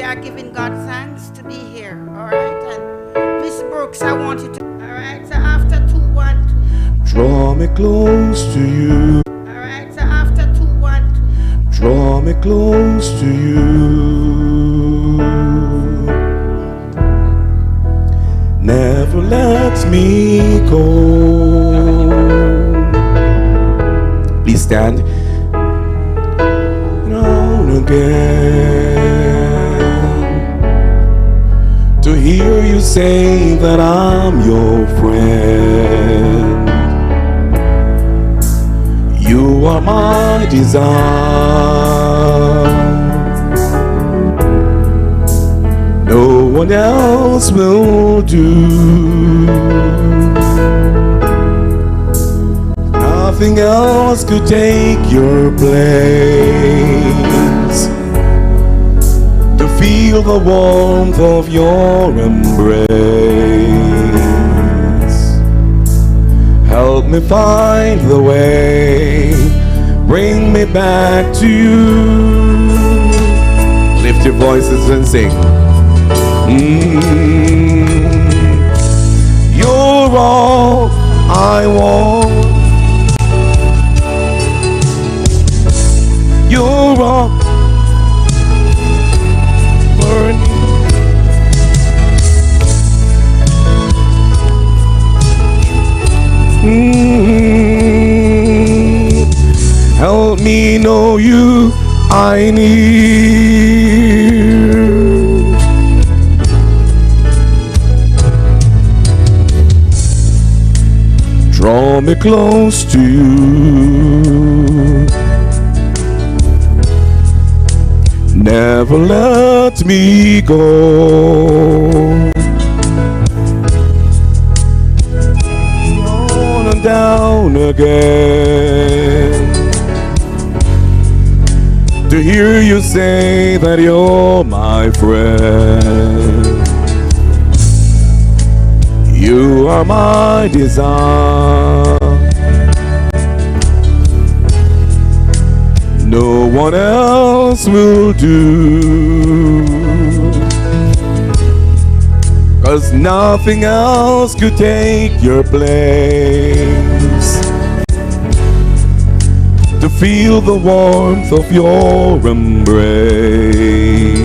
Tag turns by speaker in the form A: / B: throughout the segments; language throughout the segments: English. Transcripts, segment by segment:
A: we are giving God thanks to be here. All right. And Miss Brooks, I want you to. All right. So after 2, 1, 2.
B: Draw me close to you.
A: All right. So after 2, 1, 2.
B: Draw me close to you. Never let me go. Please stand. Down again to hear you say that I'm your friend. You are my desire. No one else will do. Nothing else could take your place. To feel the warmth of your embrace. Help me find the way. Bring me back to you. Lift your voices and sing. You're all I want. You're all burning. Help me know you I need. Draw me close to you. Never let me go. On and down again. To hear you say that you're my friend. You are my desire. No one else will do. 'Cause nothing else could take your place. To feel the warmth of your embrace.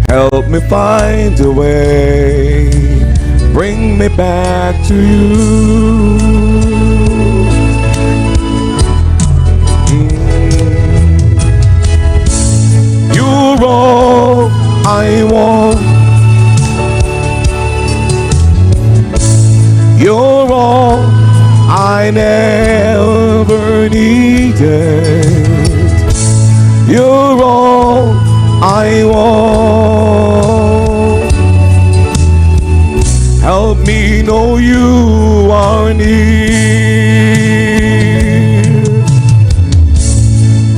B: Help me find a way. Bring me back to you. You're all I want. You're all I never needed. You're all I want. Help me know you are near.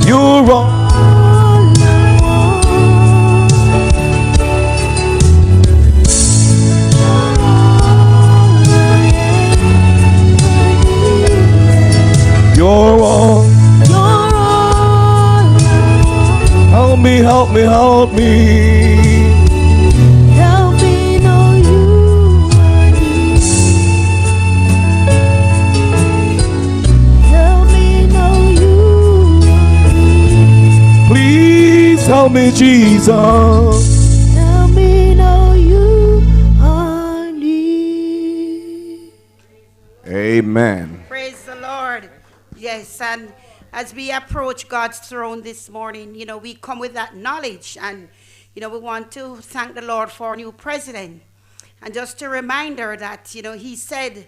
B: You're all You're all. Help me, help me, help me.
C: Help me know you are near. Help me know you are near.
B: Please help me, Jesus.
C: Help me know you are near.
B: Amen.
A: Praise the Lord. Yes, and as we approach God's throne this morning, we come with that knowledge, and, we want to thank the Lord for our new president. And just a reminder that, he said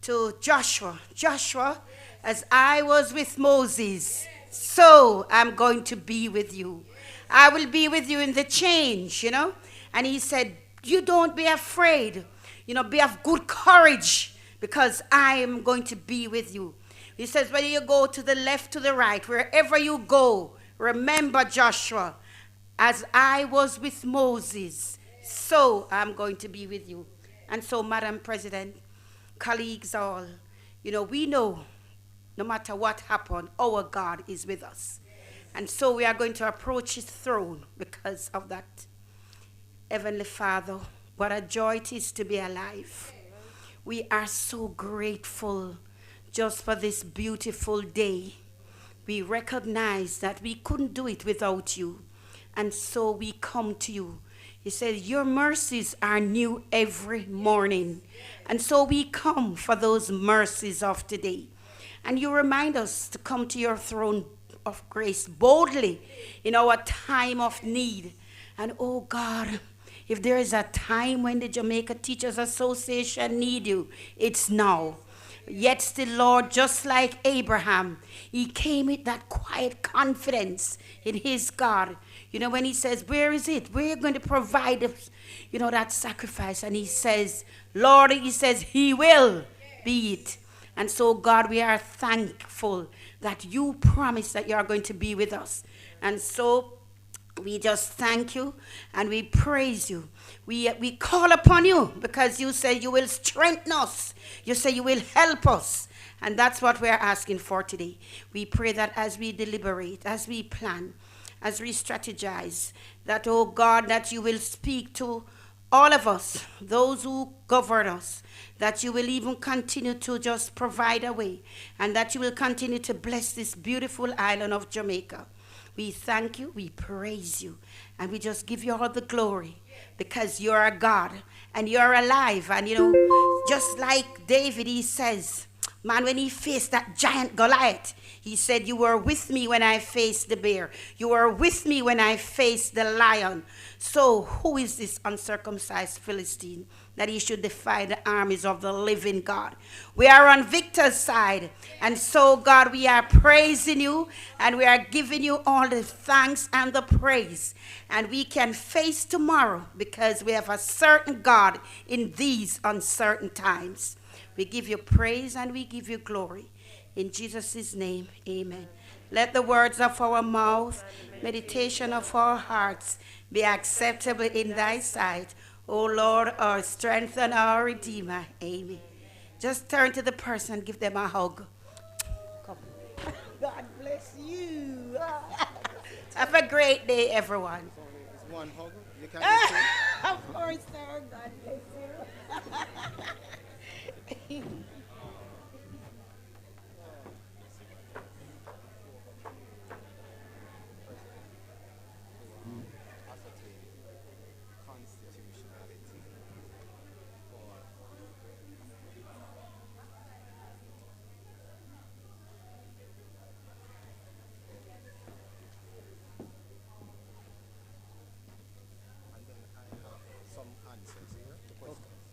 A: to Joshua, as I was with Moses, so I'm going to be with you. I will be with you in the change, And he said, you don't be afraid, be of good courage, because I am going to be with you. He says, whether you go to the left, to the right, wherever you go, remember, Joshua, as I was with Moses, so I'm going to be with you. And so, Madam President, colleagues all, we know no matter what happened, our God is with us. And so we are going to approach his throne because of that. Heavenly Father, what a joy it is to be alive. We are so grateful just for this beautiful day. We recognize that we couldn't do it without you. And so we come to you. He said, your mercies are new every morning. And so we come for those mercies of today. And you remind us to come to your throne of grace boldly in our time of need. And oh God, if there is a time when the Jamaica Teachers Association need you, it's now. Yet still, Lord, just like Abraham, he came with that quiet confidence in his God. You know, when he says, where is it? Where are you going to provide, that sacrifice? And he says, Lord, he says, he will be it. And so, God, we are thankful that you promised that you are going to be with us. And so, we just thank you and we praise you. We call upon you because you say you will strengthen us. You say you will help us. And that's what we're asking for today. We pray that as we deliberate, as we plan, as we strategize, that, oh God, that you will speak to all of us, those who govern us, that you will even continue to just provide a way, and that you will continue to bless this beautiful island of Jamaica. We thank you, we praise you, and we just give you all the glory because you're a God and you're alive. And just like David, he says, man, when he faced that giant Goliath, he said, you were with me when I faced the bear. You were with me when I faced the lion. So who is this uncircumcised Philistine that he should defy the armies of the living God? We are on Victor's side. And so, God, we are praising you and we are giving you all the thanks and the praise. And we can face tomorrow because we have a certain God in these uncertain times. We give you praise and we give you glory. In Jesus' name, amen. Let the words of our mouth, meditation of our hearts be acceptable in thy sight, O Lord, our strength and our Redeemer. Amen. Just turn to the person and give them a hug. Come. God bless you. Have a great day, everyone.
D: It's one hug. You can get two.
A: Of course, sir. God bless you.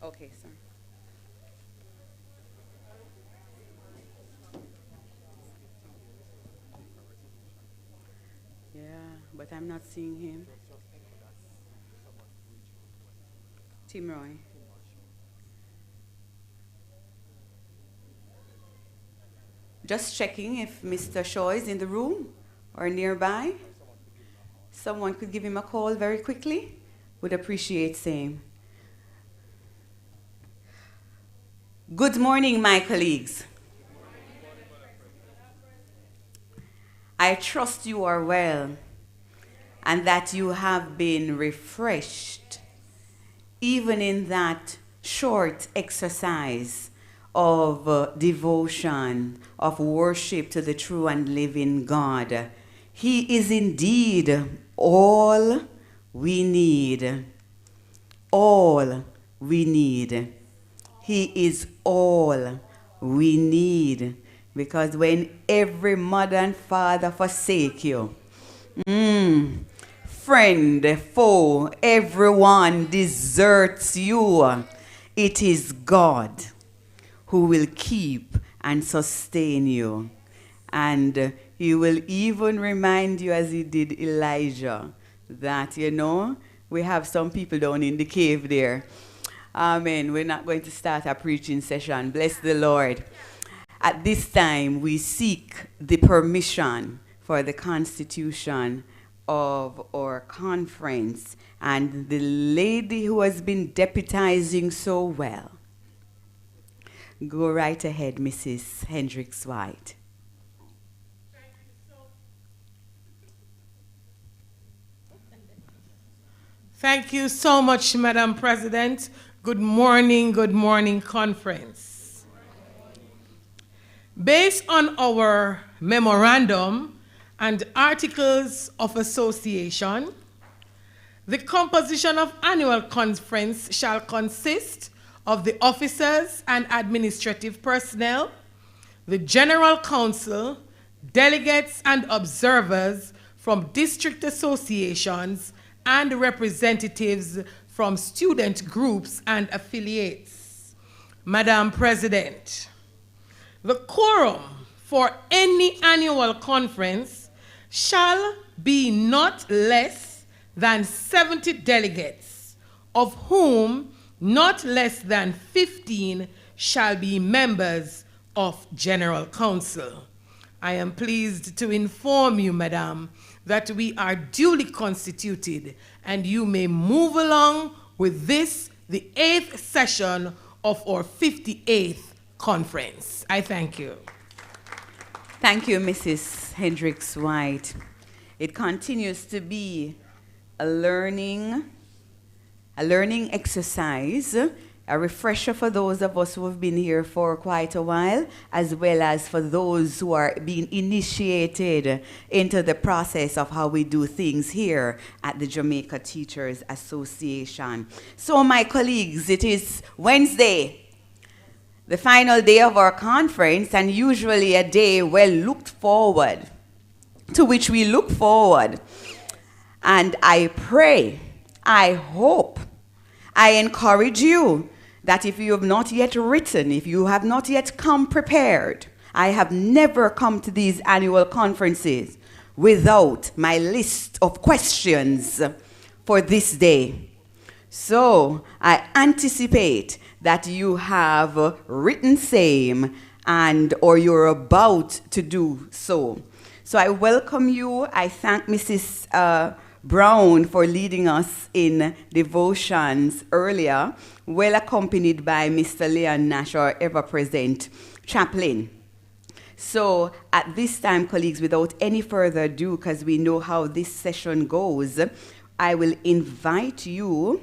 A: Okay, sir. Yeah, but I'm not seeing him. Tim Roy. Just checking if Mr. Shaw is in the room or nearby. Someone could give him a call very quickly. Would appreciate same. Good morning, my colleagues. I trust you are well and that you have been refreshed, even in that short exercise of devotion, of worship to the true and living God. He is indeed all we need. All we need. He is all we need. Because when every mother and father forsake you, friend, foe, everyone deserts you, it is God who will keep and sustain you. And he will even remind you, as he did Elijah, that, we have some people down in the cave there. Amen. We're not going to start a preaching session. Bless the Lord. At this time, we seek the permission for the constitution of our conference. And the lady who has been deputizing so well, go right ahead, Mrs. Hendricks White.
E: Thank you so much, Madam President. Good morning, conference. Based on our memorandum and articles of association, the composition of annual conference shall consist of the officers and administrative personnel, the General Council, delegates and observers from district associations, and representatives from student groups and affiliates. Madam President, the quorum for any annual conference shall be not less than 70 delegates, of whom not less than 15 shall be members of General Council. I am pleased to inform you, Madam, that we are duly constituted and you may move along with this, the 8th session of our 58th conference. I thank you.
F: Thank you, Mrs. Hendricks White. It continues to be a learning exercise, a refresher for those of us who have been here for quite a while, as well as for those who are being initiated into the process of how we do things here at the Jamaica Teachers Association. So, my colleagues, it is Wednesday, the final day of our conference, and usually a day well looked forward, to which we look forward. And I pray, I hope, I encourage you that if you have not yet written, if you have not yet come prepared, I have never come to these annual conferences without my list of questions for this day. So I anticipate that you have written same and or you're about to do so. So I welcome you. I thank Mrs. Brown for leading us in devotions earlier, well accompanied by Mr. Leon Nash, our ever-present chaplain. So at this time, colleagues, without any further ado, because we know how this session goes, I will invite you.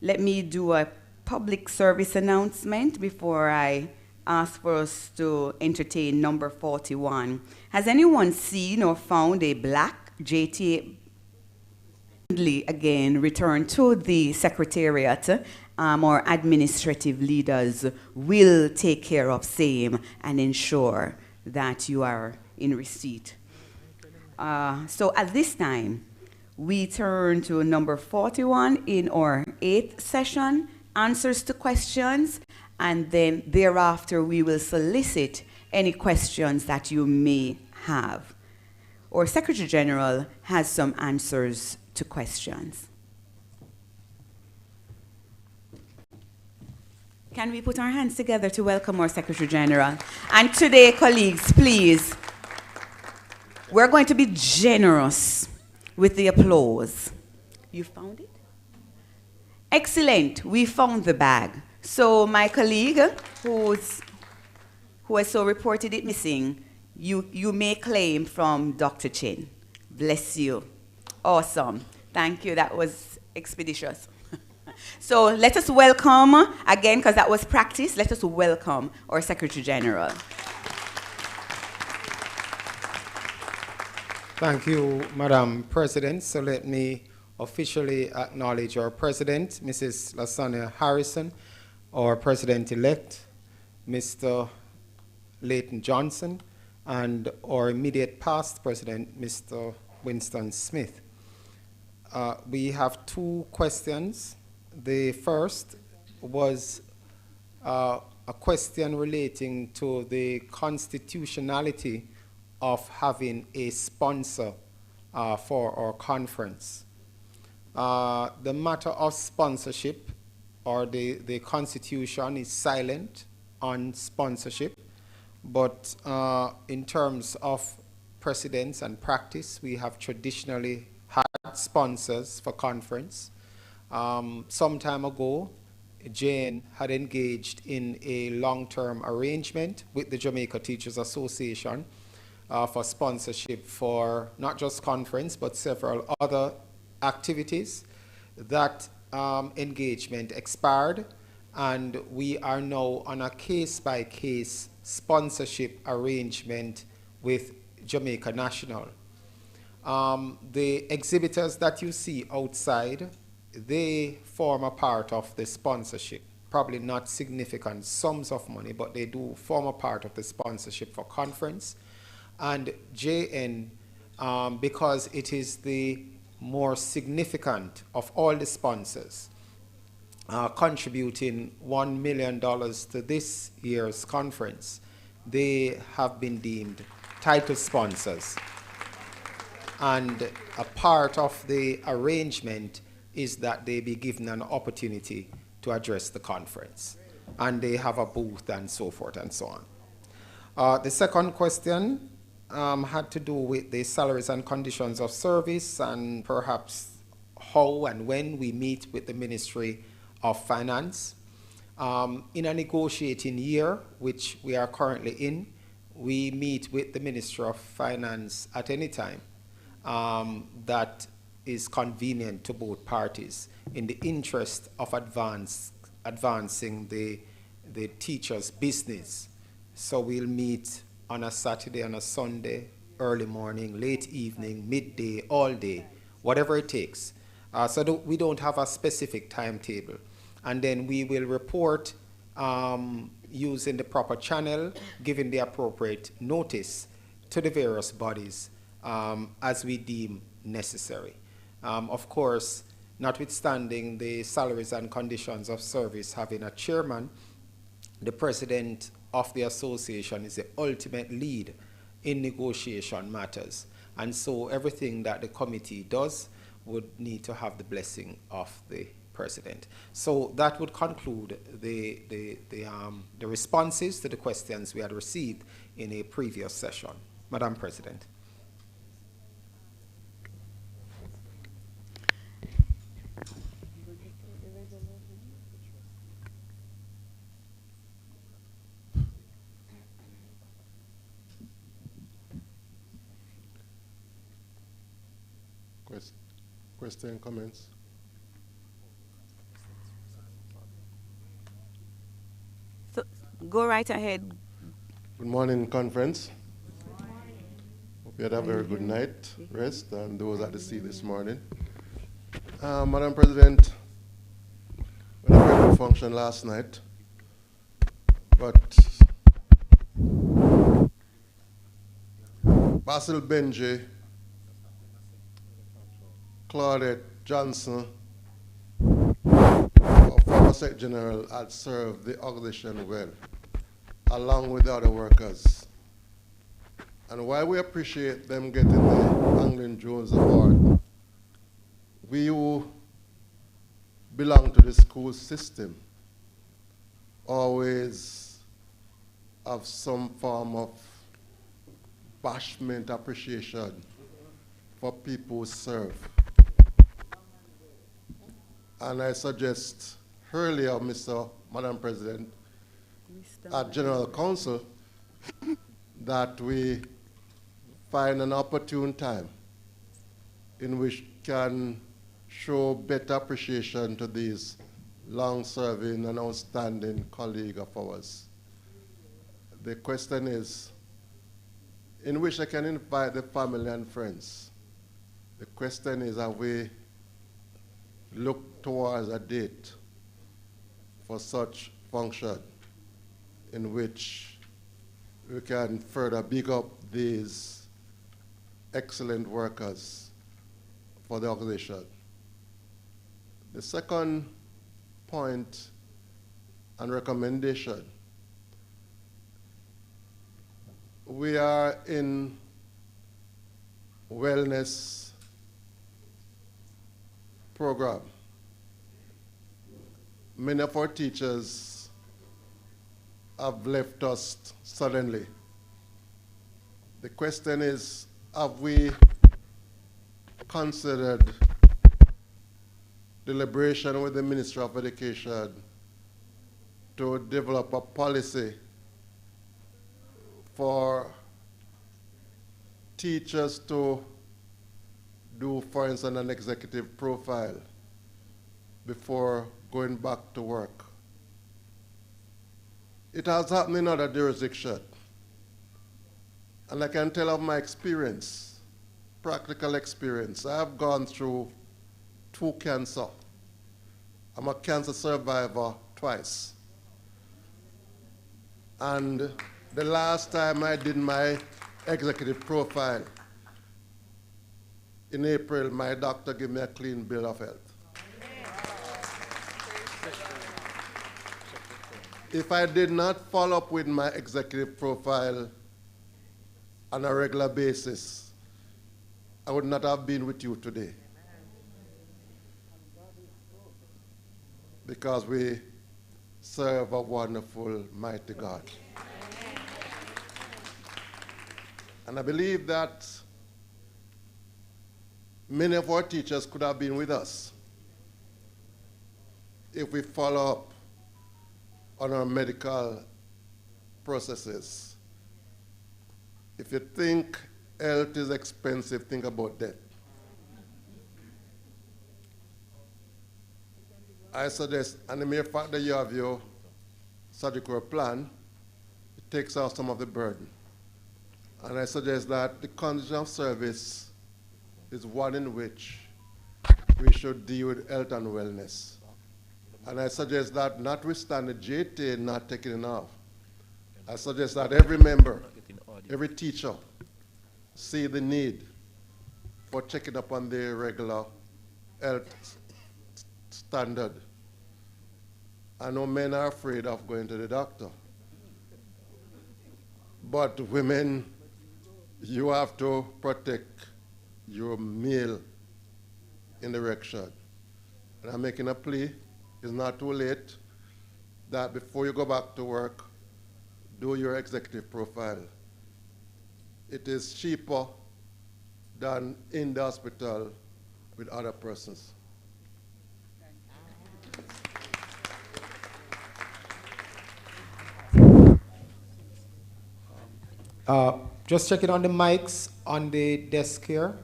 F: Let me do a public service announcement before I ask for us to entertain number 41. Has anyone seen or found a black JTA again returned to the secretariat? Our administrative leaders will take care of same and ensure that you are in receipt. So at this time, we turn to number 41 in our 8th session, answers to questions, and then thereafter we will solicit any questions that you may have. Our Secretary General has some answers to questions. Can we put our hands together to welcome our Secretary General? And today, colleagues, please, we're going to be generous with the applause. You found it? Excellent. We found the bag. So my colleague, who has so reported it missing, you may claim from Dr. Chin. Bless you. Awesome. Thank you. That was expeditious. So let us welcome, again, because that was practice, let us welcome our Secretary General.
D: Thank you, Madam President. So let me officially acknowledge our President, Mrs. Lasagna Harrison, our President-elect, Mr. Leighton Johnson, and our immediate past President, Mr. Winston Smith. We have 2 questions. The first was a question relating to the constitutionality of having a sponsor for our conference. The matter of sponsorship or the Constitution is silent on sponsorship, but in terms of precedence and practice, we have traditionally had sponsors for conference. Some time ago, Jane had engaged in a long-term arrangement with the Jamaica Teachers Association, for sponsorship for not just conference, but several other activities. That engagement expired, and we are now on a case-by-case sponsorship arrangement with Jamaica National. The exhibitors that you see outside, they form a part of the sponsorship. Probably not significant sums of money, but they do form a part of the sponsorship for conference. And JN, because it is the more significant of all the sponsors, contributing $1 million to this year's conference, they have been deemed title sponsors. And a part of the arrangement is that they be given an opportunity to address the conference. And they have a booth and so forth and so on. The second question had to do with the salaries and conditions of service, and perhaps how and when we meet with the Ministry of Finance. In a negotiating year, which we are currently in, we meet with the Ministry of Finance at any time that is convenient to both parties in the interest of advancing the teacher's business. So we'll meet on a Saturday, on a Sunday, early morning, late evening, midday, all day, whatever it takes. So we don't have a specific timetable. And then we will report using the proper channel, giving the appropriate notice to the various bodies as we deem necessary. Of course, notwithstanding the salaries and conditions of service having a chairman, the president of the association is the ultimate lead in negotiation matters. And so everything that the committee does would need to have the blessing of the president. So that would conclude the responses to the questions we had received in a previous session. Madam President.
G: Question, comments?
F: So, go right ahead.
G: Good morning, conference. Hope you had a very good night rest, and those at the sea this morning. Madam President, we had a very good function last night, but Basil Benji, Claudette Johnson, our former Secretary General, had served the organization well, along with the other workers. And while we appreciate them getting the Anglin Jones Award, we who belong to the school system always have some form of bashment appreciation for people who serve. And I suggest earlier, Madam President, at General Council, that we find an opportune time in which can show better appreciation to these long-serving and outstanding colleagues of ours. The question is, in which I can invite the family and friends. The question is, have we looked towards a date for such function in which we can further big up these excellent workers for the organization? The second point and recommendation, we are in wellness program. Many of our teachers have left us suddenly. The question is, have we considered deliberation with the Ministry of Education to develop a policy for teachers to do, for instance, an executive profile before going back to work. It has happened in other jurisdictions. And I can tell of my experience, practical experience. I have gone through 2 cancer. I'm a cancer survivor twice. And the last time I did my executive profile, in April, my doctor gave me a clean bill of health. If I did not follow up with my executive profile on a regular basis, I would not have been with you today. Because we serve a wonderful, mighty God. And I believe that many of our teachers could have been with us if we follow up on our medical processes. If you think health is expensive, think about that. I suggest, and the mere fact that you have your surgical plan, it takes out some of the burden. And I suggest that the condition of service is one in which we should deal with health and wellness. And I suggest that notwithstanding JT not taking it off, I suggest that every member, every teacher, see the need for checking up on their regular health standard. I know men are afraid of going to the doctor, but women, you have to protect your male in the erection. And I'm making a plea, it's not too late, that before you go back to work, do your executive profile. It is cheaper than in the hospital with other persons.
D: Just checking on the mics on the desk here.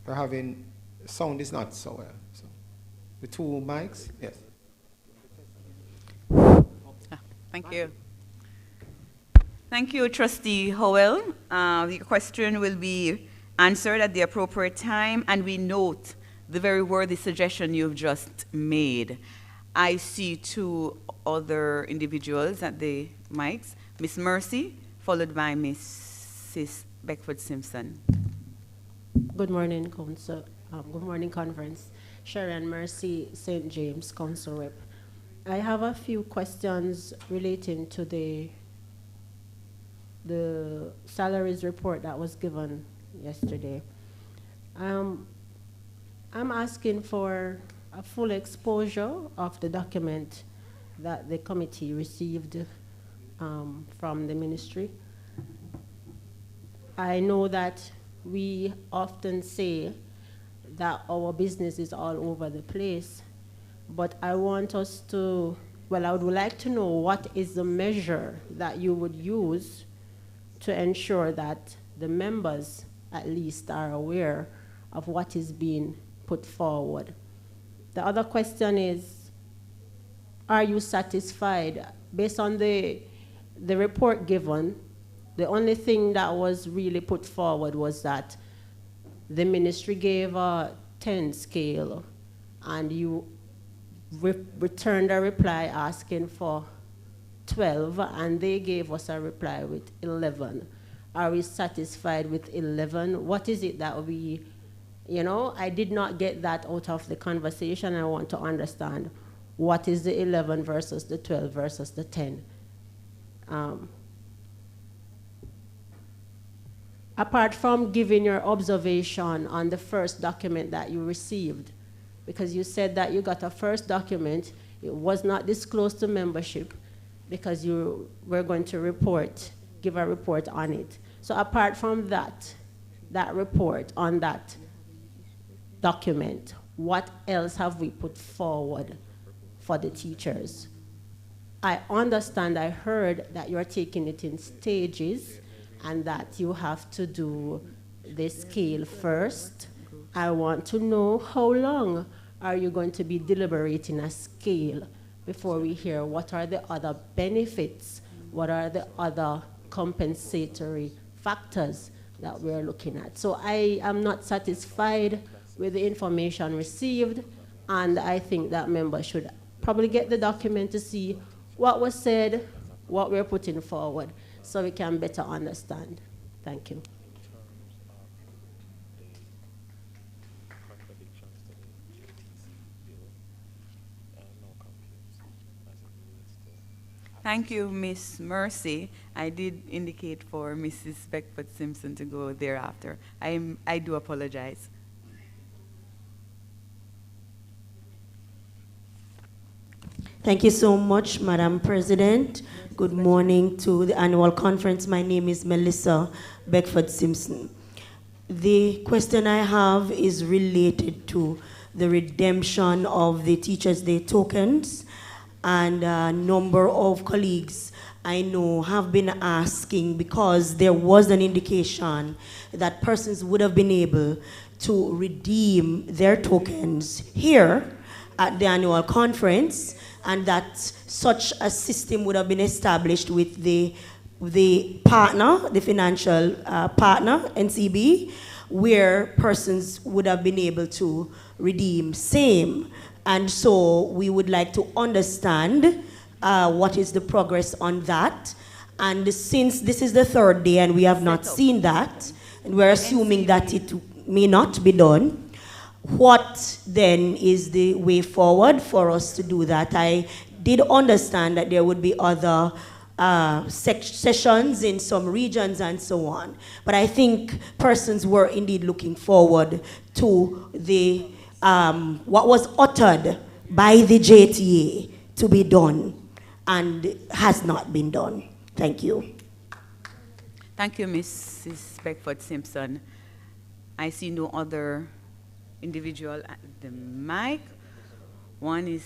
D: We're having, sound is not so well. So, the 2 mics, yes.
F: Thank you. Thank you, Trustee Howell. The question will be answered at the appropriate time, and we note the very worthy suggestion you've just made. I see 2 other individuals at the mics, Miss Mercy, followed by Mrs. Beckford-Simpson.
H: Good morning, Council. Good morning, Conference. Sharon Mercy, St. James, Council Rep. I have a few questions relating to the salaries report that was given yesterday. I'm asking for a full exposure of the document that the committee received from the ministry. I know that we often say that our business is all over the place, but I want us to, well, I would like to know what is the measure that you would use to ensure that the members at least are aware of what is being put forward. The other question is, are you satisfied? Based on the report given, the only thing that was really put forward was that the ministry gave a 10 scale and you returned a reply asking for 12, and they gave us a reply with 11. Are we satisfied with 11? What is it that we, I did not get that out of the conversation. I want to understand what is the 11 versus the 12 versus the 10. Apart from giving your observation on the first document that you received, because you said that you got a first document, it was not disclosed to membership because you were going to give a report on it. So apart from that report on that document, what else have we put forward for the teachers? I understand, I heard that you're taking it in stages and that you have to do the scale first. I want to know how long are you going to be deliberating a scale before we hear what are the other benefits, what are the other compensatory factors that we're looking at. So I am not satisfied with the information received, and I think that members should probably get the document to see what was said, what we're putting forward, so we can better understand. Thank you.
F: Thank you, Miss Mercy. I did indicate for Mrs. Beckford Simpson to go thereafter. I do apologize.
I: Thank you so much, Madam President. Good morning to the annual conference. My name is Melissa Beckford Simpson. The question I have is related to the redemption of the Teachers' Day tokens, and a number of colleagues I know have been asking, because there was an indication that persons would have been able to redeem their tokens here at the annual conference, and that such a system would have been established with the partner, the financial partner, NCB, where persons would have been able to redeem same. And so we would like to understand what is the progress on that. And since this is the third day and we have not seen that, and we're assuming that it may not be done, what then is the way forward for us to do that? I did understand that there would be other sessions in some regions and so on, but I think persons were indeed looking forward to the what was uttered by the JTA to be done and has not been done. Thank you.
F: Thank you, Mrs. Beckford Simpson. I see no other individual at the mic. One is,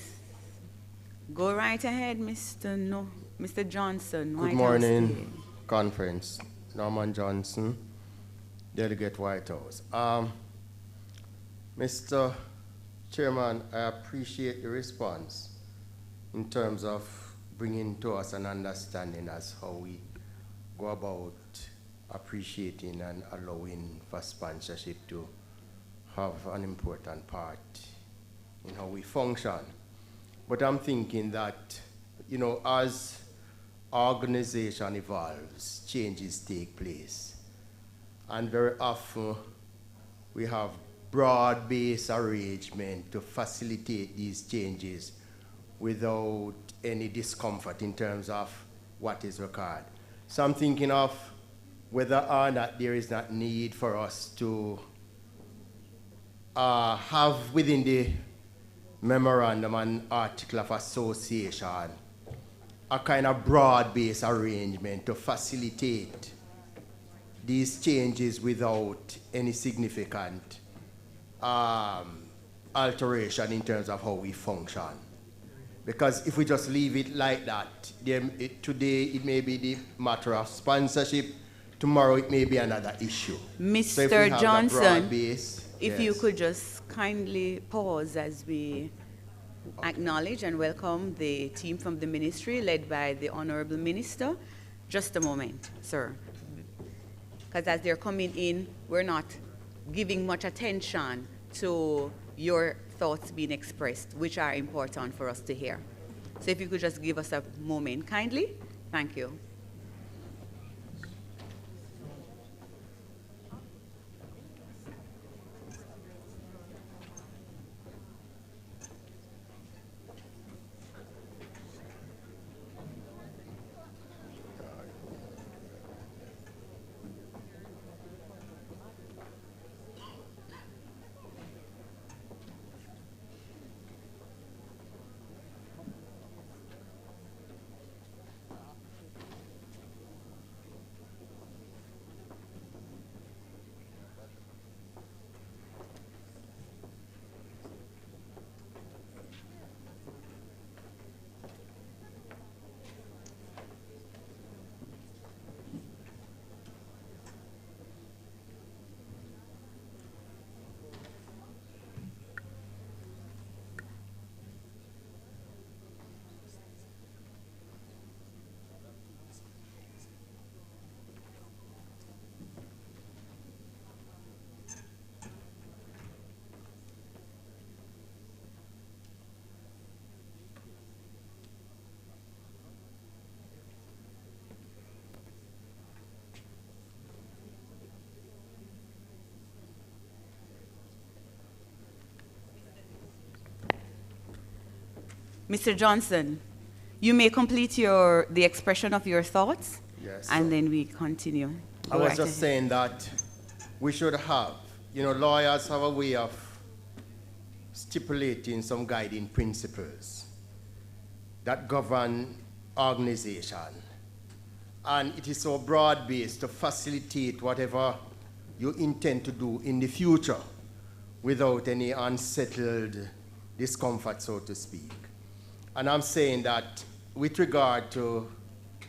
F: go right ahead, Mr. Johnson.
J: Good morning, conference. Norman Johnson, Delegate White House. Mr. Chairman, I appreciate the response in terms of bringing to us an understanding as how we go about appreciating and allowing for sponsorship to have an important part in how we function. But I'm thinking that, you know, as organization evolves, changes take place. And very often we have broad-based arrangement to facilitate these changes without any discomfort in terms of what is required. So I'm thinking of whether or not there is not need for us to have within the memorandum and article of association a kind of broad-based arrangement to facilitate these changes without any significant alteration in terms of how we function. Because if we just leave it like that, today it may be the matter of sponsorship, tomorrow it may be another issue.
F: Mr.
J: So
F: Johnson,
J: base,
F: if you could just kindly pause as we acknowledge and welcome the team from the ministry led by the Honorable Minister. Just a moment, sir. Because as they're coming in, we're not giving much attention to your thoughts being expressed, which are important for us to hear. So if you could just give us a moment kindly. Thank you. Mr. Johnson, you may complete the expression of your thoughts,
J: Yes.
F: and then we continue.
J: I was just saying that we should have, lawyers have a way of stipulating some guiding principles that govern organization. And it is so broad-based to facilitate whatever you intend to do in the future without any unsettled discomfort, so to speak. And I'm saying that with regard to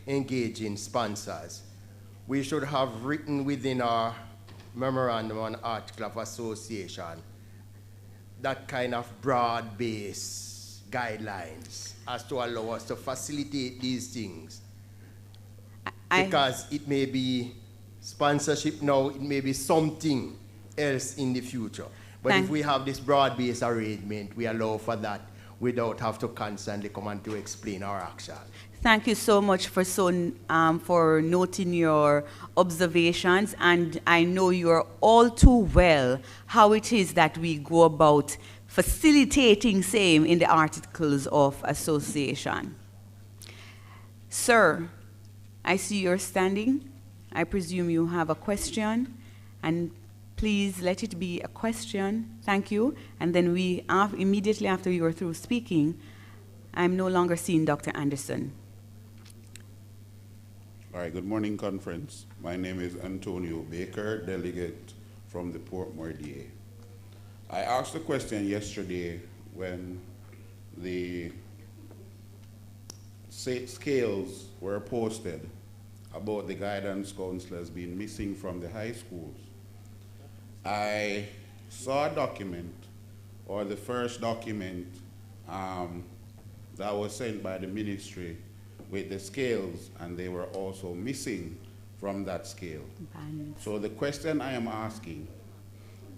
J: engaging sponsors, we should have written within our memorandum and article of association that kind of broad-based guidelines as to allow us to facilitate these things. Because it may be sponsorship now, it may be something else in the future. But if we have this broad-based arrangement, we allow for that without have to constantly come and to explain our action.
F: Thank you so much for noting your observations, and I know you're all too well how it is that we go about facilitating same in the articles of association. Sir, I see you're standing. I presume you have a question, and please let it be a question. Thank you. And then immediately after you are through speaking, I'm no longer seeing Dr. Anderson.
K: All right, good morning, conference. My name is Antonio Baker, delegate from the Portmore DA. I asked a question yesterday when the scales were posted about the guidance counselors being missing from the high schools. I saw a document, or the first document that was sent by the ministry with the scales, and they were also missing from that scale. So the question I am asking,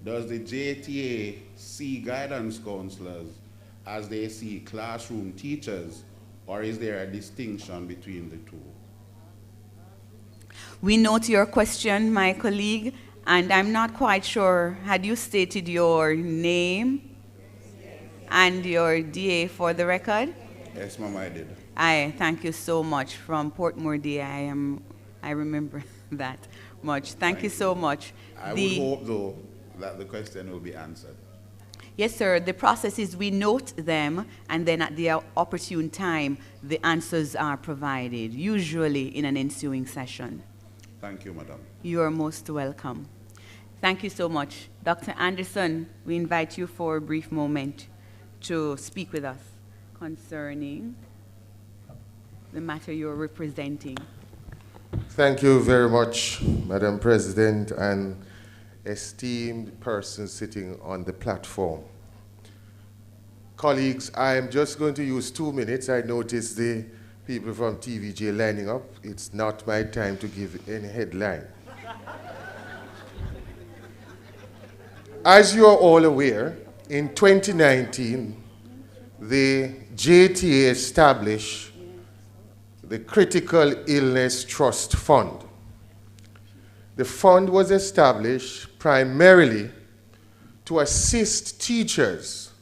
K: does the JTA see guidance counselors as they see classroom teachers, or is there a distinction between the two?
F: We note your question, my colleague, and I'm not quite sure, had you stated your name and your DA for the record?
K: Yes, ma'am, I did.
F: Thank you so much. From Portmore DA, I remember that much. Thank you so much.
K: I would hope, though, that the question will be answered.
F: Yes, sir. The process is we note them, and then at the opportune time, the answers are provided, usually in an ensuing session.
K: Thank you, madam.
F: You are most welcome. Thank you so much. Dr. Anderson, we invite you for a brief moment to speak with us concerning the matter you're representing.
L: Thank you very much, Madam President, and esteemed person sitting on the platform. Colleagues, I am just going to use 2 minutes. I noticed the people from TVJ lining up. It's not my time to give any headline. As you are all aware, in 2019, the JTA established the Critical Illness Trust Fund. The fund was established primarily to assist teachers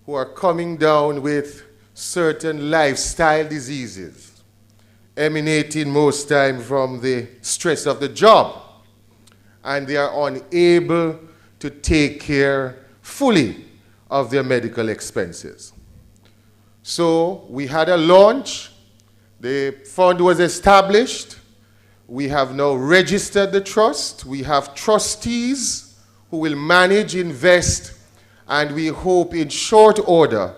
L: who are coming down with certain lifestyle diseases, emanating most time from the stress of the job, and they are unable to take care fully of their medical expenses. So we had a launch. The fund was established. We have now registered the trust. We have trustees who will manage, invest, and we hope in short order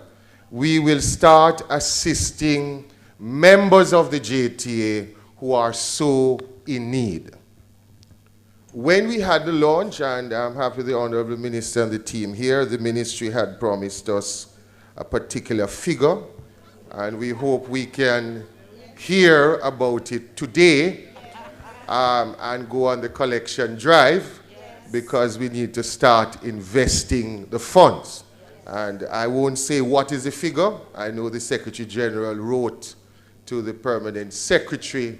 L: we will start assisting members of the JTA who are so in need. When we had the launch, and I'm happy the Honorable Minister and the team here, the ministry had promised us a particular figure, and we hope we can hear about it today and go on the collection drive, because we need to start investing the funds. And I won't say what is the figure. I know the Secretary General wrote to the Permanent Secretary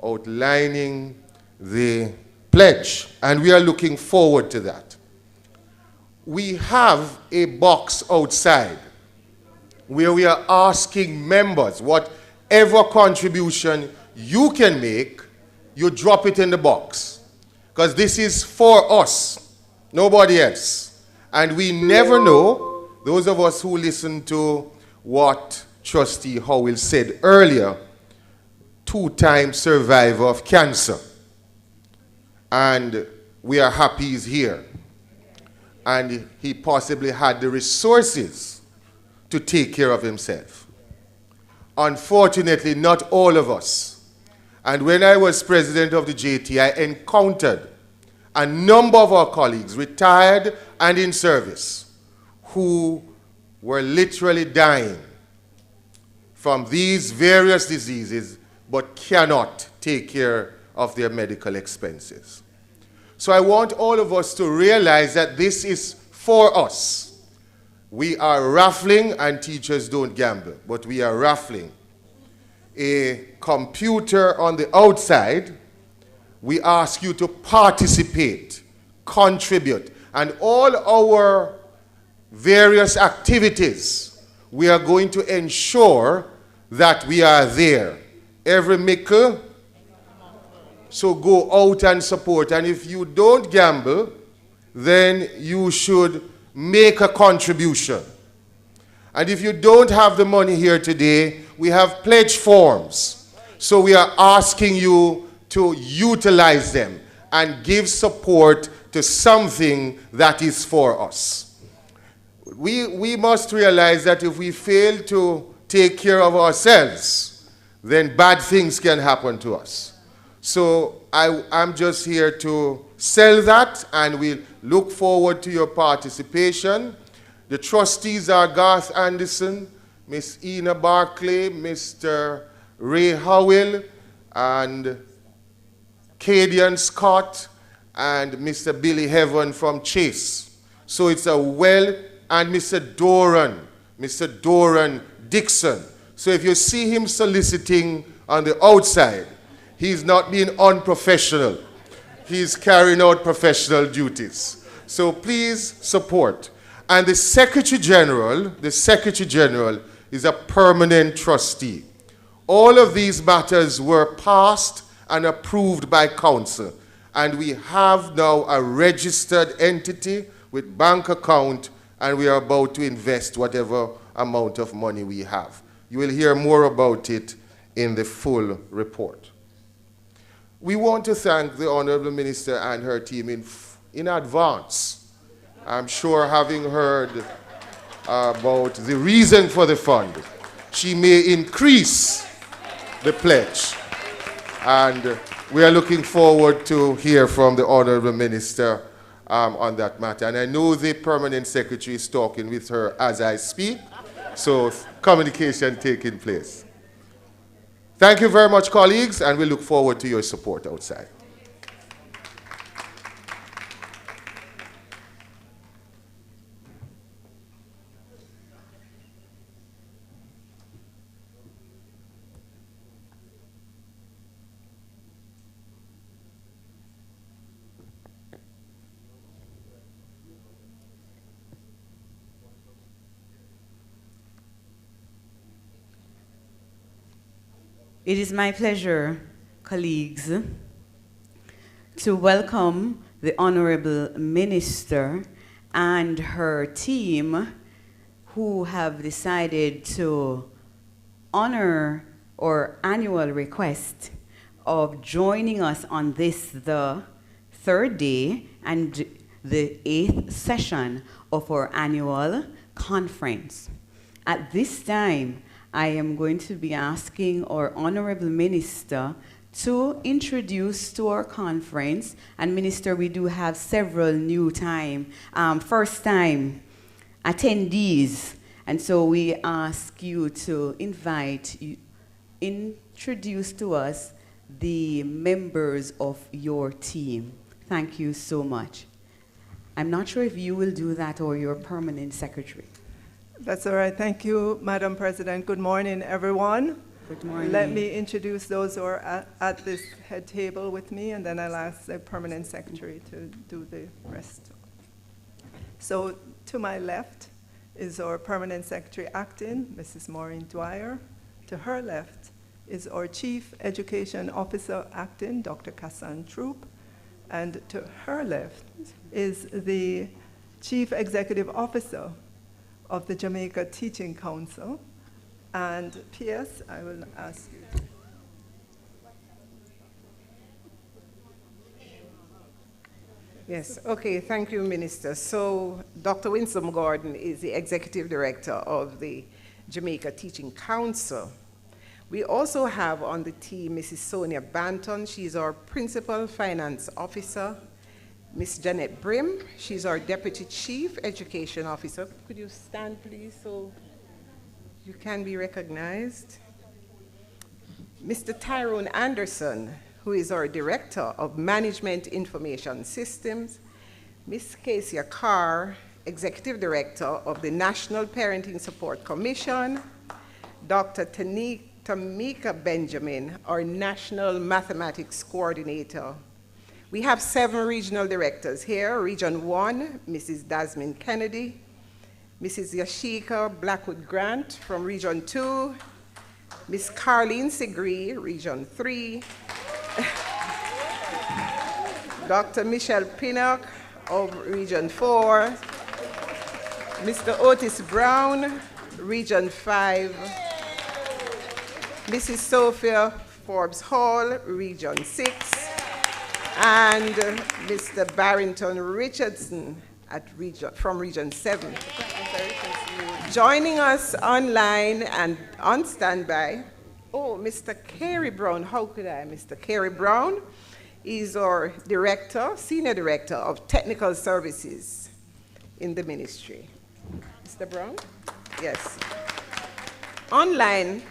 L: outlining the pledge, and we are looking forward to that. We have a box outside where we are asking members, whatever contribution you can make, you drop it in the box. Because this is for us, nobody else. And we never know, those of us who listen to what Trustee Howell said earlier, 2-time survivor of cancer. And we are happy he's here. And he possibly had the resources to take care of himself. Unfortunately, not all of us. And when I was president of the JT, I encountered a number of our colleagues, retired and in service, who were literally dying from these various diseases, but cannot take care of their medical expenses. So I want all of us to realize that this is for us. We are raffling, and teachers don't gamble, but we are raffling a computer on the outside. We ask you to participate, contribute, and all our various activities, we are going to ensure that we are there. Every mickle, so go out and support. And if you don't gamble, then you should make a contribution. And if you don't have the money here today, we have pledge forms. So we are asking you to utilize them and give support to something that is for us. We must realize that if we fail to take care of ourselves, then bad things can happen to us. So I'm just here to sell that, and we'll look forward to your participation. The trustees are Garth Anderson, Miss Ina Barclay, Mr. Ray Howell, and Cadian Scott, and Mr. Billy Heaven from Chase. So it's a and Mr. Doran Dixon. So if you see him soliciting on the outside, he's not being unprofessional. He's carrying out professional duties. So please support. And the Secretary General is a permanent trustee. All of these matters were passed and approved by council. And we have now a registered entity with bank account, and we are about to invest whatever amount of money we have. You will hear more about it in the full report. We want to thank the Honorable Minister and her team in advance. I'm sure, having heard about the reason for the fund, she may increase the pledge. And we are looking forward to hear from the Honorable Minister on that matter. And I know the Permanent Secretary is talking with her as I speak, so communication taking place. Thank you very much, colleagues, and we look forward to your support outside.
F: It is my pleasure, colleagues, to welcome the Honorable Minister and her team who have decided to honor our annual request of joining us on this, the third day and the 8th session of our annual conference. At this time, I am going to be asking our Honorable Minister to introduce to our conference. And Minister, we do have several new first-time attendees. And so we ask you to introduce to us the members of your team. Thank you so much. I'm not sure if you will do that or your permanent secretary.
M: That's all right. Thank you, Madam President. Good morning, everyone.
F: Good morning.
M: Let me introduce those who are at this head table with me, and then I'll ask the permanent secretary to do the rest. So to my left is our Permanent Secretary Acting, Mrs. Maureen Dwyer. To her left is our Chief Education Officer Acting, Dr. Kassan Troop. And to her left is the Chief Executive Officer of the Jamaica Teaching Council. And P.S., I will ask you.
N: Yes, okay, thank you, Minister. So Dr. Winsome Gordon is the Executive Director of the Jamaica Teaching Council. We also have on the team Mrs. Sonia Banton. She's our Principal Finance Officer. Ms. Janet Brim, she's our Deputy Chief Education Officer. Could you stand, please, so you can be recognized? Mr. Tyrone Anderson, who is our Director of Management Information Systems. Ms. Kesia Carr, Executive Director of the National Parenting Support Commission. Dr. Tamika Benjamin, our National Mathematics Coordinator. We have 7 regional directors here. Region 1, Mrs. Dasmin Kennedy. Mrs. Yashika Blackwood Grant from Region 2. Ms. Carlene Segree, Region 3. Dr. Michelle Pinnock of Region 4. Mr. Otis Brown, Region 5. Mrs. Sophia Forbes Hall, Region 6. And Mr. Barrington Richardson from Region 7. Joining us online and on standby, Mr. Kerry Brown, how could I? Mr. Kerry Brown is our Senior Director of Technical Services in the ministry. Mr. Brown? Yes. Online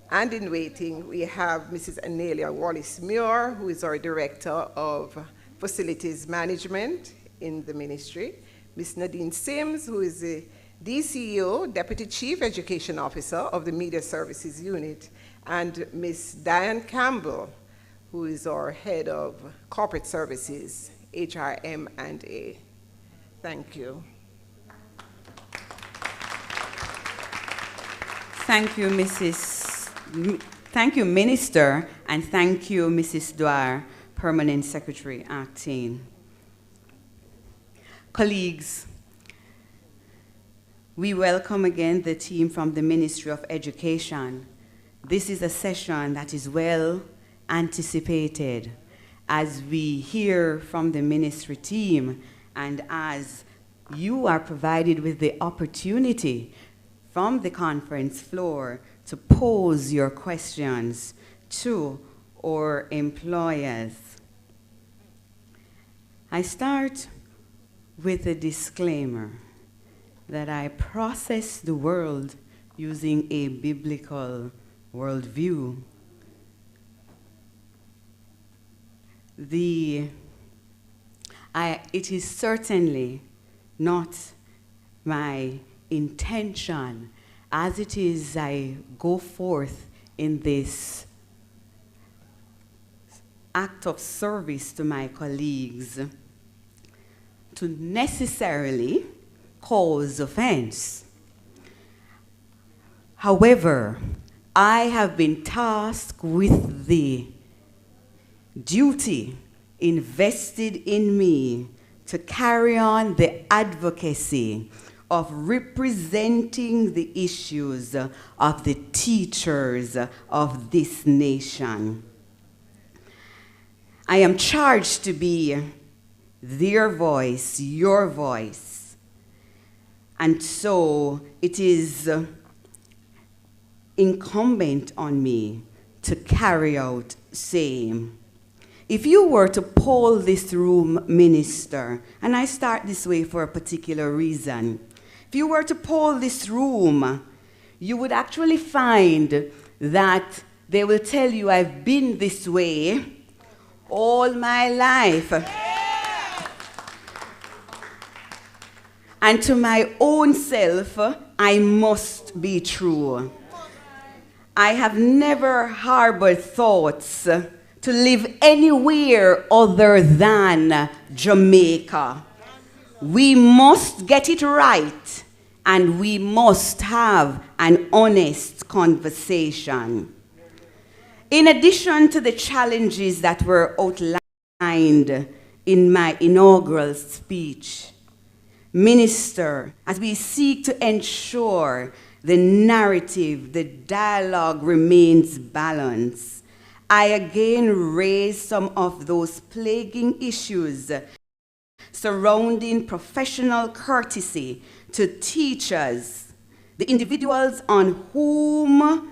N: and in waiting, we have Mrs. Anelia Wallace-Muir, who is our Director of Facilities Management in the ministry. Ms. Nadine Sims, who is the DCEO, Deputy Chief Education Officer of the Media Services Unit, and Ms. Diane Campbell, who is our Head of Corporate Services, HRM&A. Thank you.
F: Thank you, Thank you, Minister, and thank you, Mrs. Dwyer, Permanent Secretary Acting. Colleagues, we welcome again the team from the Ministry of Education. This is a session that is well anticipated as we hear from the ministry team and as you are provided with the opportunity from the conference floor to pose your questions to our employers. I start with a disclaimer that I process the world using a biblical worldview. It is certainly not my intention, as it is I go forth in this act of service to my colleagues, to necessarily cause offense. However, I have been tasked with the duty invested in me to carry on the advocacy of representing the issues of the teachers of this nation. I am charged to be their voice, your voice. And so it is incumbent on me to carry out same. If you were to poll this room, Minister, and I start this way for a particular reason, if you were to poll this room, you would actually find that they will tell you I've been this way all my life. And to my own self, I must be true. I have never harbored thoughts to live anywhere other than Jamaica. We must get it right and we must have an honest conversation. In addition to the challenges that were outlined in my inaugural speech, Minister, as we seek to ensure the narrative, the dialogue remains balanced, I again raise some of those plaguing issues surrounding professional courtesy to teachers, the individuals on whom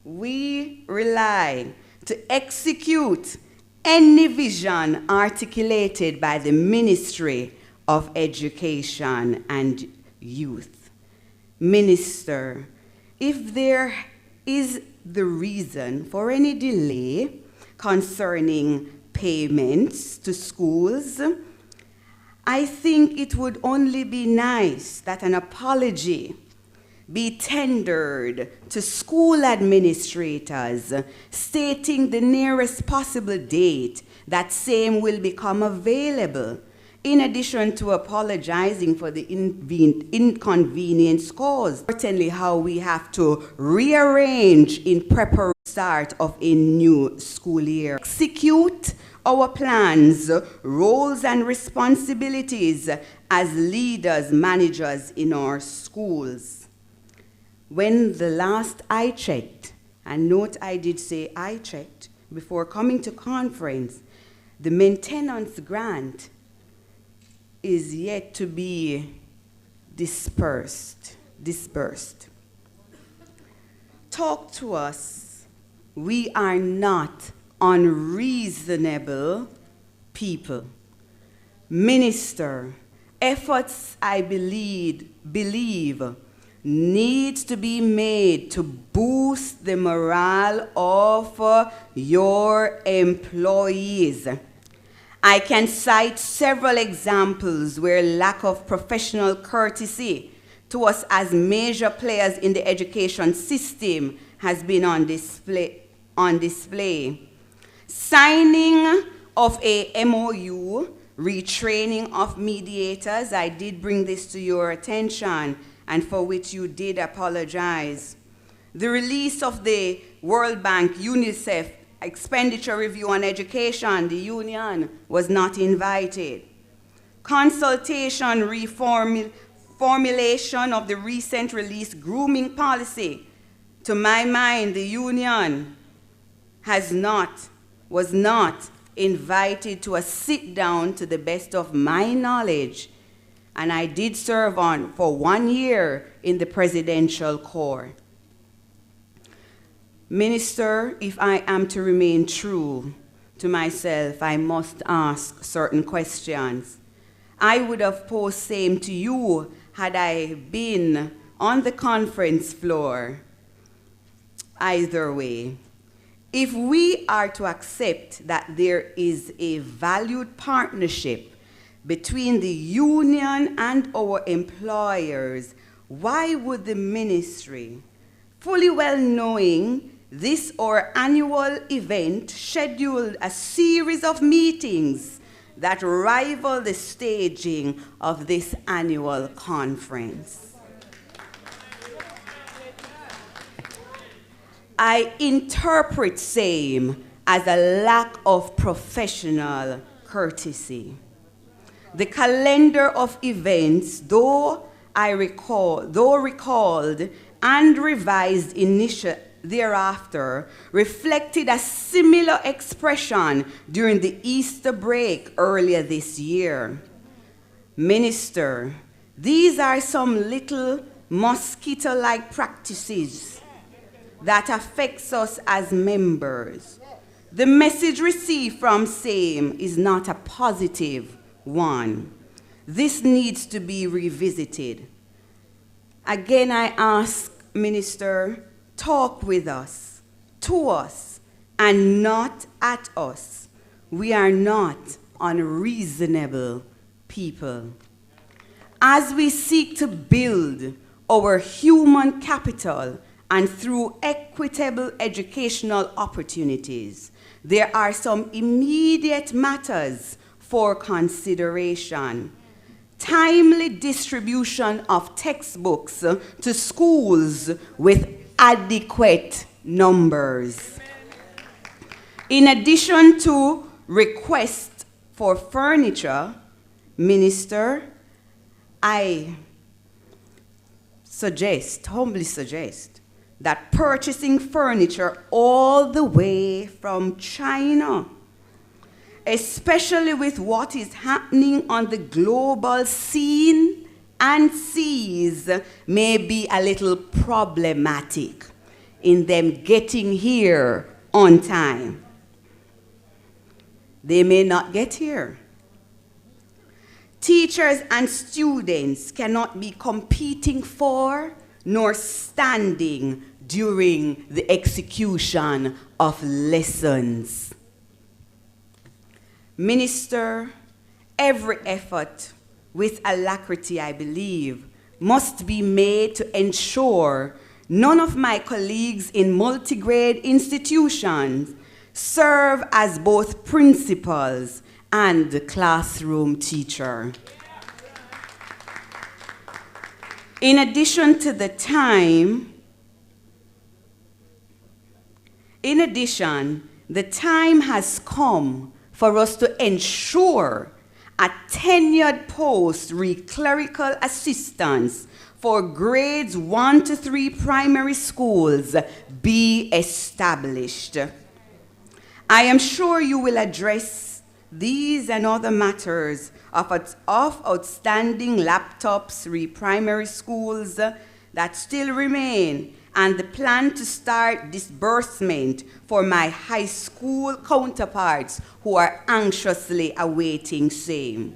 F: we rely to execute any vision articulated by the Ministry of Education and Youth. Minister, if there is the reason for any delay concerning payments to schools, I think it would only be nice that an apology be tendered to school administrators stating the nearest possible date that same will become available, in addition to apologizing for the inconvenience caused. Certainly how we have to rearrange in preparation start of a new school year. Execute our plans, roles and responsibilities as leaders, managers in our schools. When the last I checked, and note I did say I checked, before coming to conference, the maintenance grant is yet to be dispersed. Talk to us. We are not unreasonable people. Minister, efforts I believe needs to be made to boost the morale of your employees. I can cite several examples where lack of professional courtesy to us as major players in the education system has been on display. Signing of a MOU, retraining of mediators, I did bring this to your attention, and for which you did apologize. The release of the World Bank, UNICEF expenditure review on education, the union was not invited. Consultation formulation of the recent released grooming policy. To my mind, the union was not invited to a sit down to the best of my knowledge. And I did serve for 1 year in the presidential corps. Minister, if I am to remain true to myself, I must ask certain questions. I would have posed same to you had I been on the conference floor. Either way, if we are to accept that there is a valued partnership between the union and our employers, why would the ministry, fully well knowing this our annual event, schedule a series of meetings that rival the staging of this annual conference? I interpret same as a lack of professional courtesy. The calendar of events, though recalled and revised thereafter, reflected a similar expression during the Easter break earlier this year. Minister, these are some little mosquito-like practices that affects us as members. The message received from same is not a positive one. This needs to be revisited. Again, I ask, Minister, talk with us, to us, and not at us. We are not unreasonable people. As we seek to build our human capital and through equitable educational opportunities, there are some immediate matters for consideration. timely distribution of textbooks to schools with adequate numbers. In addition to requests for furniture, Minister, I humbly suggest, that purchasing furniture all the way from China, especially with what is happening on the global scene and seas, may be a little problematic in them getting here on time. They may not get here. Teachers and students cannot be competing for nor standing during the execution of lessons. Minister, every effort with alacrity, I believe, must be made to ensure none of my colleagues in multigrade institutions serve as both principals and classroom teacher. In addition, the time has come for us to ensure a tenured post clerical assistance for grades 1 to 3 primary schools be established. I am sure you will address these and other matters of outstanding laptops, primary schools that still remain, and the plan to start disbursement for my high school counterparts who are anxiously awaiting same.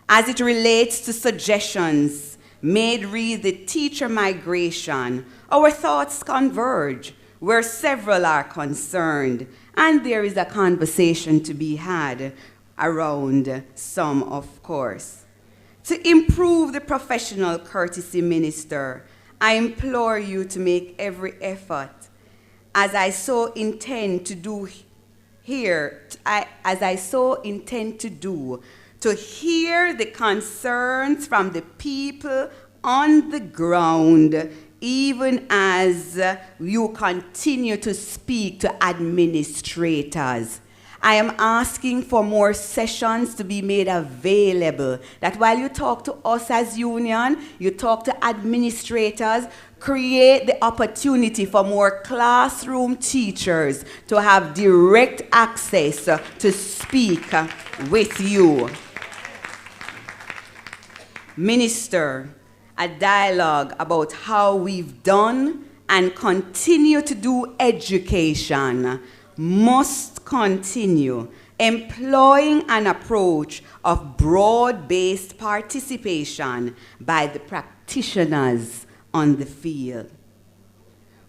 F: As it relates to suggestions made re the teacher migration, our thoughts converge where several are concerned, and there is a conversation to be had around some, of course. To improve the professional courtesy, Minister, I implore you to make every effort, as I so intend to do, to hear the concerns from the people on the ground, even as you continue to speak to administrators. I am asking for more sessions to be made available, that while you talk to us as union, you talk to administrators, create the opportunity for more classroom teachers to have direct access to speak with you. Minister, a dialogue about how we've done and continue to do education must continue, employing an approach of broad-based participation by the practitioners on the field.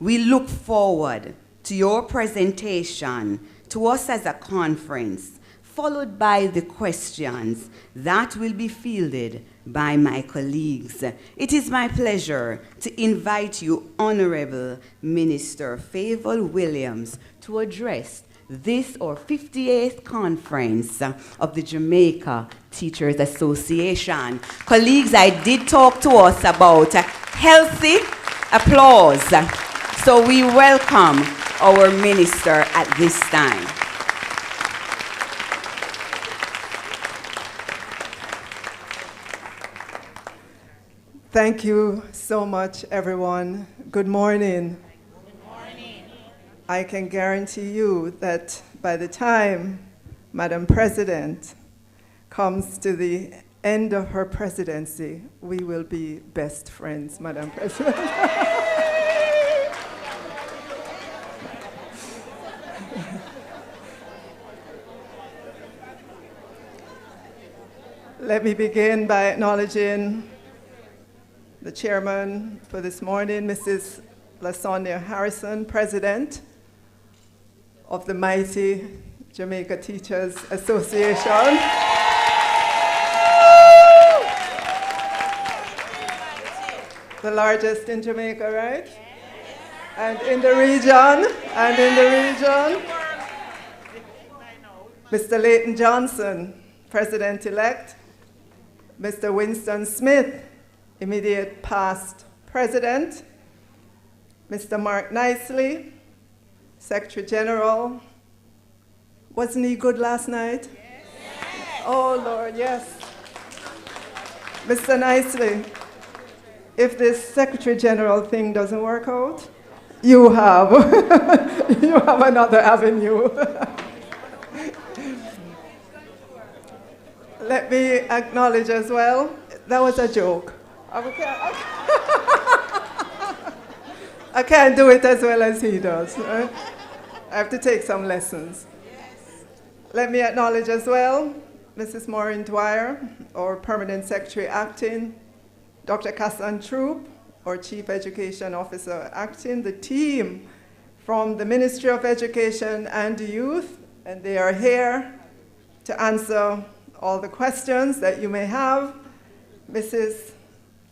F: We look forward to your presentation to us as a conference, followed by the questions that will be fielded by my colleagues. It is my pleasure to invite you, Honorable Minister Favour Williams, to address this, our 58th conference of the Jamaica Teachers Association. Colleagues, I did talk to us about healthy applause. So we welcome our minister at this time.
M: Thank you so much, everyone. Good morning. Good morning. I can guarantee you that by the time Madam President comes to the end of her presidency, we will be best friends, Madam President. Let me begin by acknowledging the chairman for this morning, Mrs. LaSonia Harrison, president of the mighty Jamaica Teachers Association. The largest in Jamaica, right? And in the region, Mr. Leighton Johnson, president-elect, Mr. Winston Smith, immediate past president, Mr. Mark Nicely, Secretary General. Wasn't he good last night? Yes. Oh, Lord, yes. Mr. Nicely, if this Secretary General thing doesn't work out, you have, you have another avenue. Let me acknowledge as well, that was a joke. I can't do it as well as he does. Right? I have to take some lessons. Let me acknowledge as well Mrs. Maureen Dwyer, our Permanent Secretary Acting, Dr. Cassan Troop, our Chief Education Officer Acting, the team from the Ministry of Education and Youth, and they are here to answer all the questions that you may have. Mrs.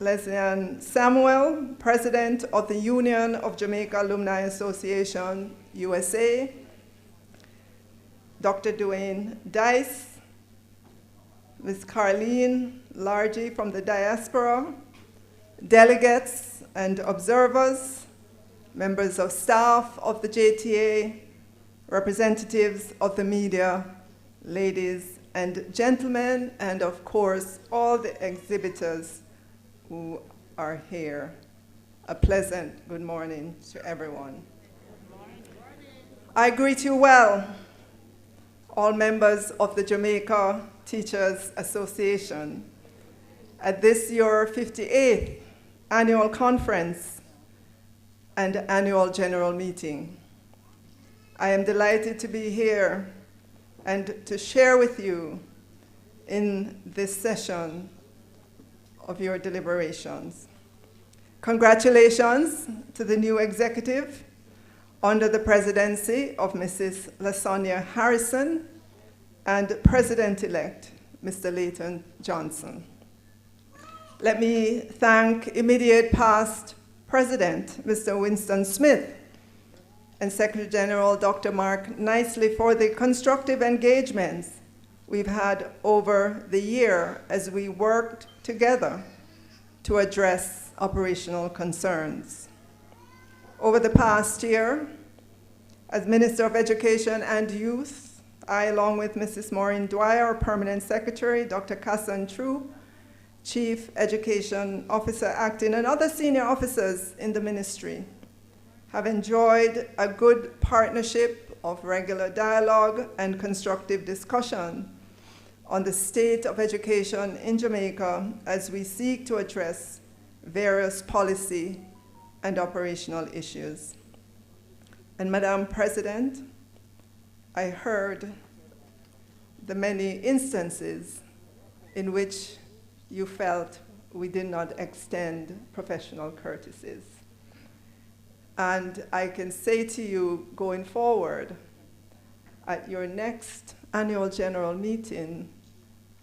M: Leslie Samuel, President of the Union of Jamaica Alumni Association, USA. Dr. Dwayne Dice, Ms. Carleen Largy from the diaspora, delegates and observers, members of staff of the JTA, representatives of the media, ladies and gentlemen, and of course, all the exhibitors who are here. A pleasant good morning to everyone. I greet you well, all members of the Jamaica Teachers Association, at this your 58th annual conference and annual general meeting. I am delighted to be here and to share with you in this session of your deliberations. Congratulations to the new executive under the presidency of Mrs. LaSonia Harrison and President-elect Mr. Leighton Johnson. Let me thank immediate past President Mr. Winston Smith and Secretary General Dr. Mark Nicely for the constructive engagements we've had over the year as we worked together to address operational concerns. Over the past year, as Minister of Education and Youth, I, along with Mrs. Maureen Dwyer, our Permanent Secretary, Dr. Cassan Troop, Chief Education Officer Acting, and other senior officers in the ministry, have enjoyed a good partnership of regular dialogue and constructive discussion on the state of education in Jamaica as we seek to address various policy and operational issues. And Madam President, I heard the many instances in which you felt we did not extend professional courtesies. And I can say to you going forward, at your next annual general meeting,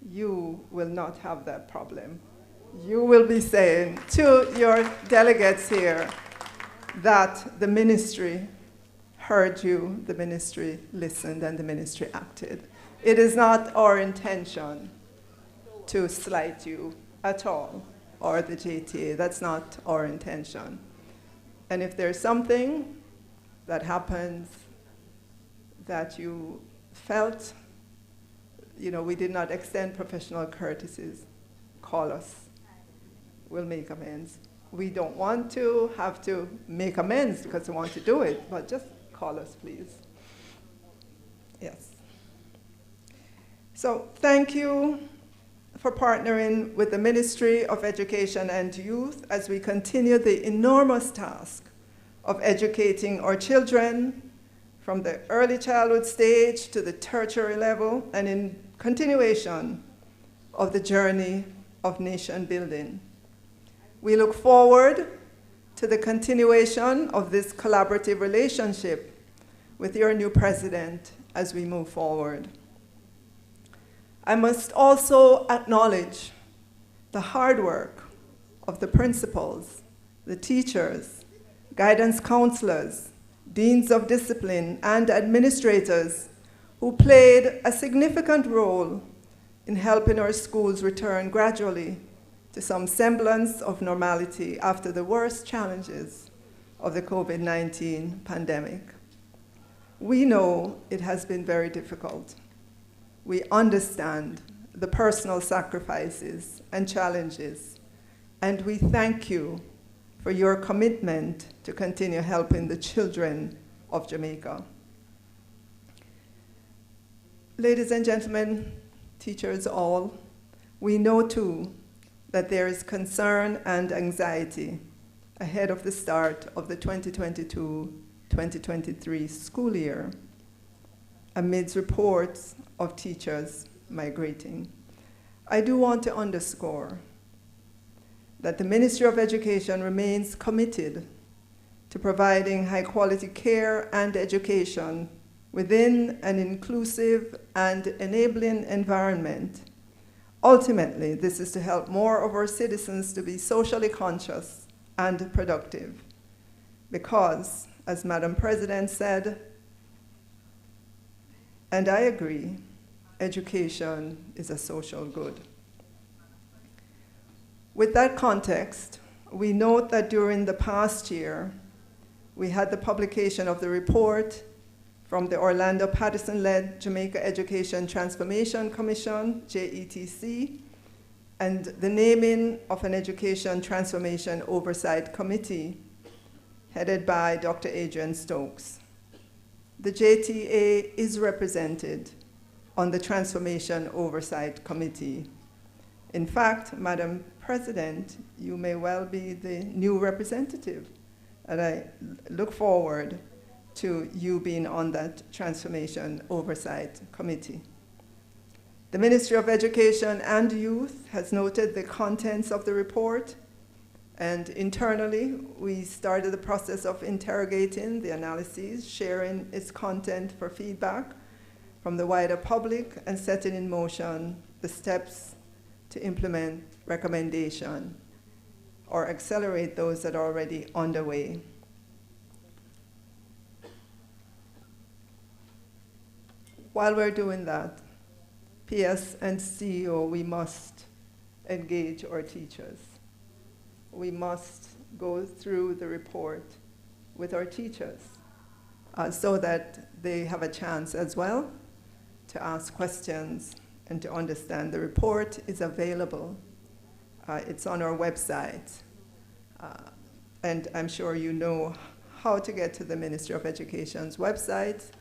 M: you will not have that problem. You will be saying to your delegates here that the ministry heard you, the ministry listened, and the ministry acted. It is not our intention to slight you at all, or the JTA. That's not our intention. And if there's something that happens that you felt, we did not extend professional courtesies, call us. We'll make amends. We don't want to have to make amends because we want to do it, but just call us, please. Yes. So thank you for partnering with the Ministry of Education and Youth as we continue the enormous task of educating our children from the early childhood stage to the tertiary level, and in continuation of the journey of nation building. We look forward to the continuation of this collaborative relationship with your new president as we move forward. I must also acknowledge the hard work of the principals, the teachers, guidance counselors, deans of discipline, and administrators who played a significant role in helping our schools return gradually to some semblance of normality after the worst challenges of the COVID-19 pandemic. We know it has been very difficult. We understand the personal sacrifices and challenges, and we thank you for your commitment to continue helping the children of Jamaica. Ladies and gentlemen, teachers all, we know too that there is concern and anxiety ahead of the start of the 2022-2023 school year, amidst reports of teachers migrating. I do want to underscore that the Ministry of Education remains committed to providing high-quality care and education within an inclusive and enabling environment. Ultimately, this is to help more of our citizens to be socially conscious and productive. Because, as Madam President said, and I agree, education is a social good. With that context, we note that during the past year, we had the publication of the report from the Orlando Patterson-led Jamaica Education Transformation Commission, JETC, and the naming of an Education Transformation Oversight Committee headed by Dr. Adrian Stokes. The JTA is represented on the Transformation Oversight Committee. In fact, Madam President, you may well be the new representative, and I look forward to you being on that Transformation Oversight Committee. The Ministry of Education and Youth has noted the contents of the report, and internally, we started the process of interrogating the analyses, sharing its content for feedback from the wider public, and setting in motion the steps to implement recommendation or accelerate those that are already underway. While we're doing that, PS and CEO, we must engage our teachers. We must go through the report with our teachers so that they have a chance as well to ask questions and to understand. The report is available. It's on our website. And I'm sure you know how to get to the Ministry of Education's website,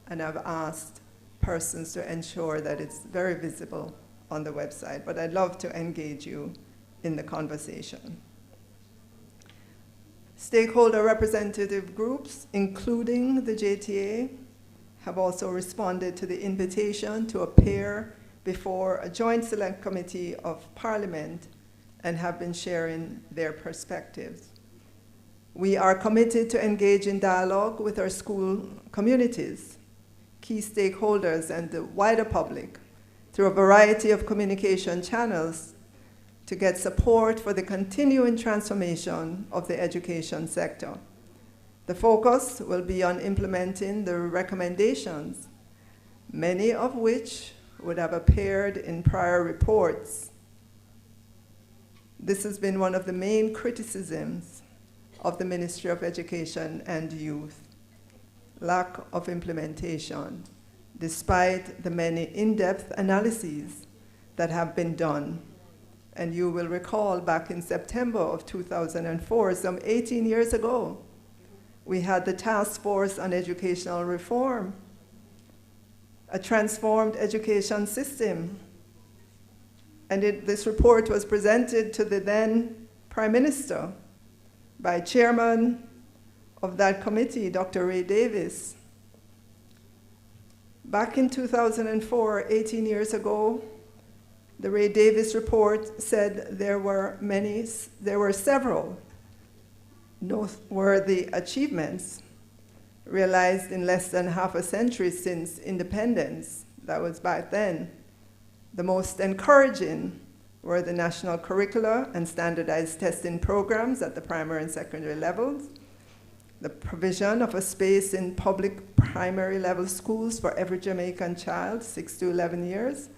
M: and I've asked persons to ensure that it's very visible on the website, but I'd love to engage you in the conversation. Stakeholder representative groups, including the JTA, have also responded to the invitation to appear before a joint select committee of Parliament and have been sharing their perspectives. We are committed to engage in dialogue with our school communities, key stakeholders, and the wider public through a variety of communication channels to get support for the continuing transformation of the education sector. The focus will be on implementing the recommendations, many of which would have appeared in prior reports. This has been one of the main criticisms of the Ministry of Education and Youth: lack of implementation, despite the many in-depth analyses that have been done. And you will recall back in September of 2004, some 18 years ago, we had the Task Force on Educational Reform, a transformed education system. And this report was presented to the then Prime Minister by Chairman of that committee, Dr. Ray Davis. Back in 2004, 18 years ago, the Ray Davis report said there were several noteworthy achievements realized in less than half a century since independence. That was back then. The most encouraging were the national curricula and standardized testing programs at the primary and secondary levels, the provision of a space in public primary level schools for every Jamaican child, 6 to 11 years,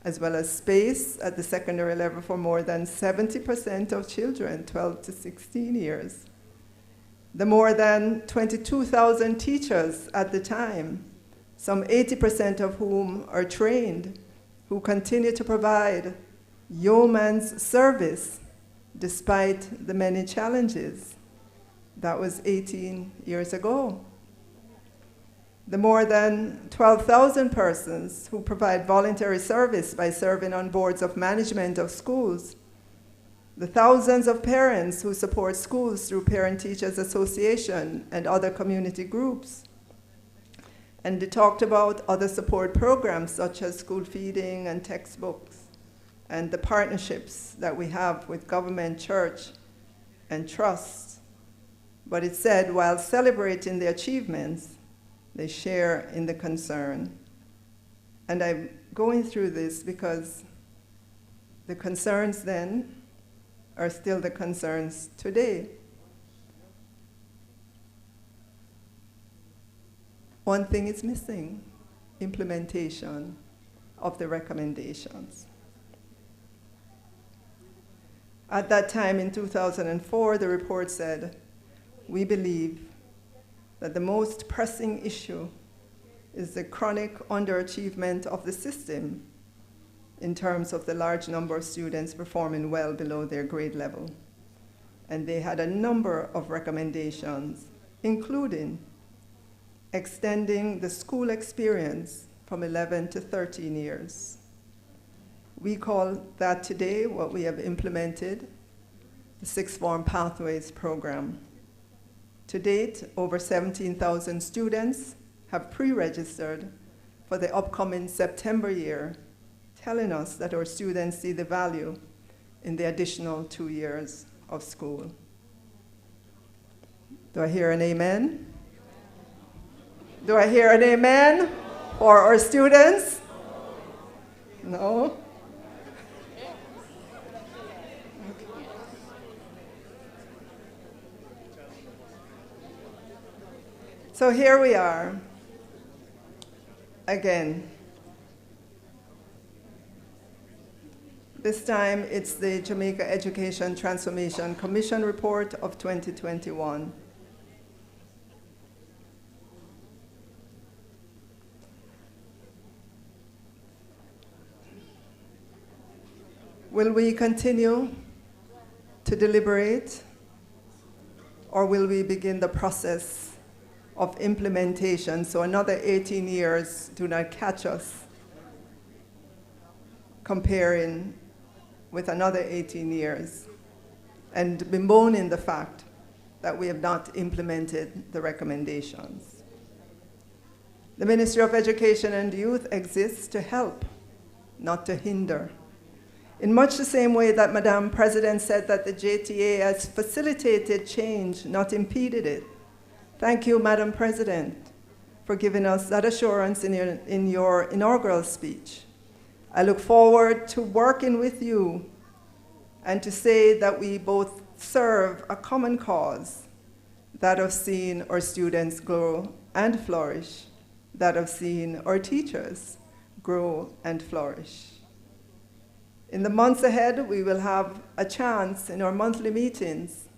M: as well as space at the secondary level for more than 70% of children 12 to 16 years. The more than 22,000 teachers at the time, some 80% of whom are trained, who continue to provide yeoman's service despite the many challenges. That was 18 years ago. The more than 12,000 persons who provide voluntary service by serving on boards of management of schools, the thousands of parents who support schools through Parent Teachers Association and other community groups. And they talked about other support programs such as school feeding and textbooks, and the partnerships that we have with government, church, and trusts. But it said, while celebrating the achievements, they share in the concern. And I'm going through this because the concerns then are still the concerns today. One thing is missing: implementation of the recommendations. At that time in 2004, the report said, we believe that the most pressing issue is the chronic underachievement of the system in terms of the large number of students performing well below their grade level. And they had a number of recommendations, including extending the school experience from 11 to 13 years. We call that today what we have implemented, the Sixth Form Pathways program. To date, over 17,000 students have pre-registered for the upcoming September year, telling us that our students see the value in the additional 2 years of school. Do I hear an amen? Do I hear an amen for our students? No? So here we are, again. This time it's the Jamaica Education Transformation Commission report of 2021. Will we continue to deliberate, or will we begin the process of implementation so another 18 years do not catch us comparing with another 18 years and bemoaning the fact that we have not implemented the recommendations? The Ministry of Education and Youth exists to help, not to hinder. In much the same way that Madam President said that the JTA has facilitated change, not impeded it. Thank you, Madam President, for giving us that assurance in your inaugural speech. I look forward to working with you and to say that we both serve a common cause, that of seeing our students grow and flourish, that of seeing our teachers grow and flourish. In the months ahead, we will have a chance in our monthly meetings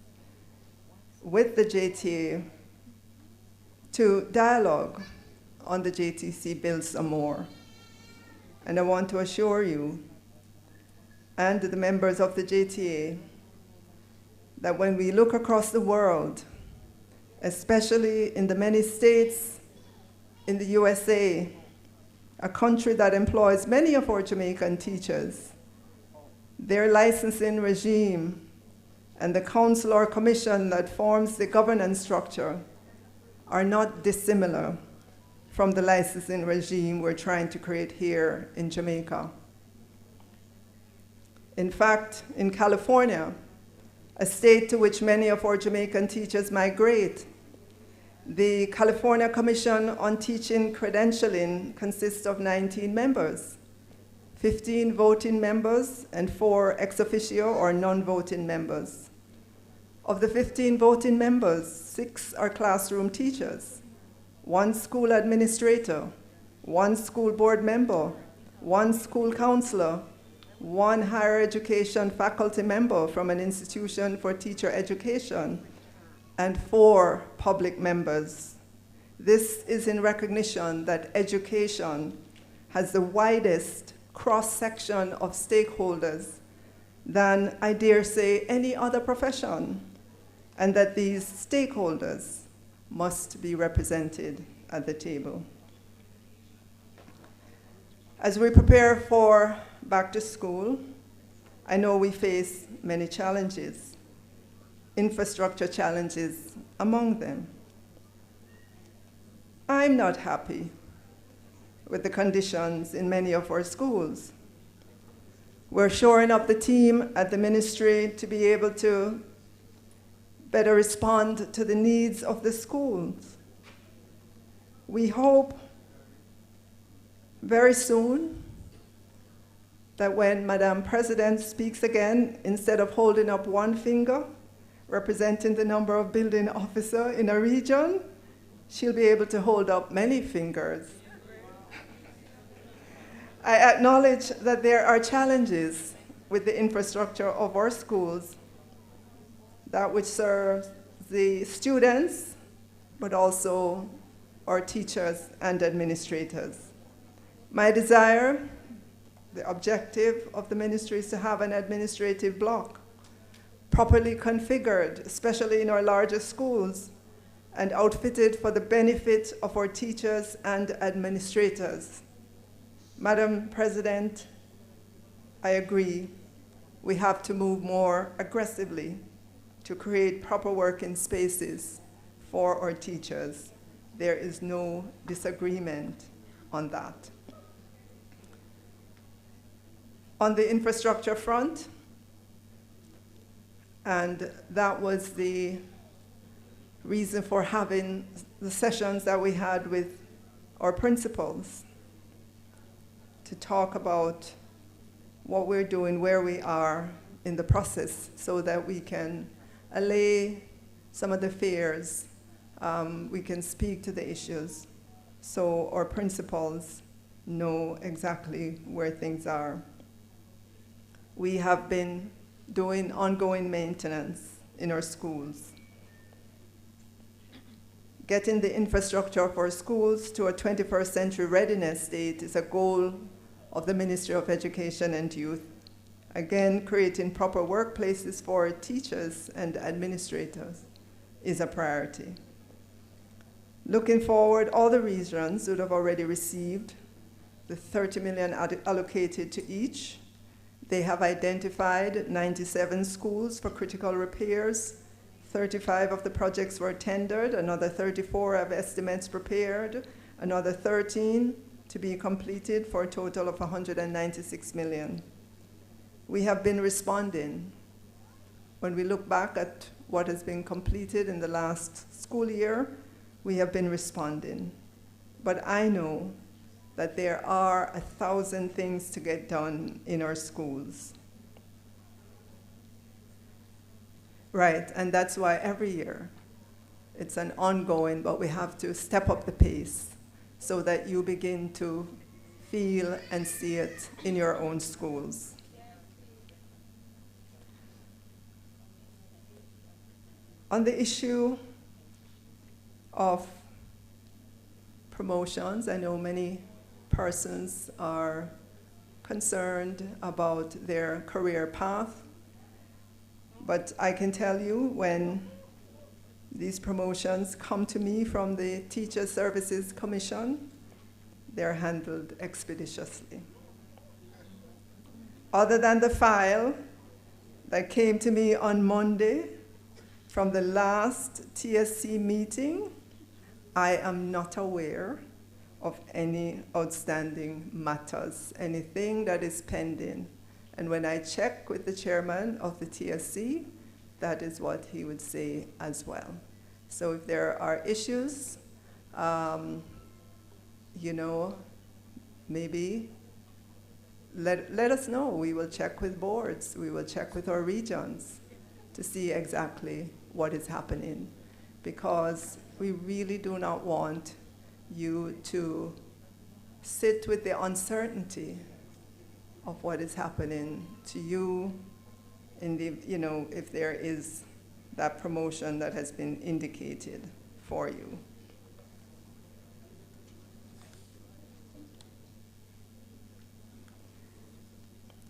M: with the JTA to dialogue on the JTC Build Some More. And I want to assure you and the members of the JTA that when we look across the world, especially in the many states in the USA, a country that employs many of our Jamaican teachers, their licensing regime and the council or commission that forms the governance structure are not dissimilar from the licensing regime we're trying to create here in Jamaica. In fact, in California, a state to which many of our Jamaican teachers migrate, the California Commission on Teaching Credentialing consists of 19 members, 15 voting members and 4 ex officio or non-voting members. Of the 15 voting members, 6 are classroom teachers, 1 school administrator, 1 school board member, 1 school counselor, 1 higher education faculty member from an institution for teacher education, and 4 public members. This is in recognition that education has the widest cross-section of stakeholders than, I dare say, any other profession, and that these stakeholders must be represented at the table. As we prepare for back to school, I know we face many challenges, infrastructure challenges among them. I'm not happy with the conditions in many of our schools. We're shoring up the team at the ministry to be able to better respond to the needs of the schools. We hope very soon that when Madam President speaks again, instead of holding up 1 finger, representing the number of building officers in a region, she'll be able to hold up many fingers. I acknowledge that there are challenges with the infrastructure of our schools, that which serves the students, but also our teachers and administrators. My desire, the objective of the ministry, is to have an administrative block properly configured, especially in our larger schools, and outfitted for the benefit of our teachers and administrators. Madam President, I agree, we have to move more aggressively to create proper working spaces for our teachers. There is no disagreement on that. On the infrastructure front, and that was the reason for having the sessions that we had with our principals to talk about what we're doing, where we are in the process, so that we can allay some of the fears, we can speak to the issues, so our principals know exactly where things are. We have been doing ongoing maintenance in our schools. Getting the infrastructure of our schools to a 21st century readiness state is a goal of the Ministry of Education and Youth. Again, creating proper workplaces for teachers and administrators is a priority. Looking forward, all the regions would have already received the 30 million allocated to each. They have identified 97 schools for critical repairs. 35 of the projects were tendered, another 34 have estimates prepared, another 13 to be completed for a total of 196 million. We have been responding. When we look back at what has been completed in the last school year, we have been responding. But I know that there are 1,000 things to get done in our schools. Right, and that's why every year it's an ongoing, but we have to step up the pace so that you begin to feel and see it in your own schools. On the issue of promotions, I know many persons are concerned about their career path, but I can tell you when these promotions come to me from the Teacher Services Commission, they're handled expeditiously. Other than the file that came to me on Monday from the last TSC meeting, I am not aware of any outstanding matters, anything that is pending. And when I check with the chairman of the TSC, that is what he would say as well. So if there are issues, you know, maybe let us know. We will check with boards. We will check with our regions to see exactly what is happening, because we really do not want you to sit with the uncertainty of what is happening to you in the, if there is that promotion that has been indicated for you.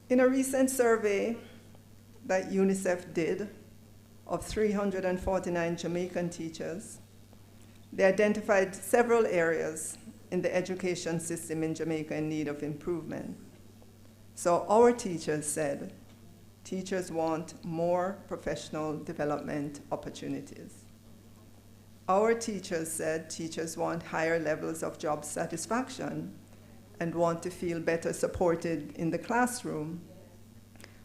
M: In a recent survey that UNICEF did of 349 Jamaican teachers, they identified several areas in the education system in Jamaica in need of improvement. So our teachers said, teachers want more professional development opportunities. Our teachers said teachers want higher levels of job satisfaction and want to feel better supported in the classroom.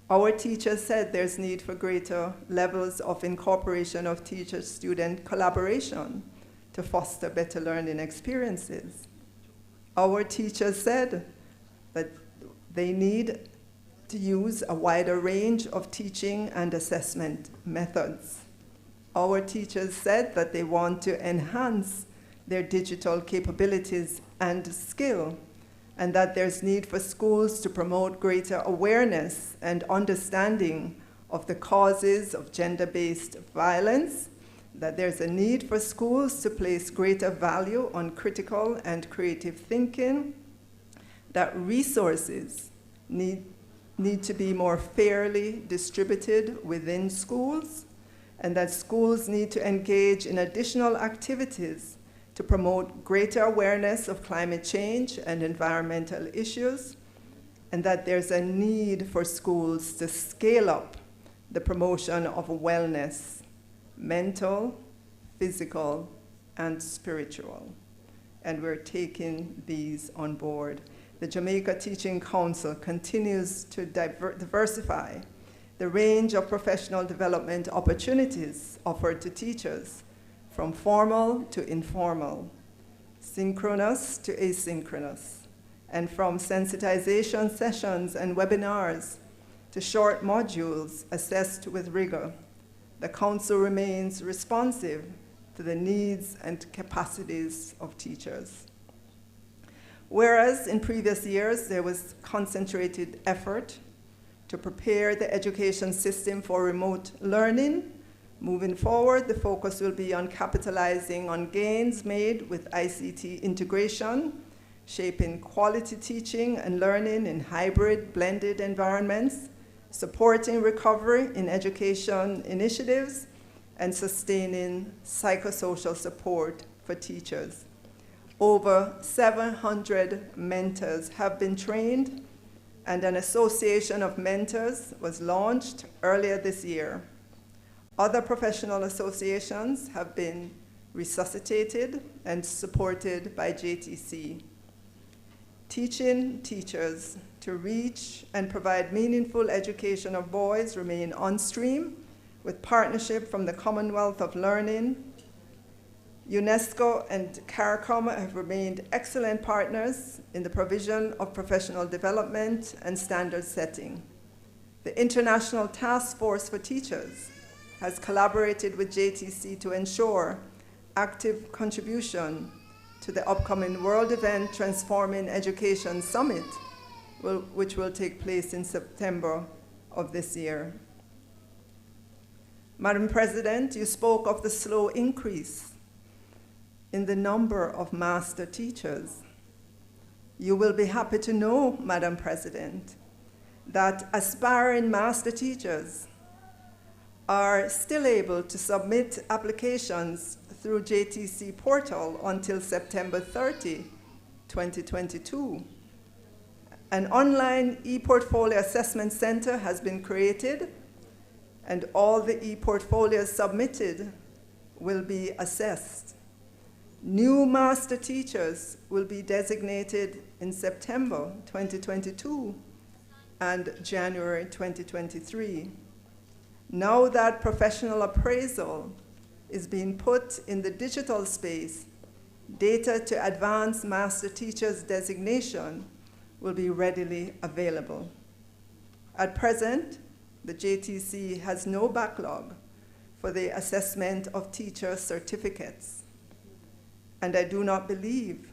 M: Our teachers said there's need for greater levels of incorporation of teacher-student collaboration to foster better learning experiences. Our teachers said that they need to use a wider range of teaching and assessment methods. Our teachers said that they want to enhance their digital capabilities and skill, and that there's need for schools to promote greater awareness and understanding of the causes of gender-based violence, that there's a need for schools to place greater value on critical and creative thinking, that resources need to be more fairly distributed within schools, and that schools need to engage in additional activities to promote greater awareness of climate change and environmental issues, and that there's a need for schools to scale up the promotion of wellness, mental, physical, and spiritual. And we're taking these on board. The Jamaica Teaching Council continues to diversify the range of professional development opportunities offered to teachers, from formal to informal, synchronous to asynchronous, and from sensitization sessions and webinars to short modules assessed with rigor. The Council remains responsive to the needs and capacities of teachers. Whereas in previous years there was concentrated effort to prepare the education system for remote learning, moving forward, the focus will be on capitalizing on gains made with ICT integration, shaping quality teaching and learning in hybrid, blended environments, supporting recovery in education initiatives, and sustaining psychosocial support for teachers. Over 700 mentors have been trained, and an association of mentors was launched earlier this year. Other professional associations have been resuscitated and supported by JTC. Teaching teachers to reach and provide meaningful education of boys remain on stream with partnership from the Commonwealth of Learning. UNESCO and CARICOM have remained excellent partners in the provision of professional development and standard setting. The International Task Force for Teachers has collaborated with JTC to ensure active contribution to the upcoming World Event Transforming Education Summit, which will take place in September of this year. Madam President, you spoke of the slow increase in the number of master teachers. You will be happy to know, Madam President, that aspiring master teachers are still able to submit applications through JTC portal until September 30, 2022. An online e-portfolio assessment center has been created, and all the e-portfolios submitted will be assessed. New master teachers will be designated in September 2022 and January 2023. Now that professional appraisal is being put in the digital space, data to advance master teachers designation will be readily available. At present, the JTC has no backlog for the assessment of teacher certificates, and I do not believe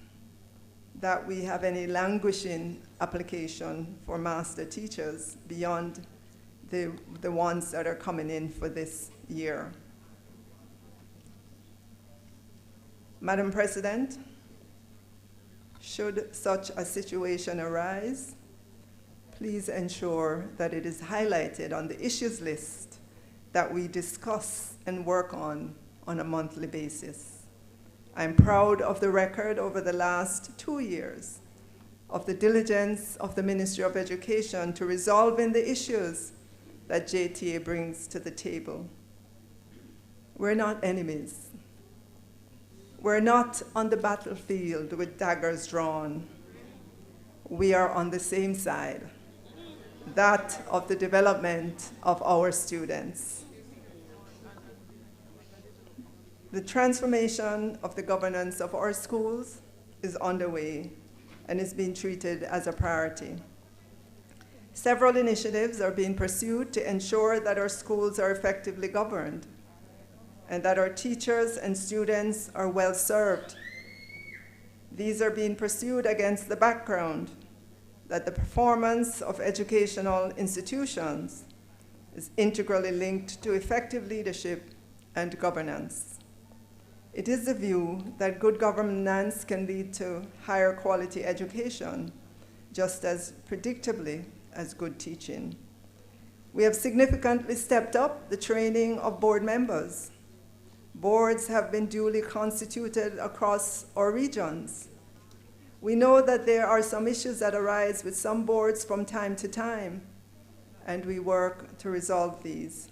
M: that we have any languishing application for master teachers beyond the ones that are coming in for this year. Madam President, should such a situation arise, please ensure that it is highlighted on the issues list that we discuss and work on a monthly basis. I'm proud of the record over the last 2 years of the diligence of the Ministry of Education to resolving the issues that JTA brings to the table. We're not enemies. We're not on the battlefield with daggers drawn. We are on the same side, that of the development of our students. The transformation of the governance of our schools is underway and is being treated as a priority. Several initiatives are being pursued to ensure that our schools are effectively governed and that our teachers and students are well served. These are being pursued against the background that the performance of educational institutions is integrally linked to effective leadership and governance. It is the view that good governance can lead to higher quality education, just as predictably as good teaching. We have significantly stepped up the training of board members. Boards have been duly constituted across our regions. We know that there are some issues that arise with some boards from time to time, and we work to resolve these.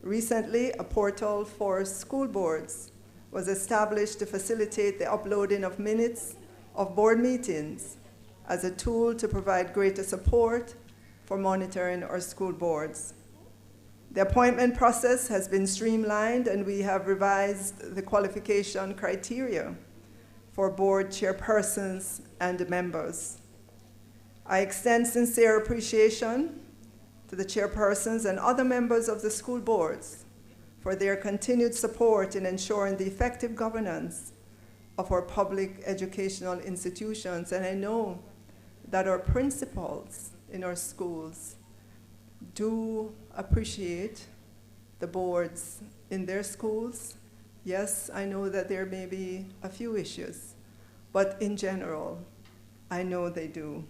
M: Recently, a portal for school boards was established to facilitate the uploading of minutes of board meetings as a tool to provide greater support for monitoring our school boards. The appointment process has been streamlined, and we have revised the qualification criteria for board chairpersons and members. I extend sincere appreciation to the chairpersons and other members of the school boards for their continued support in ensuring the effective governance of our public educational institutions. And I know that our principals in our schools do appreciate the boards in their schools. Yes, I know that there may be a few issues, but in general, I know they do.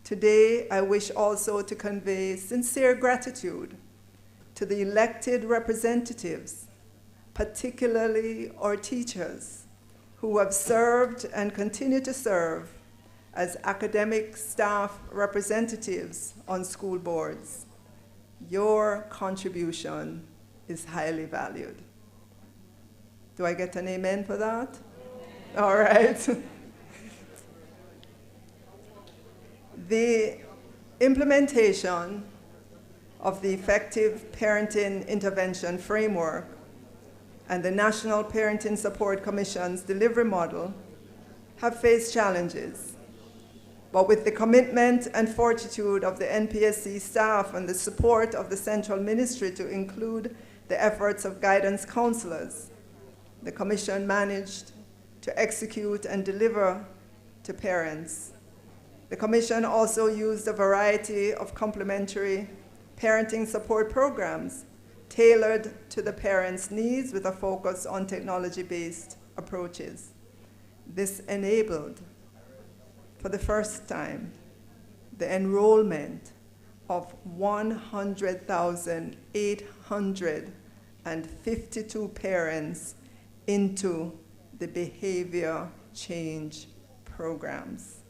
M: Today, I wish also to convey sincere gratitude to the elected representatives, particularly our teachers, who have served and continue to serve as academic staff representatives on school boards. Your contribution is highly valued. Do I get an amen for that? All right. The implementation of the Effective Parenting Intervention Framework and the National Parenting Support Commission's delivery model have faced challenges. But with the commitment and fortitude of the NPSC staff and the support of the Central Ministry to include the efforts of guidance counselors, the Commission managed to execute and deliver to parents. The Commission also used a variety of complementary parenting support programs tailored to the parents' needs with a focus on technology-based approaches. This enabled, for the first time, the enrollment of 100,852 parents into the behavior change programs.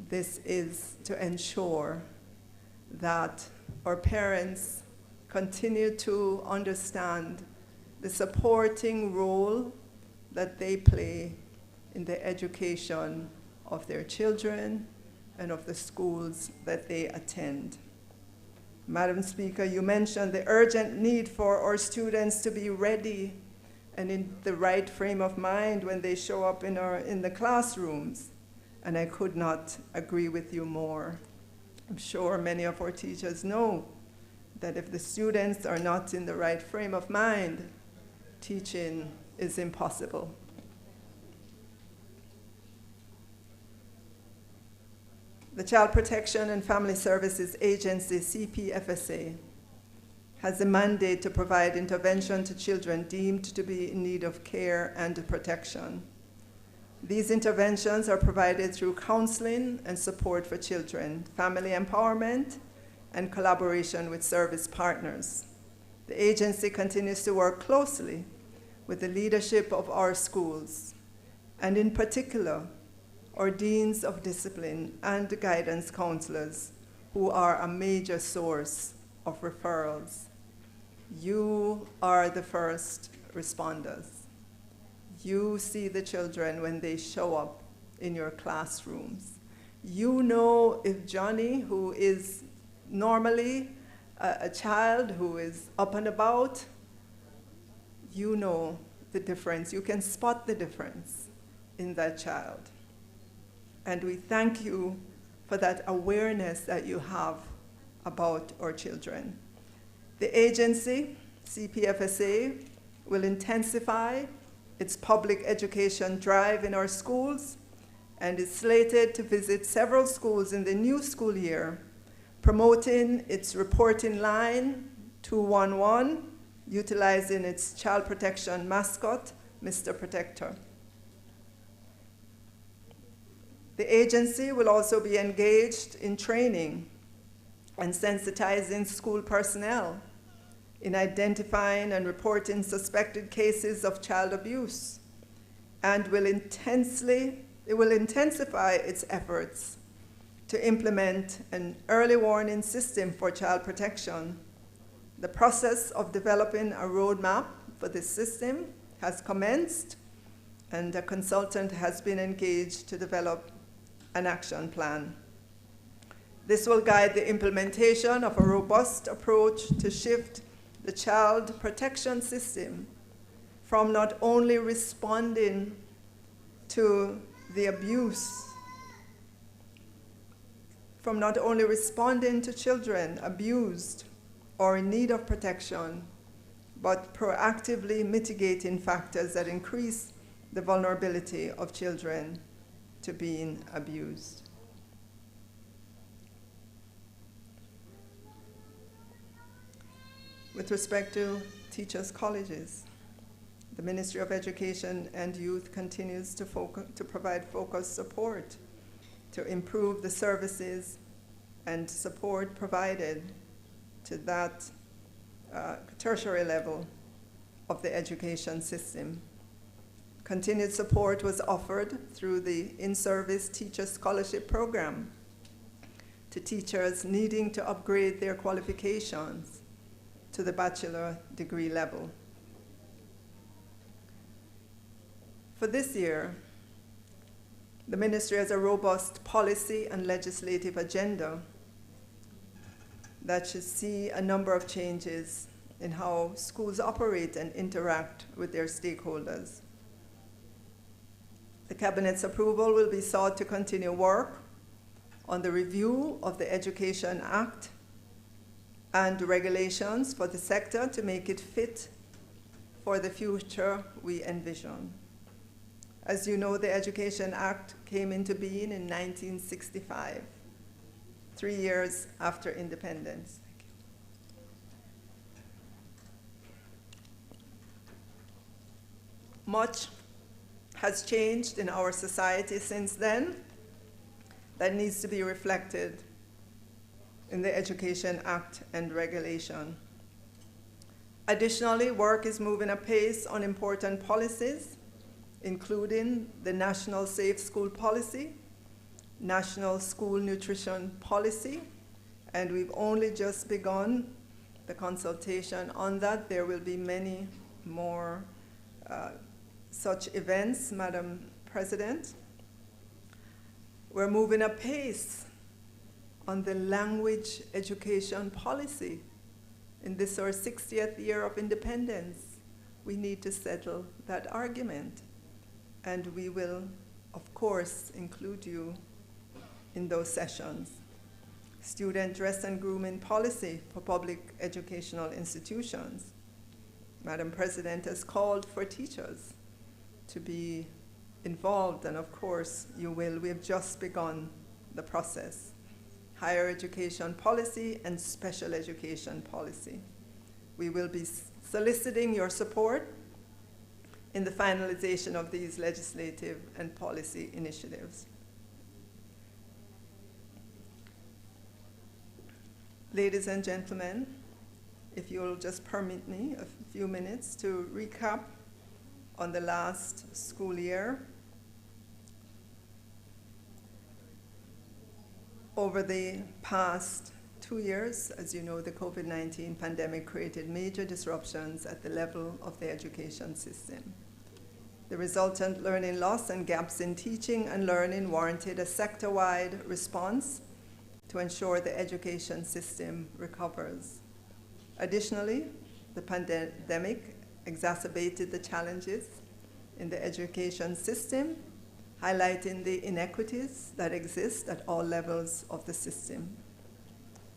M: This is to ensure that our parents continue to understand the supporting role that they play in the education of their children and of the schools that they attend. Madam Speaker, you mentioned the urgent need for our students to be ready and in the right frame of mind when they show up in the classrooms, and I could not agree with you more. I'm sure many of our teachers know that if the students are not in the right frame of mind, teaching is impossible. The Child Protection and Family Services Agency, CPFSA, has a mandate to provide intervention to children deemed to be in need of care and protection. These interventions are provided through counseling and support for children, family empowerment, and collaboration with service partners. The agency continues to work closely with the leadership of our schools, and in particular, our deans of discipline and guidance counselors, who are a major source of referrals. You are the first responders. You see the children when they show up in your classrooms. You know if Johnny, who is normally a child who is up and about, you know the difference. You can spot the difference in that child. And we thank you for that awareness that you have about our children. The agency, CPFSA, will intensify its public education drive in our schools and is slated to visit several schools in the new school year, promoting its reporting line 211, utilizing its child protection mascot, Mr. Protector. The agency will also be engaged in training and sensitizing school personnel in identifying and reporting suspected cases of child abuse, and it will intensify its efforts to implement an early warning system for child protection. The process of developing a roadmap for this system has commenced, and a consultant has been engaged to develop an action plan. This will guide the implementation of a robust approach to shift the child protection system from not only responding to the abuse, from not only responding to children abused or in need of protection, but proactively mitigating factors that increase the vulnerability of children to being abused. With respect to teachers' colleges, the Ministry of Education and Youth continues to provide focused support to improve the services and support provided to that tertiary level of the education system. Continued support was offered through the in-service teacher scholarship program to teachers needing to upgrade their qualifications to the bachelor degree level. For this year, the ministry has a robust policy and legislative agenda that should see a number of changes in how schools operate and interact with their stakeholders. The Cabinet's approval will be sought to continue work on the review of the Education Act and regulations for the sector to make it fit for the future we envision. As you know, the Education Act came into being in 1965, 3 years after independence. Much has changed in our society since then that needs to be reflected in the Education Act and regulation. Additionally, work is moving apace on important policies, including the National Safe School Policy, National School Nutrition Policy, and we've only just begun the consultation on that. There will be many more such events, Madam President. We're moving apace on the language education policy. In this our 60th year of independence, we need to settle that argument. And we will, of course, include you in those sessions. Student dress and grooming policy for public educational institutions. Madam President has called for teachers to be involved, and of course you will. We have just begun the process: higher education policy and special education policy. We will be soliciting your support in the finalization of these legislative and policy initiatives. Ladies and gentlemen, if you'll just permit me a few minutes to recap on the last school year. Over the past 2 years, as you know, the COVID-19 pandemic created major disruptions at the level of the education system. The resultant learning loss and gaps in teaching and learning warranted a sector-wide response to ensure the education system recovers. Additionally, the pandemic exacerbated the challenges in the education system, highlighting the inequities that exist at all levels of the system.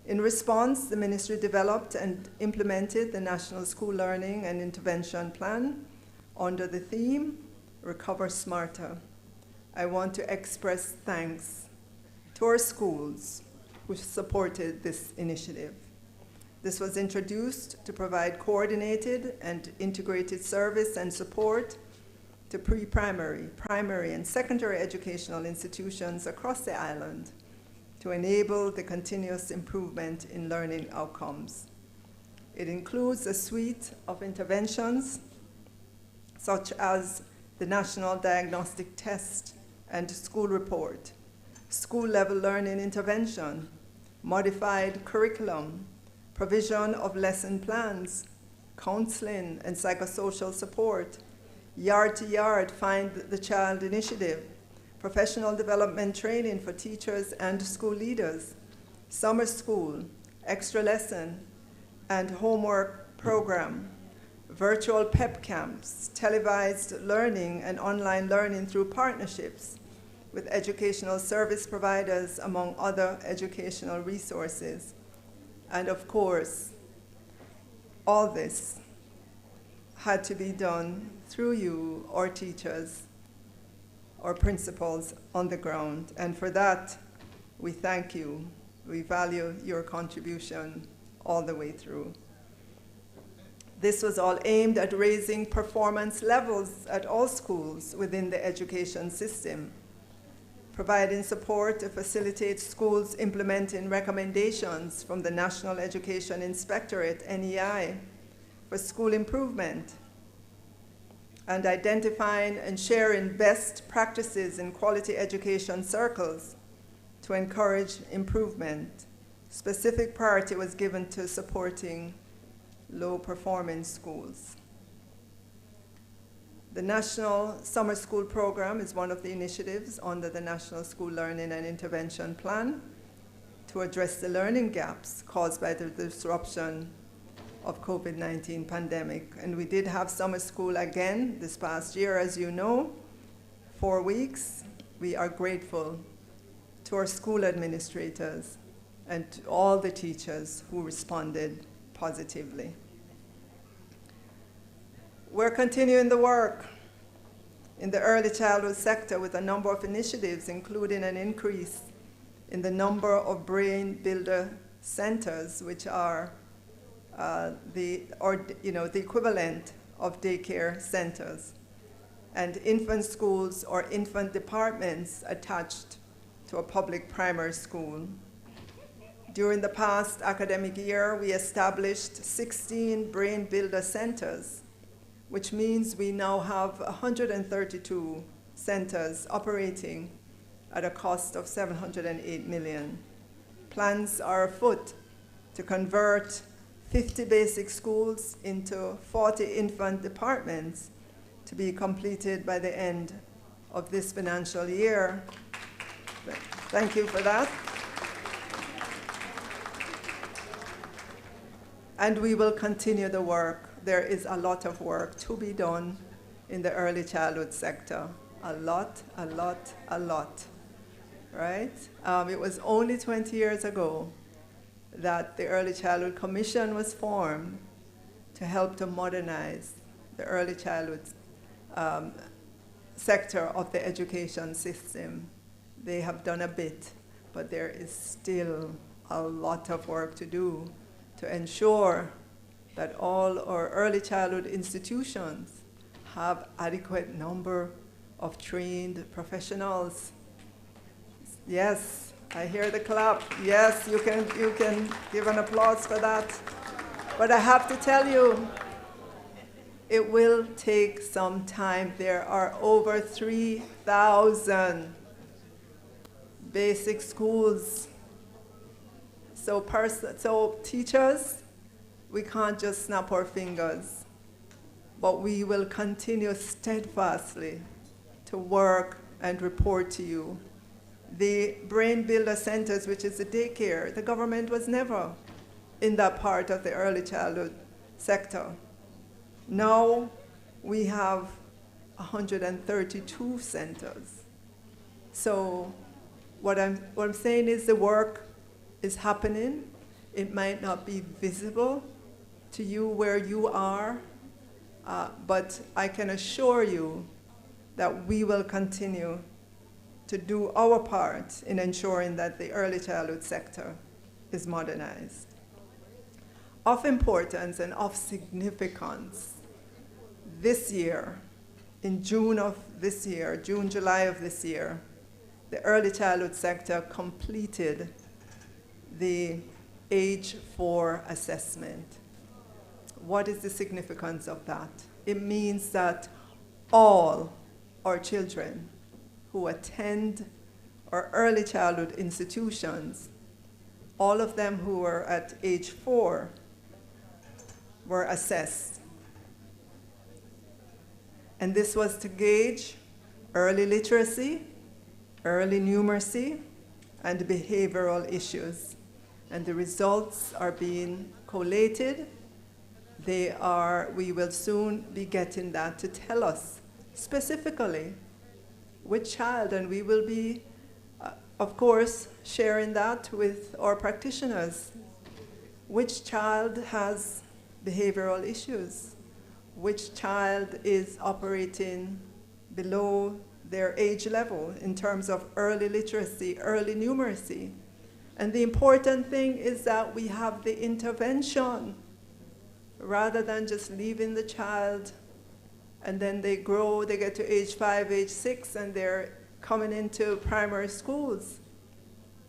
M: In response, the ministry developed and implemented the National School Learning and Intervention Plan under the theme, Recover Smarter. I want to express thanks to our schools who supported this initiative. This was introduced to provide coordinated and integrated service and support to pre-primary, primary, and secondary educational institutions across the island to enable the continuous improvement in learning outcomes. It includes a suite of interventions such as the National Diagnostic Test and School Report, school-level learning intervention, modified curriculum, provision of lesson plans, counseling and psychosocial support, yard-to-yard Find the Child initiative, professional development training for teachers and school leaders, summer school, extra lesson, and homework program, virtual PEP camps, televised learning and online learning through partnerships with educational service providers, among other educational resources. And of course, all this had to be done through you, our teachers, our principals on the ground. And for that, we thank you. We value your contribution all the way through. This was all aimed at raising performance levels at all schools within the education system, providing support to facilitate schools implementing recommendations from the National Education Inspectorate, NEI, for school improvement, and identifying and sharing best practices in quality education circles to encourage improvement. Specific priority was given to supporting low-performing schools. The National Summer School Program is one of the initiatives under the National School Learning and Intervention Plan to address the learning gaps caused by the disruption of COVID-19 pandemic. And we did have summer school again this past year, as you know, 4 weeks. We are grateful to our school administrators and to all the teachers who responded positively. We're continuing the work in the early childhood sector with a number of initiatives, including an increase in the number of brain builder centers, which are the equivalent of daycare centers, and infant schools or infant departments attached to a public primary school. During the past academic year, we established 16 brain builder centers, which means we now have 132 centers operating at a cost of $708 million. Plans are afoot to convert 50 basic schools into 40 infant departments to be completed by the end of this financial year. Thank you for that. And we will continue the work. There is a lot of work to be done in the early childhood sector. A lot, right? It was only 20 years ago that the Early Childhood Commission was formed to help to modernize the early childhood sector of the education system. They have done a bit, but there is still a lot of work to do to ensure that all our early childhood institutions have adequate number of trained professionals. Yes, I hear the clap. Yes, you can give an applause for that. But I have to tell you, it will take some time. There are over 3,000 basic schools. So teachers, we can't just snap our fingers, but we will continue steadfastly to work and report to you. The Brain Builder Centers, which is the daycare, the government was never in that part of the early childhood sector. Now we have 132 centers. So what I'm saying is the work is happening. It might not be visible to you where you are, but I can assure you that we will continue to do our part in ensuring that the early childhood sector is modernized. Of importance and of significance, this year, in June of this year, June, July of this year, the early childhood sector completed the age 4 assessment. What is the significance of that? It means that all our children who attend our early childhood institutions, all of them who were at age 4 were assessed. And this was to gauge early literacy, early numeracy, and behavioral issues. And the results are being collated. We will soon be getting that to tell us specifically which child, and we will be, of course, sharing that with our practitioners. Which child has behavioral issues? Which child is operating below their age level in terms of early literacy, early numeracy? And the important thing is that we have the intervention rather than just leaving the child and then they grow, they get to age 5, age 6, and they're coming into primary schools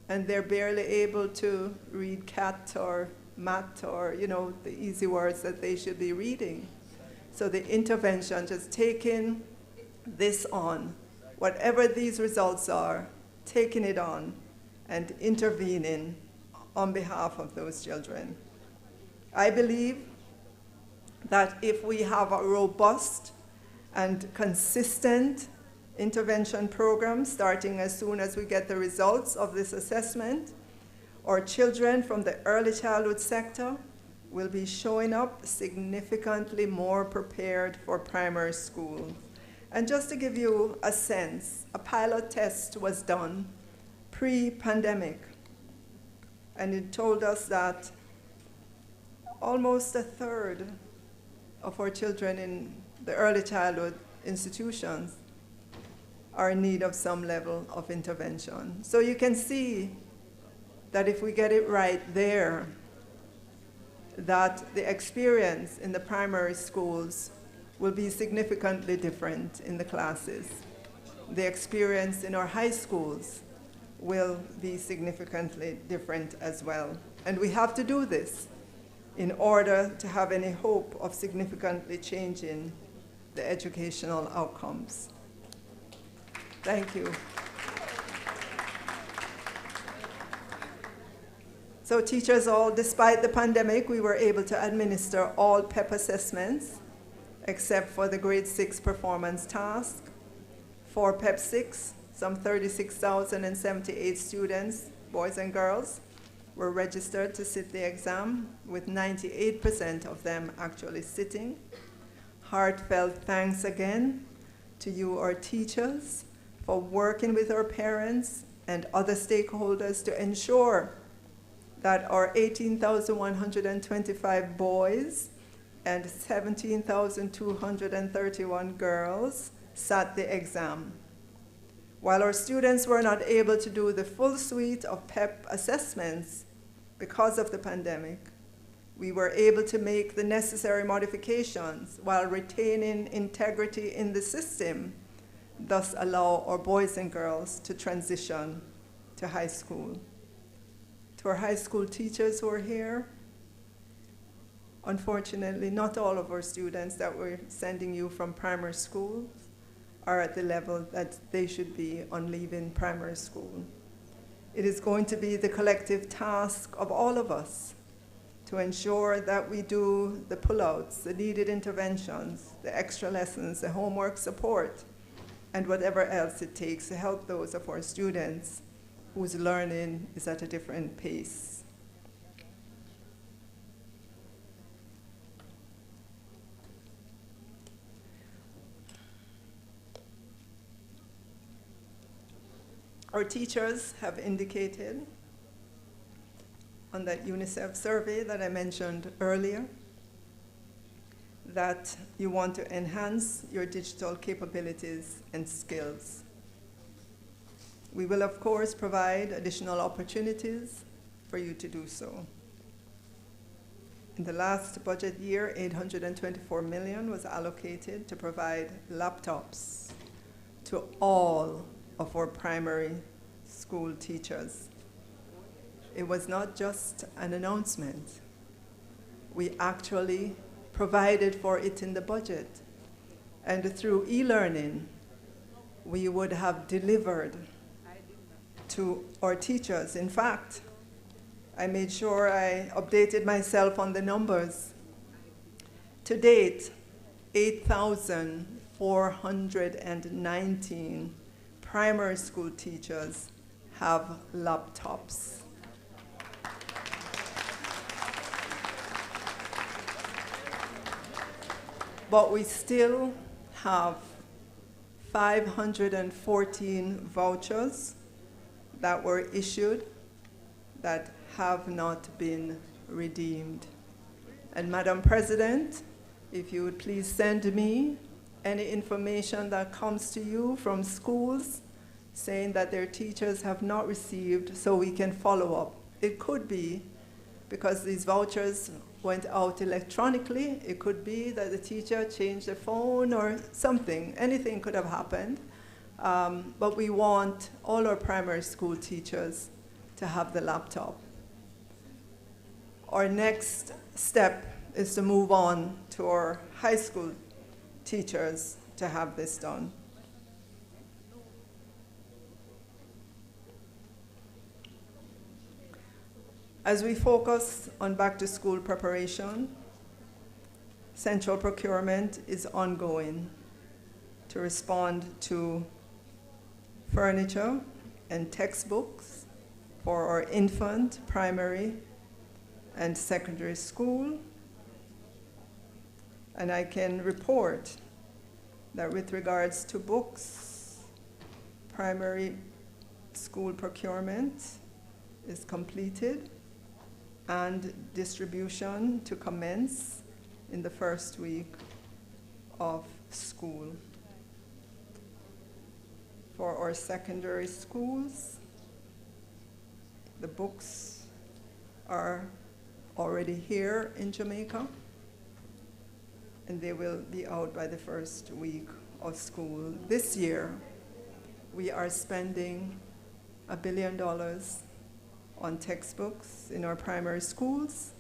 M: and they're barely able to read cat or mat or, the easy words that they should be reading. So the intervention, just taking this on, whatever these results are, taking it on and intervening on behalf of those children. I believe that if we have a robust and consistent intervention program starting as soon as we get the results of this assessment, our children from the early childhood sector will be showing up significantly more prepared for primary school. And just to give you a sense, a pilot test was done pre-pandemic, and it told us that almost a third of our children in the early childhood institutions are in need of some level of intervention. So you can see that if we get it right there, that the experience in the primary schools will be significantly different in the classes. The experience in our high schools will be significantly different as well. And we have to do this in order to have any hope of significantly changing the educational outcomes. Thank you. So teachers despite the pandemic, we were able to administer all PEP assessments except for the grade 6 performance task. For PEP 6, some 36,078 students, boys and girls, were registered to sit the exam, with 98% of them actually sitting. Heartfelt thanks again to you, our teachers, for working with our parents and other stakeholders to ensure that our 18,125 boys and 17,231 girls sat the exam. While our students were not able to do the full suite of PEP assessments because of the pandemic, we were able to make the necessary modifications while retaining integrity in the system, thus allow our boys and girls to transition to high school. To our high school teachers who are here, unfortunately, not all of our students that we're sending you from primary schools are at the level that they should be on leaving primary school. It is going to be the collective task of all of us to ensure that we do the pullouts, the needed interventions, the extra lessons, the homework support, and whatever else it takes to help those of our students whose learning is at a different pace. Our teachers have indicated on that UNICEF survey that I mentioned earlier that you want to enhance your digital capabilities and skills. We will, of course, provide additional opportunities for you to do so. In the last budget year, $824 million was allocated to provide laptops to all of our primary school teachers. It was not just an announcement. We actually provided for it in the budget. And through e-learning, we would have delivered to our teachers. In fact, I made sure I updated myself on the numbers. To date, 8,419 primary school teachers have laptops. But we still have 514 vouchers that were issued that have not been redeemed. And Madam President, if you would please send me any information that comes to you from schools saying that their teachers have not received, so we can follow up. It could be because these vouchers went out electronically. It could be that the teacher changed the phone or something. Anything could have happened. But we want all our primary school teachers to have the laptop. Our next step is to move on to our high school teachers to have this done. As we focus on back-to-school preparation, central procurement is ongoing to respond to furniture and textbooks for our infant, primary, and secondary school. And I can report that with regards to books, primary school procurement is completed and distribution to commence in the first week of school. For our secondary schools, the books are already here in Jamaica, and they will be out by the first week of school. This year, we are spending $1 billion on textbooks in our primary schools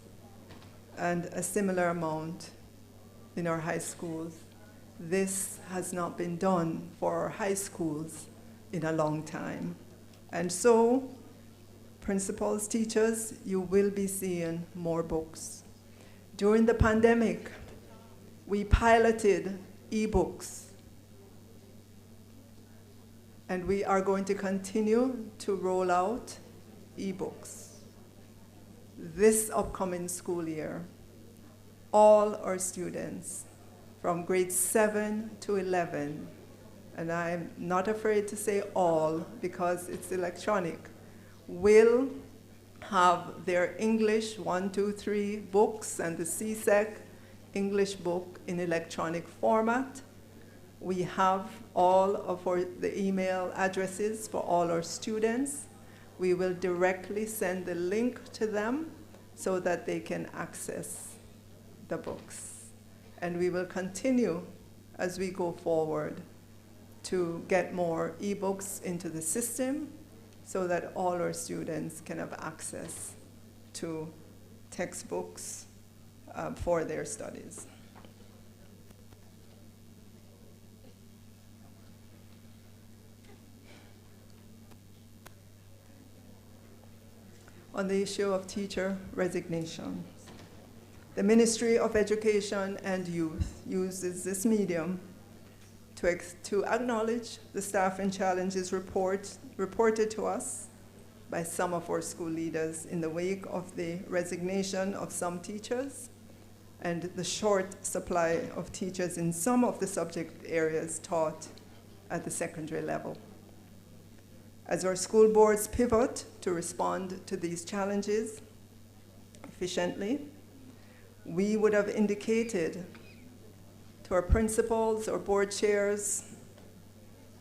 M: and a similar amount in our high schools. This has not been done for our high schools in a long time. And so, principals, teachers, you will be seeing more books. During the pandemic, we piloted e-books, and we are going to continue to roll out e-books. This upcoming school year, all our students from grades 7 to 11, and I'm not afraid to say all because it's electronic, will have their English 1, 2, 3 books and the CSEC English book in electronic format, We have all of the email addresses for all our students. We will directly send the link to them so that they can access the books. And we will continue as we go forward to get more ebooks into the system so that all our students can have access to textbooks for their studies. On the issue of teacher resignation, the Ministry of Education and Youth uses this medium to acknowledge the staffing challenges reported to us by some of our school leaders in the wake of the resignation of some teachers and the short supply of teachers in some of the subject areas taught at the secondary level. As our school boards pivot to respond to these challenges efficiently, we would have indicated to our principals or board chairs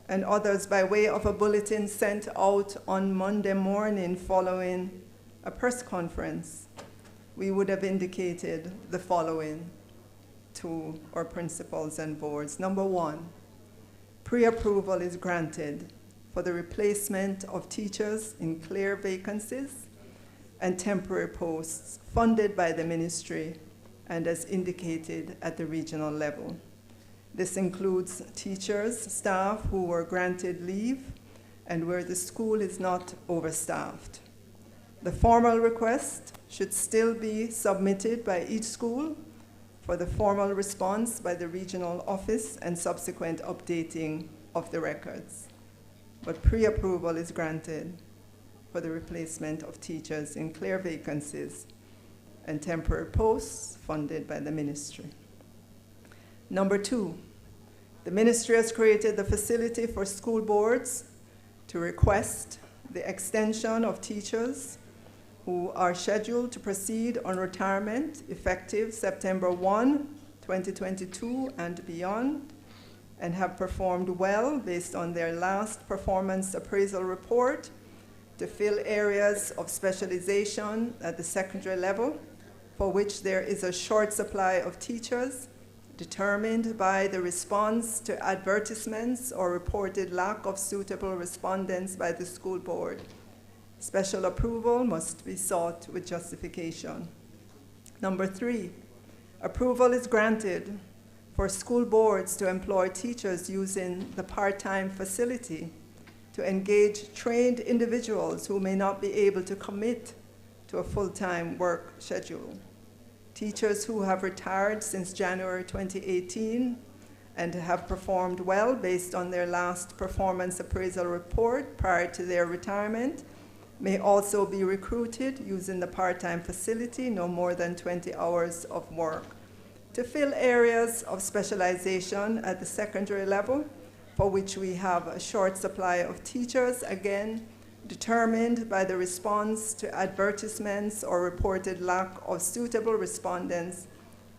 M: and others by way of a bulletin sent out on Monday morning following a press conference. We would have indicated the following to our principals and boards. Number one, pre-approval is granted for the replacement of teachers in clear vacancies and temporary posts funded by the ministry and as indicated at the regional level. This includes teachers, staff who were granted leave and where the school is not overstaffed. The formal request should still be submitted by each school for the formal response by the regional office and subsequent updating of the records. But pre-approval is granted for the replacement of teachers in clear vacancies and temporary posts funded by the ministry. Number two, the ministry has created the facility for school boards to request the extension of teachers who are scheduled to proceed on retirement effective September 1, 2022 and beyond, and have performed well based on their last performance appraisal report to fill areas of specialization at the secondary level for which there is a short supply of teachers determined by the response to advertisements or reported lack of suitable respondents by the school board. Special approval must be sought with justification. Number three, approval is granted for school boards to employ teachers using the part-time facility to engage trained individuals who may not be able to commit to a full-time work schedule. Teachers who have retired since January 2018 and have performed well based on their last performance appraisal report prior to their retirement may also be recruited using the part-time facility, no more than 20 hours of work, to fill areas of specialization at the secondary level for which we have a short supply of teachers, again, determined by the response to advertisements or reported lack of suitable respondents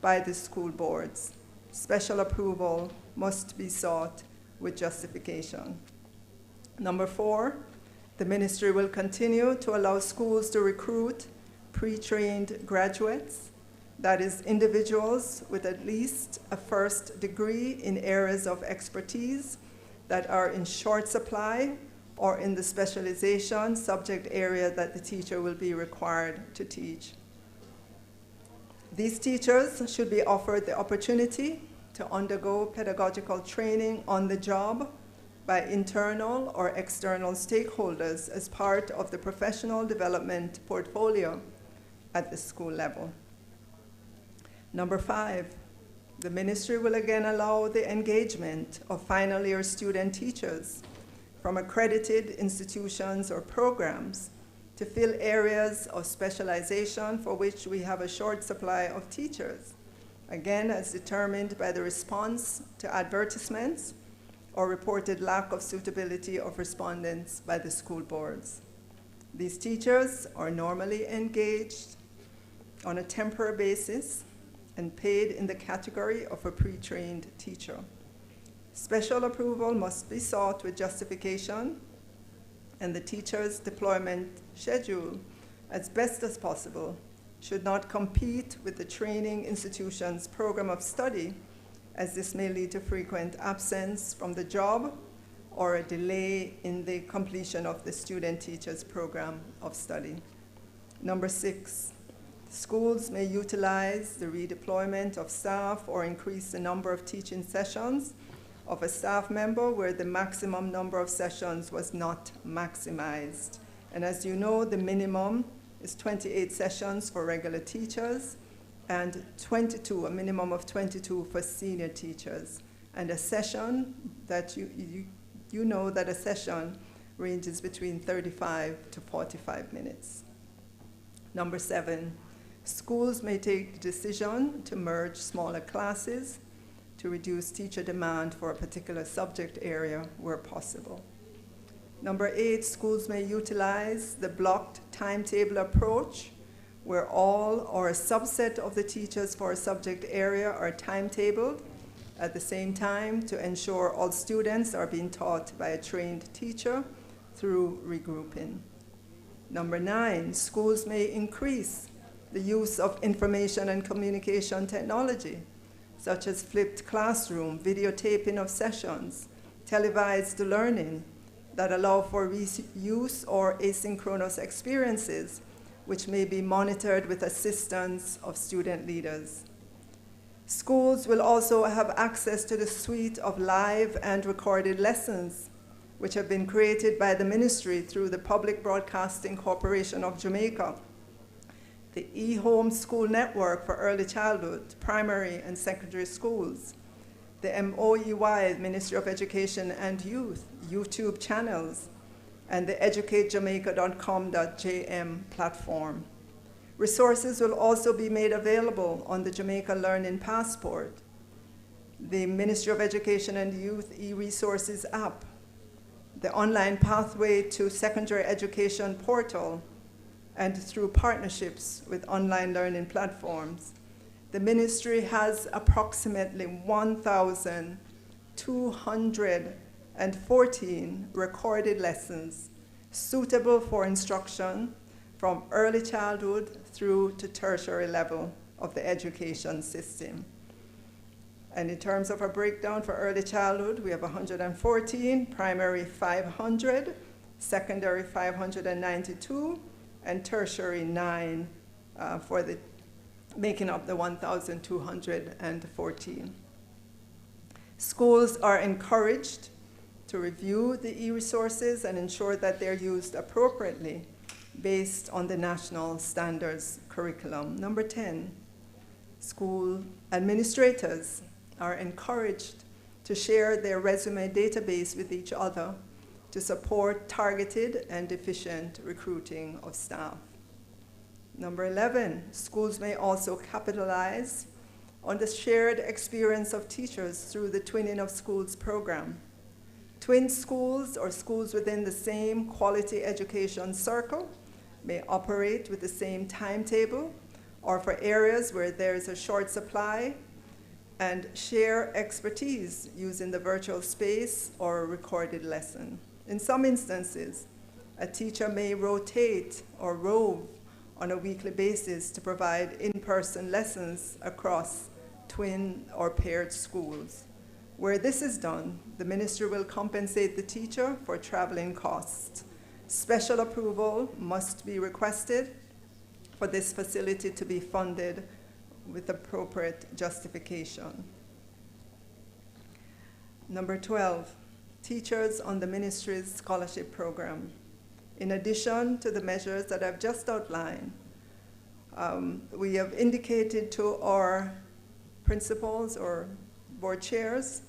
M: by the school boards. Special approval must be sought with justification. Number four, the ministry will continue to allow schools to recruit pre-trained graduates, that is, individuals with at least a first degree in areas of expertise that are in short supply or in the specialization subject area that the teacher will be required to teach. These teachers should be offered the opportunity to undergo pedagogical training on the job by internal or external stakeholders as part of the professional development portfolio at the school level. Number five, the ministry will again allow the engagement of final year student teachers from accredited institutions or programs to fill areas of specialization for which we have a short supply of teachers, again as determined by the response to advertisements or reported lack of suitability of respondents by the school boards. These teachers are normally engaged on a temporary basis and paid in the category of a pre-trained teacher. Special approval must be sought with justification, and the teacher's deployment schedule, as best as possible, should not compete with the training institution's program of study, as this may lead to frequent absence from the job or a delay in the completion of the student-teacher's program of study. Number 6, schools may utilize the redeployment of staff or increase the number of teaching sessions of a staff member where the maximum number of sessions was not maximized. And as you know, the minimum is 28 sessions for regular teachers and a minimum of 22 for senior teachers. And a session that you know that a session ranges between 35 to 45 minutes. Number 7, schools may take the decision to merge smaller classes to reduce teacher demand for a particular subject area where possible. Number 8, schools may utilize the blocked timetable approach where all or a subset of the teachers for a subject area are timetabled at the same time to ensure all students are being taught by a trained teacher through regrouping. Number 9, schools may increase the use of information and communication technology, such as flipped classroom, videotaping of sessions, televised learning that allow for reuse or asynchronous experiences, which may be monitored with assistance of student leaders. Schools will also have access to the suite of live and recorded lessons, which have been created by the ministry through the Public Broadcasting Corporation of Jamaica, the eHome School Network for Early Childhood, Primary and Secondary Schools, the MOEY, Ministry of Education and Youth, YouTube channels, and the educatejamaica.com.jm platform. Resources will also be made available on the Jamaica Learning Passport, the Ministry of Education and Youth e-resources app, the online pathway to secondary education portal, and through partnerships with online learning platforms. The ministry has approximately 1,214 recorded lessons suitable for instruction from early childhood through to tertiary level of the education system. And in terms of a breakdown for early childhood, we have 114, primary 500, secondary 592, and tertiary 9 for the making up the 1,214. Schools are encouraged to review the e-resources and ensure that they're used appropriately based on the national standards curriculum. Number 10, school administrators are encouraged to share their resume database with each other to support targeted and efficient recruiting of staff. Number 11, schools may also capitalize on the shared experience of teachers through the Twinning of Schools program. Twin schools or schools within the same quality education circle may operate with the same timetable or for areas where there is a short supply and share expertise using the virtual space or a recorded lesson. In some instances, a teacher may rotate or rove on a weekly basis to provide in-person lessons across twin or paired schools. Where this is done, the ministry will compensate the teacher for traveling costs. Special approval must be requested for this facility to be funded with appropriate justification. Number 12, teachers on the ministry's scholarship program. In addition to the measures that I've just outlined, we have indicated to our principals or board chairs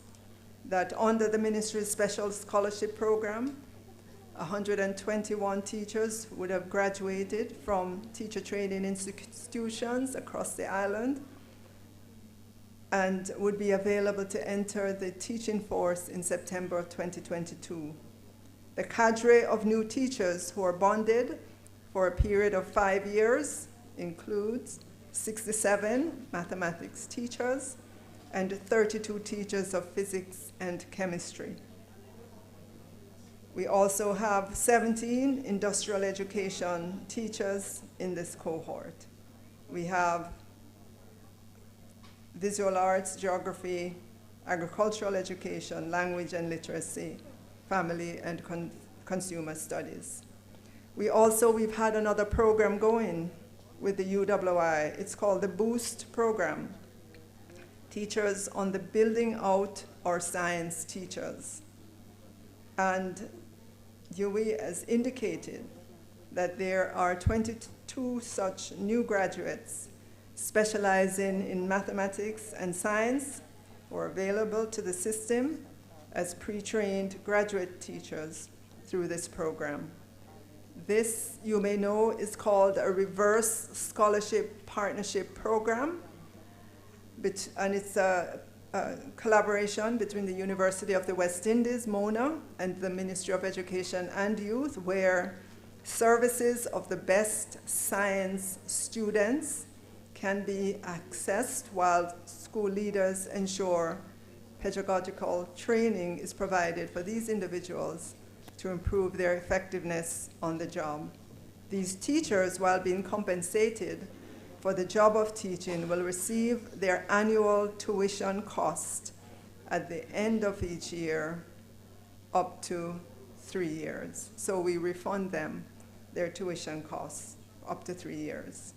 M: that under the ministry's special scholarship program, 121 teachers would have graduated from teacher training institutions across the island and would be available to enter the teaching force in September 2022. The cadre of new teachers who are bonded for a period of 5 years includes 67 mathematics teachers and 32 teachers of physics and chemistry. We also have 17 industrial education teachers in this cohort. We have visual arts, geography, agricultural education, language and literacy, family and consumer studies. We've had another program going with the UWI. It's called the Boost program. Teachers on the Building Out Our Science Teachers. And UE has indicated that there are 22 such new graduates specializing in mathematics and science who are available to the system as pre-trained graduate teachers through this program. This, you may know, is called a reverse scholarship partnership program, and it's a collaboration between the University of the West Indies, MONA, and the Ministry of Education and Youth, where services of the best science students can be accessed while school leaders ensure pedagogical training is provided for these individuals to improve their effectiveness on the job. These teachers, while being compensated for the job of teaching, will receive their annual tuition cost at the end of each year up to 3 years. So we refund them their tuition costs up to 3 years.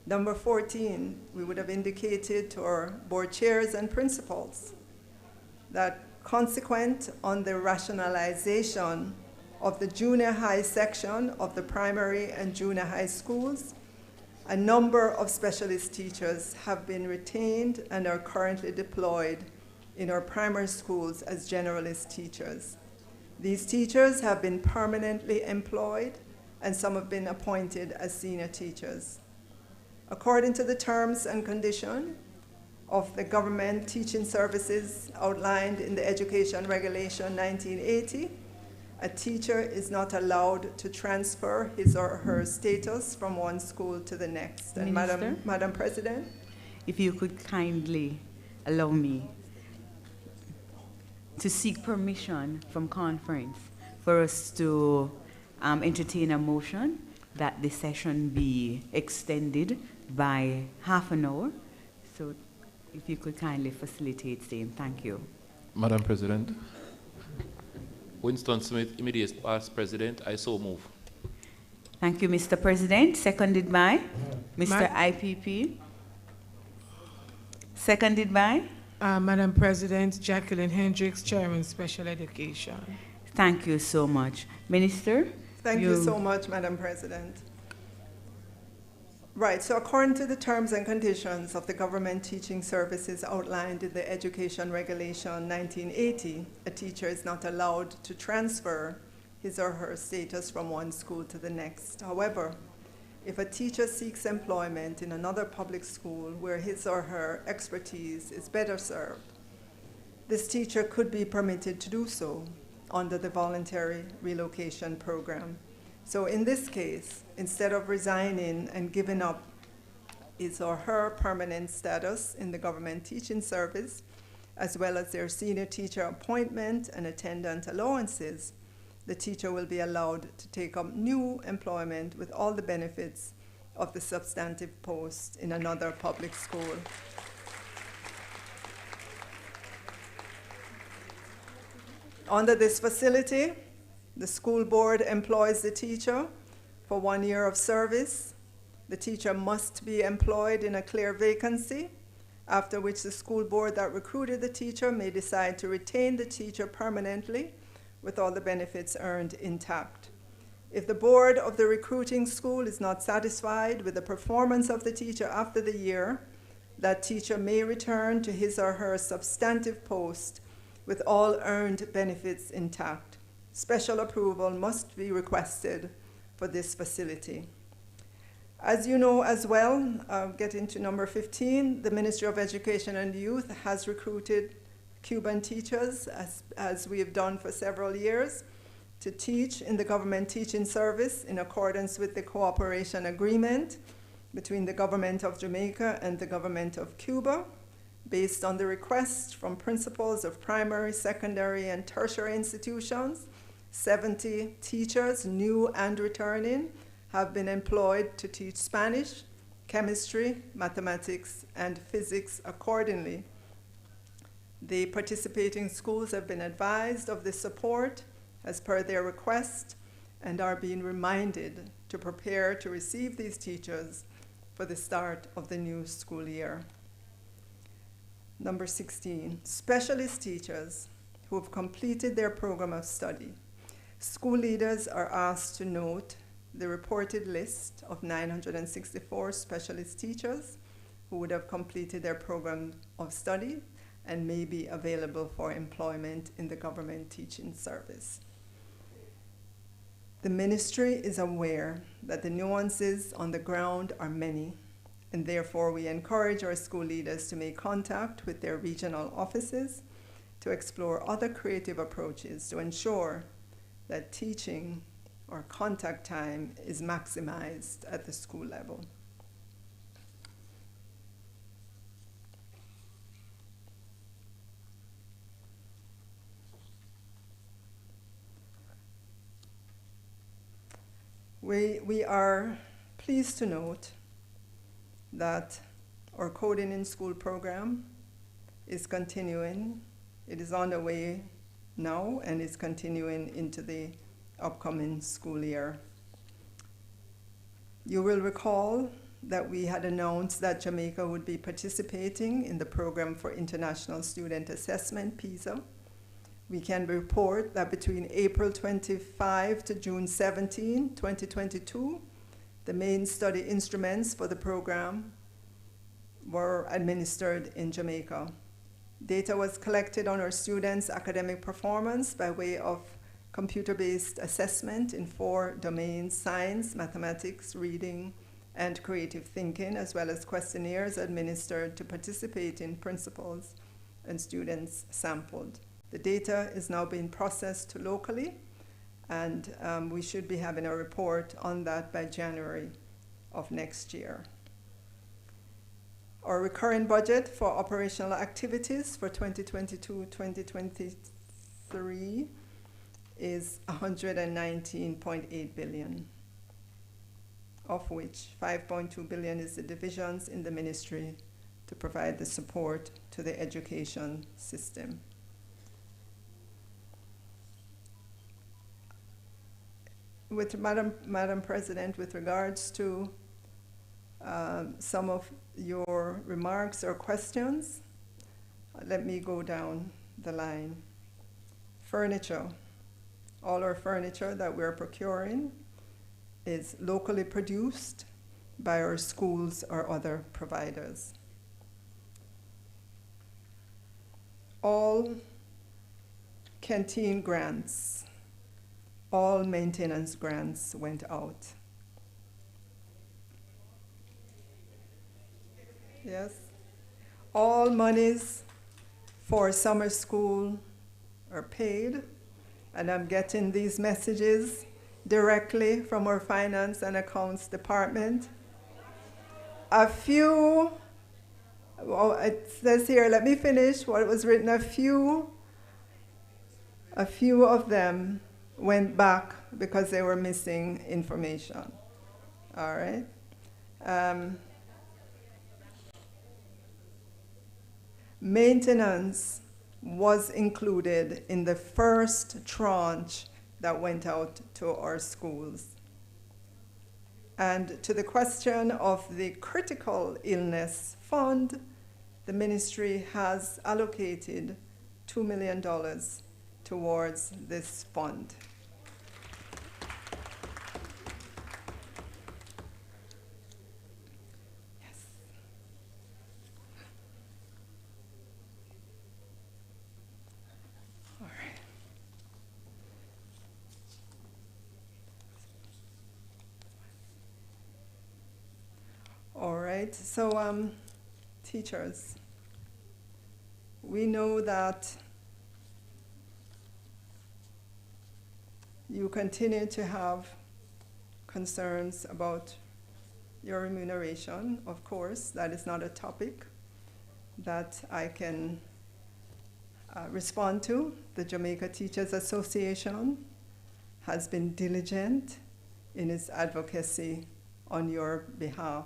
M: Number 14, we would have indicated to our board chairs and principals that consequent on the rationalization of the junior high section of the primary and junior high schools, a number of specialist teachers have been retained and are currently deployed in our primary schools as generalist teachers. These teachers have been permanently employed, and some have been appointed as senior teachers. According to the terms and conditions of the government teaching services outlined in the Education Regulation 1980, a teacher is not allowed to transfer his or her status from one school to the next. And Madam President?
F: If you could kindly allow me to seek permission from conference for us to entertain a motion that the session be extended by half an hour. So if you could kindly facilitate same. Thank you.
O: Madam President. Winston Smith, immediate past president, I so move.
F: Thank you, Mr. President. Seconded by Mr. IPP. Seconded by?
E: Madam President, Jacqueline Hendricks, Chairman, Special Education.
F: Thank you so much. Minister?
M: Thank you so much, Madam President. Right, so according to the terms and conditions of the government teaching services outlined in the Education Regulation 1980, a teacher is not allowed to transfer his or her status from one school to the next. However, if a teacher seeks employment in another public school where his or her expertise is better served, this teacher could be permitted to do so under the voluntary relocation program. So in this case, instead of resigning and giving up his or her permanent status in the government teaching service, as well as their senior teacher appointment and attendant allowances, the teacher will be allowed to take up new employment with all the benefits of the substantive post in another public school. Under this facility, the school board employs the teacher for 1 year of service. The teacher must be employed in a clear vacancy, after which the school board that recruited the teacher may decide to retain the teacher permanently with all the benefits earned intact. If the board of the recruiting school is not satisfied with the performance of the teacher after the year, that teacher may return to his or her substantive post with all earned benefits intact. Special approval must be requested for this facility. As you know as well, getting to number 15, the Ministry of Education and Youth has recruited Cuban teachers, as we have done for several years, to teach in the government teaching service in accordance with the cooperation agreement between the government of Jamaica and the government of Cuba. based on the request from principals of primary, secondary, and tertiary institutions, 70 teachers, new and returning, have been employed to teach Spanish, chemistry, mathematics, and physics accordingly. The participating schools have been advised of the support as per their request and are being reminded to prepare to receive these teachers for the start of the new school year. Number 16, specialist teachers who have completed their program of study. School leaders are asked to note the reported list of 964 specialist teachers who would have completed their program of study and may be available for employment in the government teaching service. The ministry is aware that the nuances on the ground are many, and therefore we encourage our school leaders to make contact with their regional offices to explore other creative approaches to ensure that teaching or contact time is maximized at the school level. We are pleased to note that our Coding in School program is continuing. It is on the way now and is continuing into the upcoming school year. You will recall that we had announced that Jamaica would be participating in the Program for International Student Assessment, PISA. We can report that between April 25 to June 17, 2022, the main study instruments for the program were administered in Jamaica. Data was collected on our students' academic performance by way of computer-based assessment in 4 domains: science, mathematics, reading, and creative thinking, as well as questionnaires administered to participating principals and students sampled. The data is now being processed locally, and we should be having a report on that by January of next year. Our recurring budget for operational activities for 2022-2023 is 119.8 billion, of which 5.2 billion is the divisions in the ministry to provide the support to the education system. With Madam President, with regards to some of your remarks or questions, let me go down the line. Furniture. All our furniture that we're procuring is locally produced by our schools or other providers. All canteen grants, all maintenance grants went out. Yes. All monies for summer school are paid, and I'm getting these messages directly from our finance and accounts department. A few, well, it says here, let me finish what was written. A few of them went back because they were missing information. All right. Maintenance was included in the first tranche that went out to our schools. And to the question of the critical illness fund, the ministry has allocated $2 million towards this fund. All right, so teachers, we know that you continue to have concerns about your remuneration. Of course, that is not a topic that I can respond to. The Jamaica Teachers Association has been diligent in its advocacy on your behalf.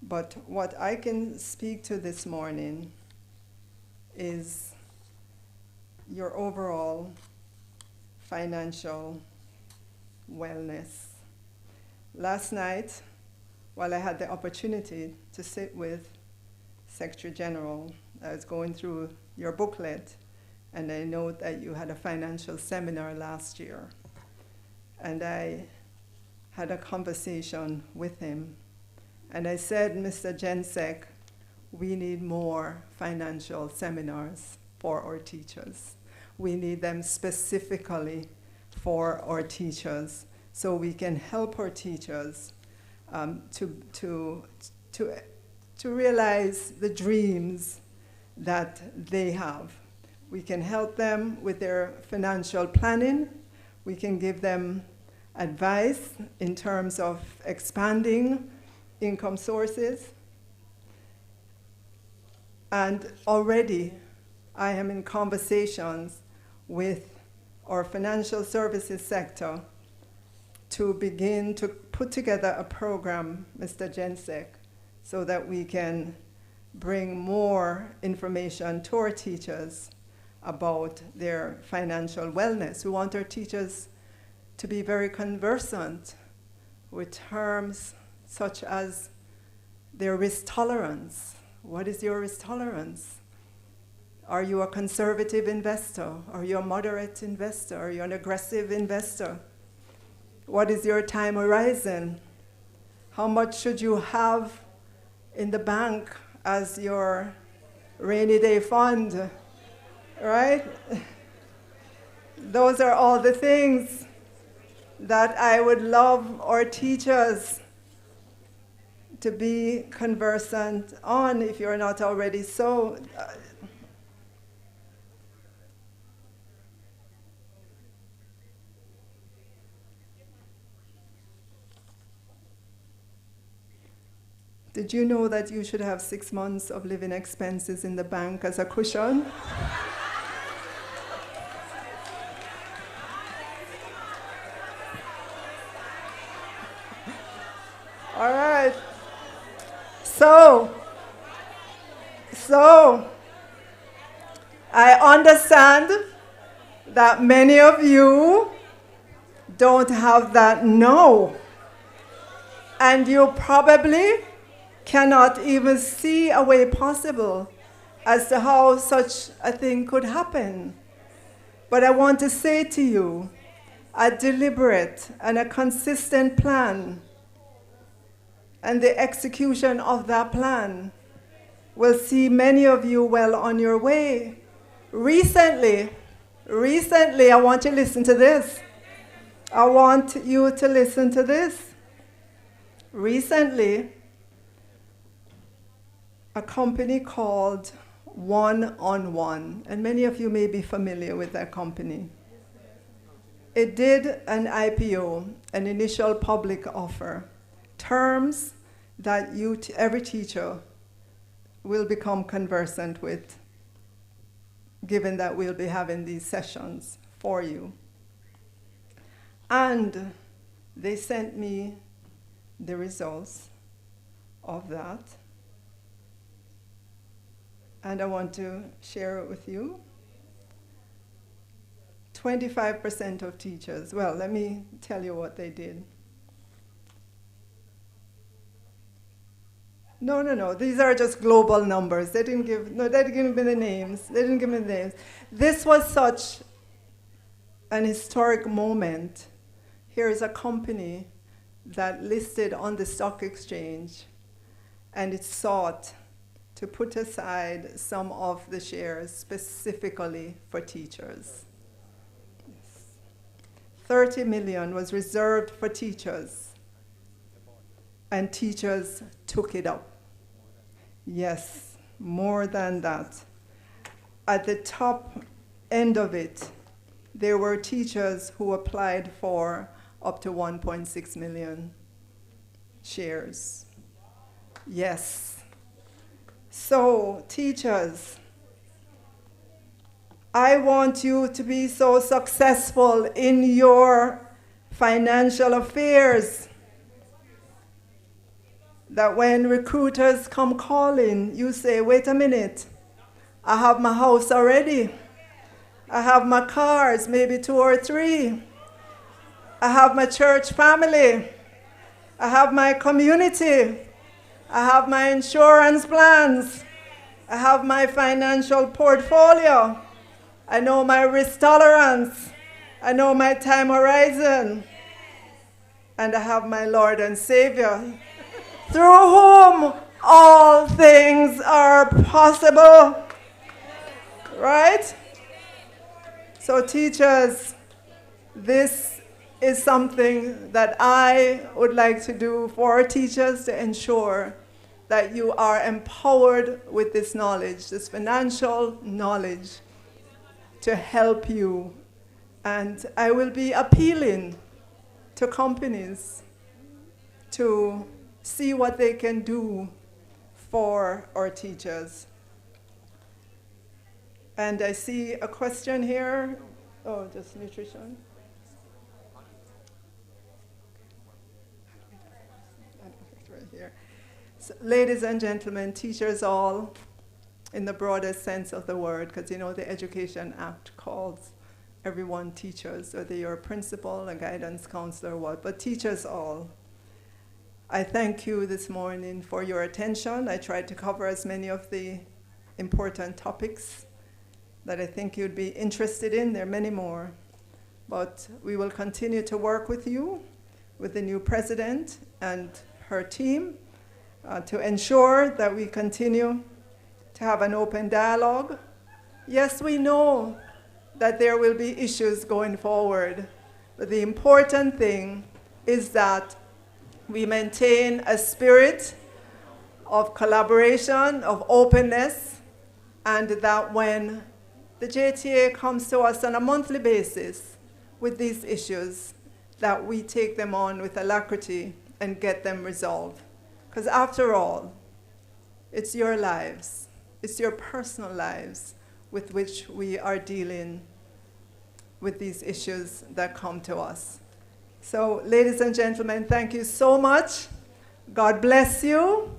M: But what I can speak to this morning is your overall financial wellness. Last night, while I had the opportunity to sit with Secretary General, I was going through your booklet, and I note that you had a financial seminar last year. And I had a conversation with him. And I said, Mr. Jensek, we need more financial seminars for our teachers. We need them specifically for our teachers so we can help our teachers to realize the dreams that they have. We can help them with their financial planning. We can give them advice in terms of expanding income sources. And already I am in conversations with our financial services sector to begin to put together a program, Mr. Jensek, so that we can bring more information to our teachers about their financial wellness. We want our teachers to be very conversant with terms such as their risk tolerance. What is your risk tolerance? Are you a conservative investor? Are you a moderate investor? Are you an aggressive investor? What is your time horizon? How much should you have in the bank as your rainy day fund, right? Those are all the things that I would love our teachers to be conversant on, if you're not already so. Did you know that you should have 6 months of living expenses in the bank as a cushion? All right. So, I understand that many of you don't have that no. And you probably cannot even see a way possible as to how such a thing could happen. But I want to say to you, a deliberate and a consistent plan and the execution of that plan will see many of you well on your way. Recently, I want you to listen to this. I want you to listen to this. Recently, a company called One on One, and many of you may be familiar with that company. It did an IPO, an initial public offer, terms that every teacher will become conversant with, given that we'll be having these sessions for you. And they sent me the results of that. And I want to share it with you. 25% of teachers, well, let me tell you what they did. No, these are just global numbers. They didn't give me the names. This was such an historic moment. Here is a company that listed on the stock exchange, and it sought to put aside some of the shares specifically for teachers. Yes. 30 million was reserved for teachers, and teachers took it up. Yes, more than that. At the top end of it, there were teachers who applied for up to 1.6 million shares. Yes. So, teachers, I want you to be so successful in your financial affairs that when recruiters come calling, you say, wait a minute, I have my house already. I have my cars, maybe 2 or 3. I have my church family. I have my community. I have my insurance plans. I have my financial portfolio. I know my risk tolerance. I know my time horizon. And I have my Lord and Savior, through whom all things are possible. Right? So teachers, this is something that I would like to do for our teachers to ensure that you are empowered with this knowledge, this financial knowledge, to help you. And I will be appealing to companies to see what they can do for our teachers. And I see a question here. Oh, just nutrition. Right here. So, ladies and gentlemen, teachers all, in the broadest sense of the word, because you know the Education Act calls everyone teachers, whether you're a principal, a guidance counselor, or what, but teachers all. I thank you this morning for your attention. I tried to cover as many of the important topics that I think you'd be interested in. There are many more. But we will continue to work with you, with the new president and her team, to ensure that we continue to have an open dialogue. Yes, we know that there will be issues going forward, but the important thing is that we maintain a spirit of collaboration, of openness, and that when the JTA comes to us on a monthly basis with these issues, that we take them on with alacrity and get them resolved. Because after all, it's your lives, it's your personal lives with which we are dealing with these issues that come to us. So, ladies and gentlemen, thank you so much. God bless you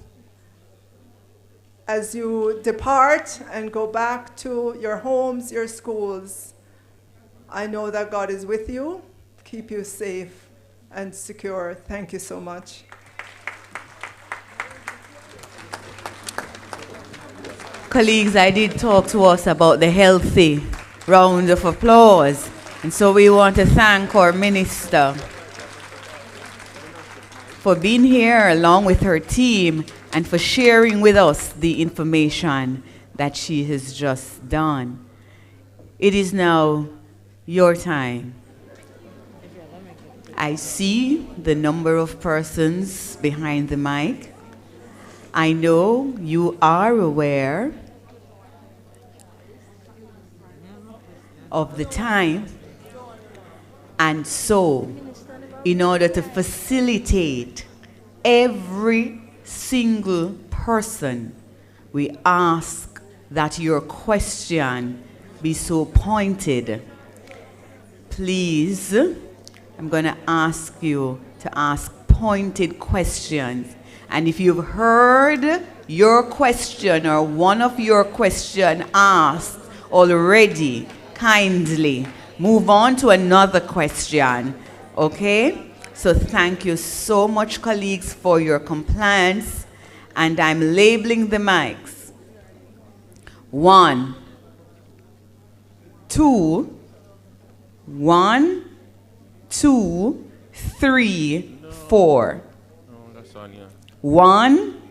M: as you depart and go back to your homes, your schools. I know that God is with you. Keep you safe and secure. Thank you so much.
F: Colleagues, I did talk to us about the healthy round of applause. And so we want to thank our minister for being here along with her team and for sharing with us the information that she has just done. It is now your time. I see the number of persons behind the mic. I know you are aware of the time, and so in order to facilitate every single person, we ask that your question be so pointed. Please, I'm going to ask you to ask pointed questions. And if you've heard your question or one of your questions asked already, kindly move on to another question, okay? So thank you so much, colleagues, for your compliance. And I'm labeling the mics. 1, 2, 1, 2, 3, 4. 1,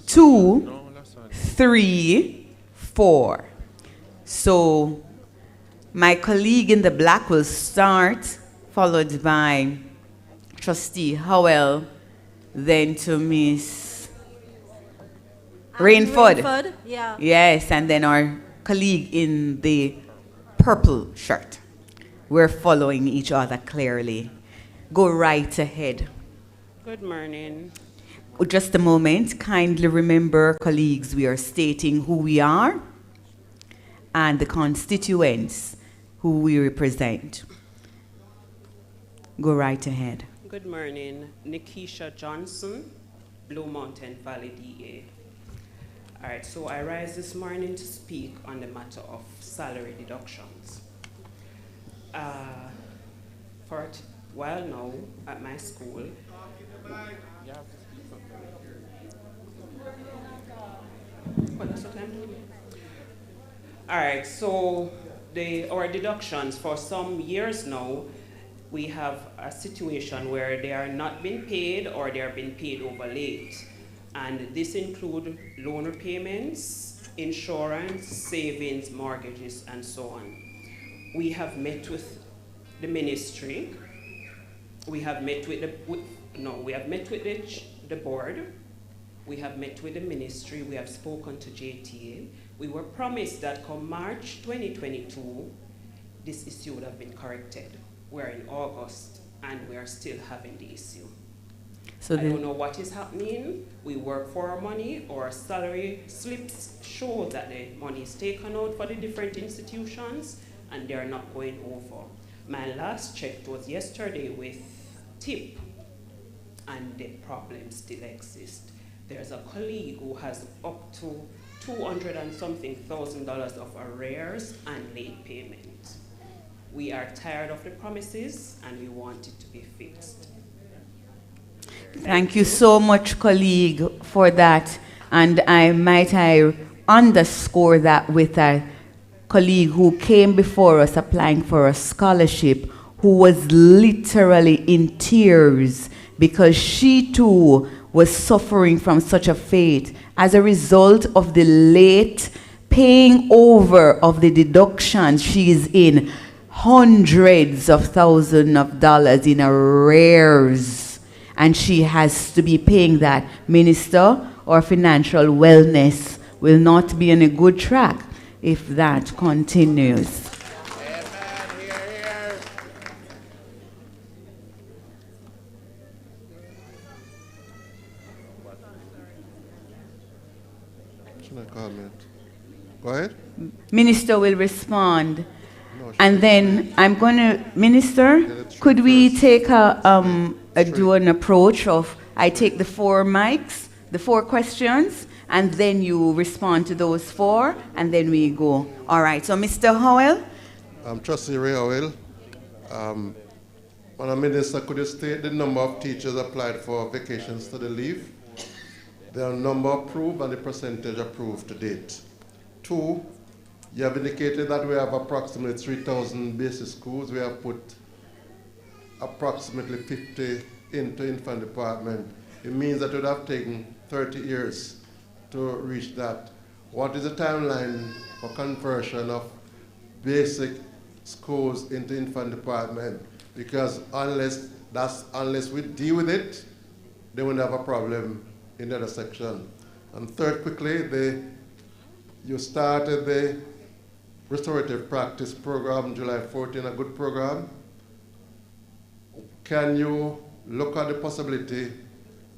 F: 2, 3, 4. So my colleague in the black will start, followed by Trustee Howell, then to Miss Rainford.
P: Yeah.
F: Yes, and then our colleague in the purple shirt. We're following each other clearly. Go right ahead.
P: Good morning.
F: just a moment, kindly remember, colleagues, we are stating who we are and the constituents who we represent. Go right ahead.
P: Good morning, Nikisha Johnson, Blue Mountain Valley DA. All right, so I rise this morning to speak on the matter of salary deductions. For a while now at my school, all right, so our deductions for some years now, we have a situation where they are not being paid or they are being paid over late. And this includes loan repayments, insurance, savings, mortgages, and so on. We have met with the ministry. We have met with the board. We have met with the ministry. We have spoken to JTA. We were promised that come March 2022, this issue would have been corrected. We're in August and we are still having the issue. So I don't know what is happening. We work for our money. Our salary slips show that the money is taken out for the different institutions and they're not going over. My last check was yesterday with TIP and the problem still exists. There's a colleague who has up to $200 and something thousand of arrears and late payment. We are tired of the promises and we want it to be fixed.
F: Thank you so much, colleague, for that. And I underscore that with a colleague who came before us applying for a scholarship, who was literally in tears because she too was suffering from such a fate as a result of the late paying over of the deductions. She is in hundreds of thousands of dollars in arrears. And she has to be paying that. Minister, or financial wellness will not be on a good track if that continues.
G: Should I comment? Go ahead.
F: Minister will respond. And then I'm going to, Minister, could we take do an approach of, I take the 4 mics, the 4 questions, and then you respond to those 4, and then we go. All right, so Mr. Howell?
G: Trustee Ray Howell. Madam Minister, could you state the number of teachers applied for vacation study leave? The number approved and the percentage approved to date. 2, you have indicated that we have approximately 3,000 basic schools. We have put approximately 50 into infant department. It means that it would have taken 30 years to reach that. What is the timeline for conversion of basic schools into infant department? Because unless we deal with it, they will have a problem in the other section. And third, quickly, you started the restorative practice program July 14, a good program. Can you look at the possibility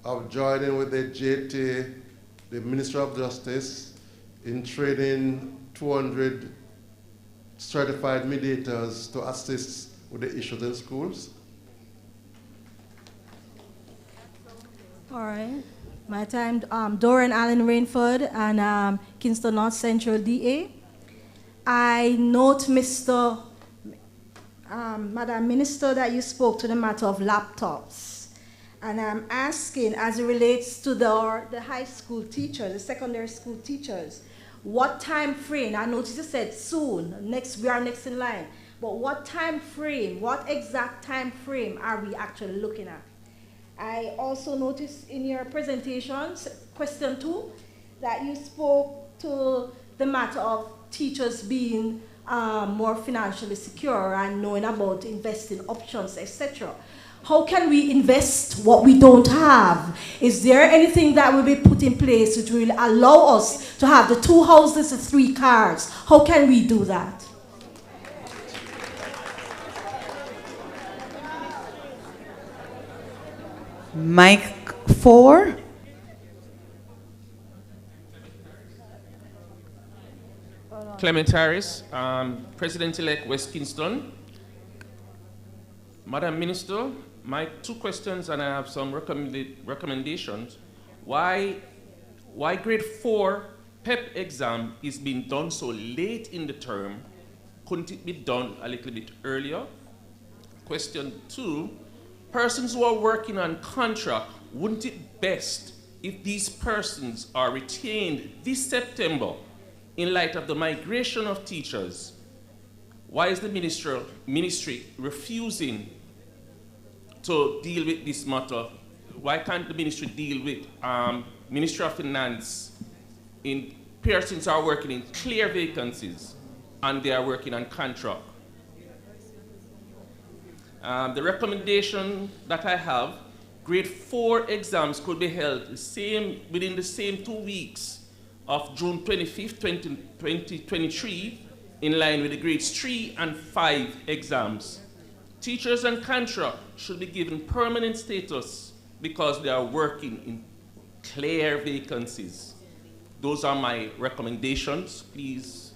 G: of joining with the JTA, the Ministry of Justice, in training 200 certified mediators to assist with the issues in schools?
Q: All right. My time, Doran Allen Rainford and Kingston North Central DA. I note, Madam Minister, that you spoke to the matter of laptops. And I'm asking, as it relates to the high school teachers, the secondary school teachers, what time frame? I noticed you said soon, we are next in line. But what time frame, what exact time frame are we actually looking at? I also noticed in your presentations, question 2, that you spoke to the matter of teachers being more financially secure and knowing about investing options, etc. How can we invest what we don't have? Is there anything that will be put in place which will allow us to have the 2 houses and 3 cars? How can we do that?
F: Mic 4.
R: Clement Harris, President-elect West Kingston. Madam Minister, my two questions, and I have some recommendations. Why grade 4 PEP exam is being done so late in the term? Couldn't it be done a little bit earlier? Question 2, persons who are working on contract, wouldn't it best if these persons are retained this September in light of the migration of teachers? Why is the ministry refusing to deal with this matter? Why can't the ministry deal with Ministry of Finance in persons are working in clear vacancies and they are working on contract? The recommendation that I have, grade 4 exams could be held within the same 2 weeks of June 25th, 2023, in line with the grades 3 and 5 exams. Teachers on contract should be given permanent status because they are working in clear vacancies. Those are my recommendations. Please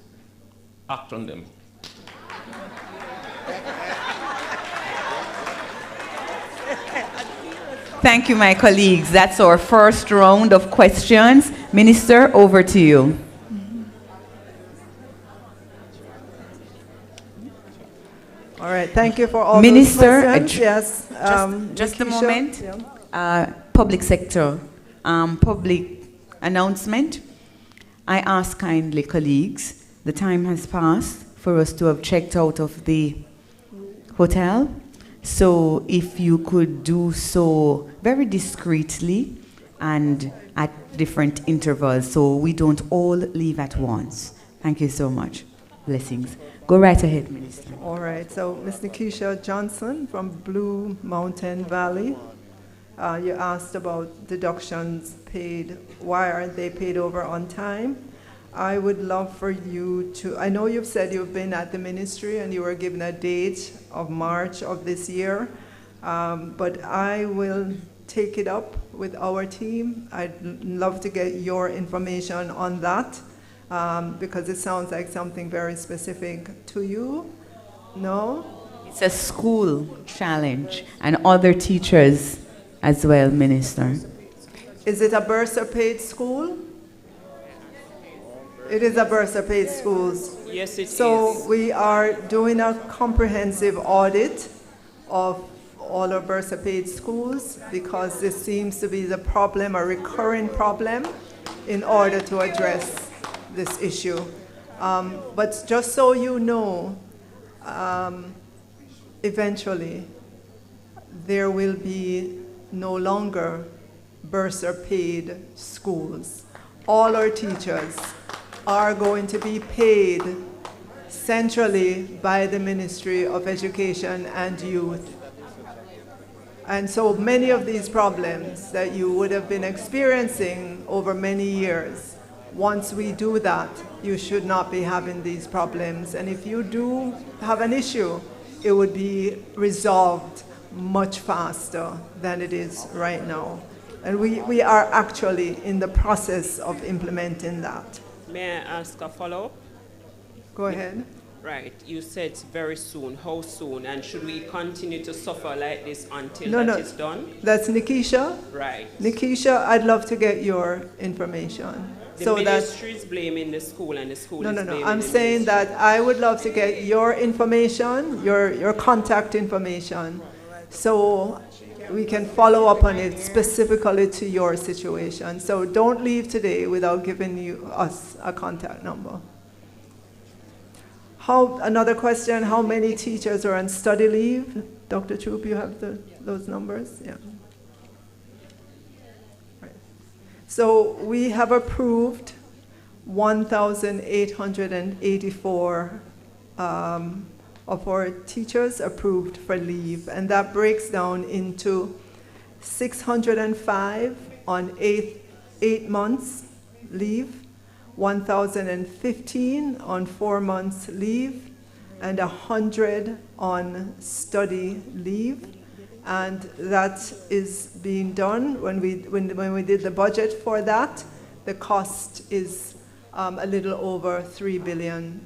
R: act on them.
F: Thank you, my colleagues. That's our first round of questions. Minister, over to you.
M: All right, thank you for all
F: Minister,
M: those questions. Yes.
F: Just a
M: Lakeisha?
F: moment.
M: Yeah.
F: Public sector, public announcement. I ask kindly, colleagues, the time has passed for us to have checked out of the hotel. So if you could do so very discreetly and at different intervals so we don't all leave at once. Thank you so much. Blessings. Go right ahead, Minister.
M: All right, so Ms. Nikisha Johnson from Blue Mountain Valley. You asked about deductions paid. Why aren't they paid over on time? I would love for you to, I know you've said you've been at the ministry and you were given a date of March of this year, but I will take it up with our team. I'd love to get your information on that because it sounds like something very specific to you. No?
F: It's a school challenge and other teachers as well, Minister.
M: Is it a Bursa paid school? It is a Bursa paid schools.
P: Yes, it is.
M: So we are doing a comprehensive audit of all our Bursa paid schools because this seems to be the problem, a recurring problem, in order to address this issue. But just so you know, eventually there will be no longer Bursa paid schools. All our teachers are going to be paid centrally by the Ministry of Education and Youth. And so many of these problems that you would have been experiencing over many years, once we do that, you should not be having these problems. And if you do have an issue, it would be resolved much faster than it is right now. And we are actually in the process of implementing that.
P: May I ask a follow-up?
M: Go ahead.
P: Right, you said very soon. How soon? And should we continue to suffer like this until
M: No,
P: that is done?
M: That's Nikisha.
P: Right.
M: Nikisha, I'd love to get your information.
P: The ministry is blaming the school and the school is blaming
M: I'm
P: the
M: saying that I would love to get your information, your contact information, so we can follow up on it specifically to your situation. So don't leave today without giving us a contact number. Another question, how many teachers are on study leave? Dr. Troop, you have those numbers? Yeah. Right. So we have approved 1,884 of our teachers approved for leave, and that breaks down into 605 on 8 months leave, 1,015 on 4 months leave, and 100 on study leave. And that is being done when we did the budget for that. The cost is a little over $3 billion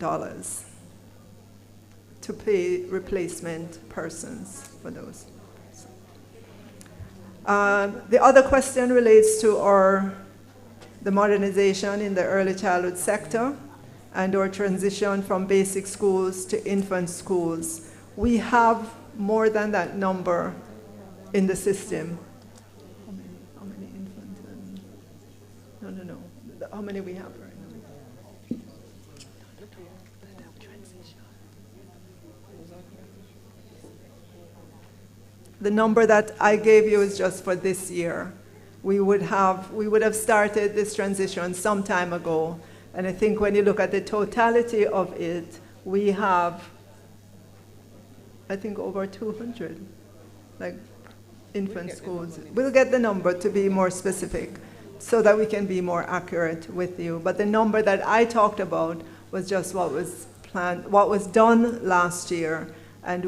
M: to pay replacement persons for those. The other question relates to the modernization in the early childhood sector and our transition from basic schools to infant schools. We have more than that number in the system. How many infants? No. How many we have right now? The number that I gave you is just for this year. We would have started this transition some time ago. And I think when you look at the totality of it, we have, I think, over 200, like, infant schools. We'll get the number to be more specific so that we can be more accurate with you. But the number that I talked about was just what was planned, what was done last year, and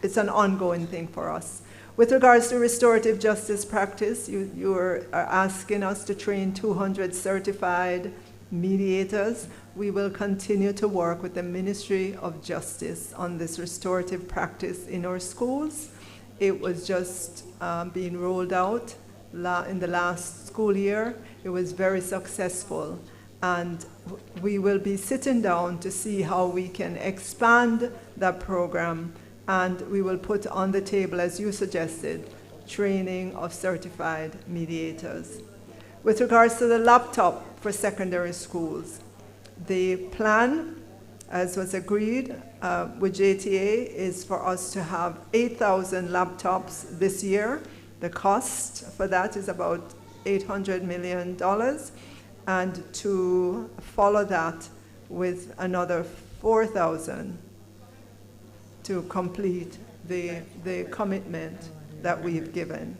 M: it's an ongoing thing for us. With regards to restorative justice practice, you are asking us to train 200 certified mediators. We will continue to work with the Ministry of Justice on this restorative practice in our schools. It was just being rolled out in the last school year. It was very successful. And we will be sitting down to see how we can expand that program. And we will put on the table, as you suggested, training of certified mediators. With regards to the laptop for secondary schools, the plan, as was agreed with JTA, is for us to have 8,000 laptops this year. The cost for that is about $800 million, and to follow that with another 4,000 to complete the commitment that we've given.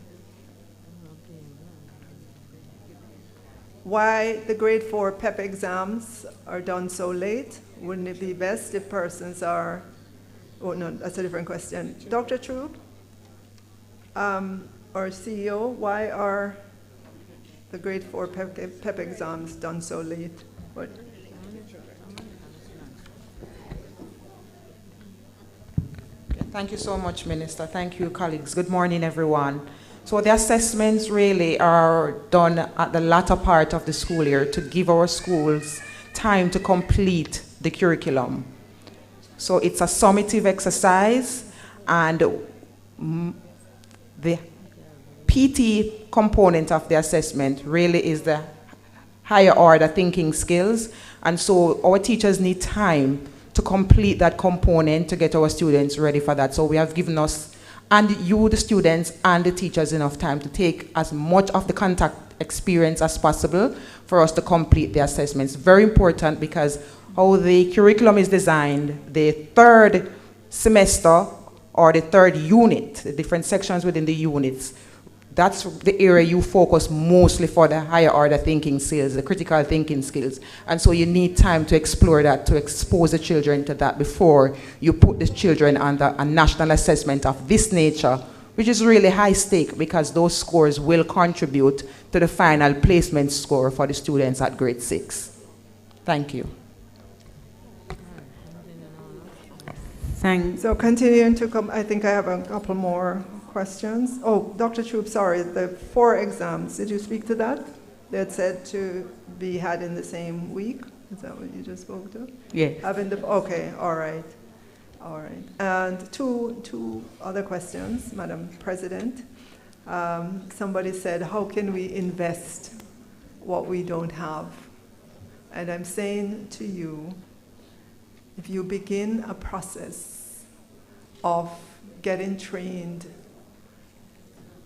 M: Why the grade 4 PEP exams are done so late? Wouldn't it be best if persons are, oh no, that's a different question. Dr. Troop, or CEO, why are the grade 4 PEP exams done so late? What?
S: Thank you so much, Minister. Thank you, colleagues. Good morning, everyone. So the assessments really are done at the latter part of the school year to give our schools time to complete the curriculum. So it's a summative exercise, and the PT component of the assessment really is the higher order thinking skills. And so our teachers need time to complete that component to get our students ready for that. So we have given us, and you, the students, and the teachers, enough time to take as much of the contact experience as possible for us to complete the assessments. Very important, because how the curriculum is designed, the third semester or the third unit, the different sections within the units, that's the area you focus mostly for the higher order thinking skills, the critical thinking skills. And so you need time to explore that, to expose the children to that before you put the children under a national assessment of this nature, which is really high stake, because those scores will contribute to the final placement score for the students at grade 6. Thank you.
M: Thanks. So continuing to come, I think I have a couple more questions. Oh, Dr. Troop, sorry, the 4 exams, did you speak to that? They had said to be had in the same week. Is that what you just spoke to?
F: Yes.
M: Okay, all right. All right. And two other questions, Madam President. Somebody said, how can we invest what we don't have? And I'm saying to you, if you begin a process of getting trained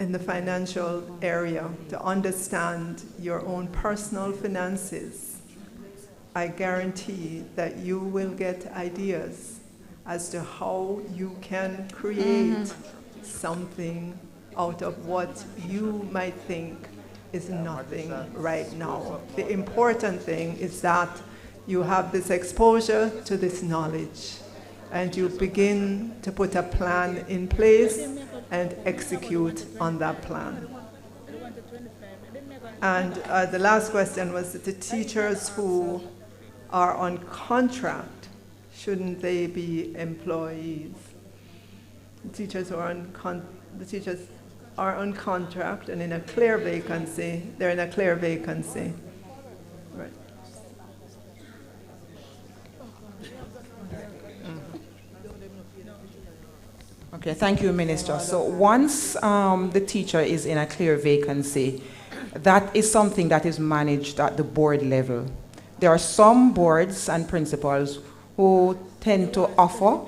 M: in the financial area to understand your own personal finances, I guarantee that you will get ideas as to how you can create something out of what you might think is nothing right now. The important thing is that you have this exposure to this knowledge, and you begin to put a plan in place and execute on that plan. And the last question was the teachers who are on contract, shouldn't they be employees? The teachers are on contract and in a clear vacancy. They're in a clear vacancy. Right.
S: Okay, thank you, Minister. So once the teacher is in a clear vacancy, that is something that is managed at the board level. There are some boards and principals who tend to offer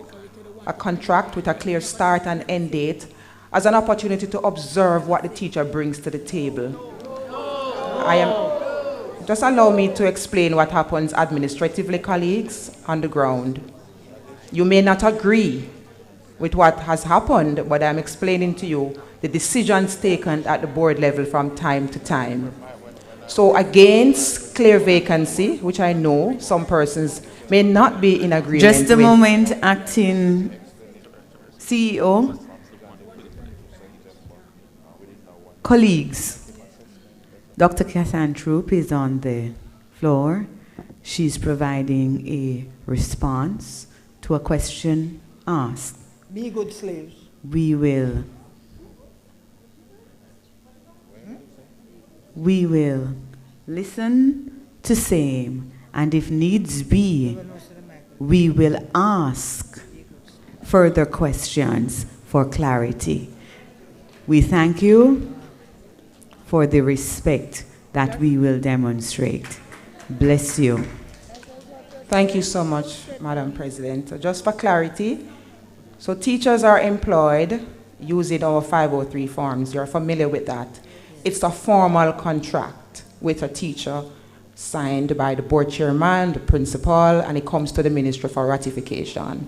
S: a contract with a clear start and end date as an opportunity to observe what the teacher brings to the table. Just allow me to explain what happens administratively, colleagues, on the ground. You may not agree with what has happened, but I'm explaining to you the decisions taken at the board level from time to time. So against clear vacancy, which I know some persons may not be in agreement with.
F: Just a moment, Acting CEO. Colleagues, Dr. Catherine Troop is on the floor. She's providing a response to a question asked.
T: Be good slaves.
F: We will listen to same, and if needs be, we will ask further questions for clarity. We thank you for the respect that we will demonstrate. Bless you.
S: Thank you so much, Madam President. Just for clarity, so teachers are employed using our 503 forms. You're familiar with that. It's a formal contract with a teacher signed by the board chairman, the principal, and it comes to the ministry for ratification.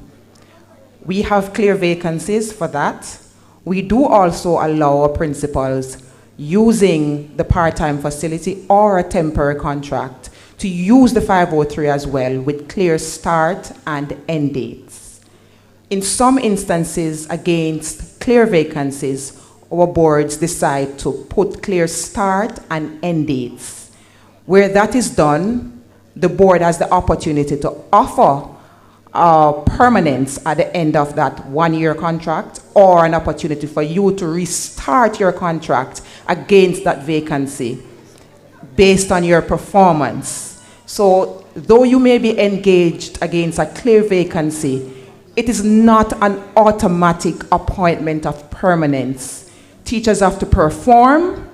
S: We have clear vacancies for that. We do also allow our principals using the part-time facility or a temporary contract to use the 503 as well with clear start and end dates. In some instances, against clear vacancies, our boards decide to put clear start and end dates. Where that is done, the board has the opportunity to offer permanence at the end of that one-year contract or an opportunity for you to restart your contract against that vacancy based on your performance. So though you may be engaged against a clear vacancy, it is not an automatic appointment of permanence. Teachers have to perform,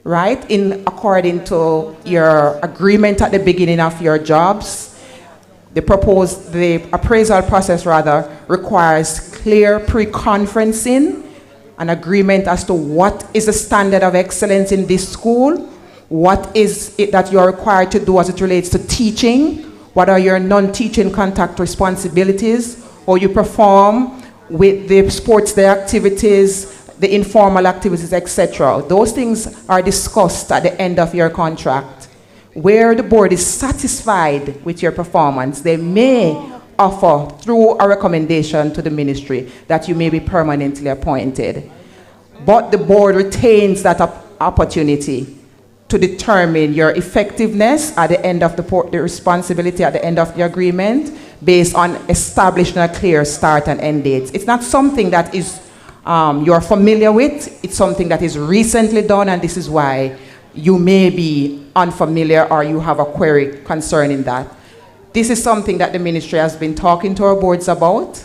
S: right, according to your agreement at the beginning of your jobs. The appraisal process requires clear pre-conferencing, an agreement as to what is the standard of excellence in this school, what is it that you're required to do as it relates to teaching, what are your non-teaching contact responsibilities, how you perform with the sports day activities, the informal activities, etc. Those things are discussed at the end of your contract. Where the board is satisfied with your performance, they may offer through a recommendation to the ministry that you may be permanently appointed. But the board retains that opportunity to determine your effectiveness at the end of the responsibility at the end of the agreement based on establishing a clear start and end dates. It's not something that is you're familiar with. It's something that is recently done, and this is why you may be unfamiliar or you have a query concerning that. This is something that the ministry has been talking to our boards about,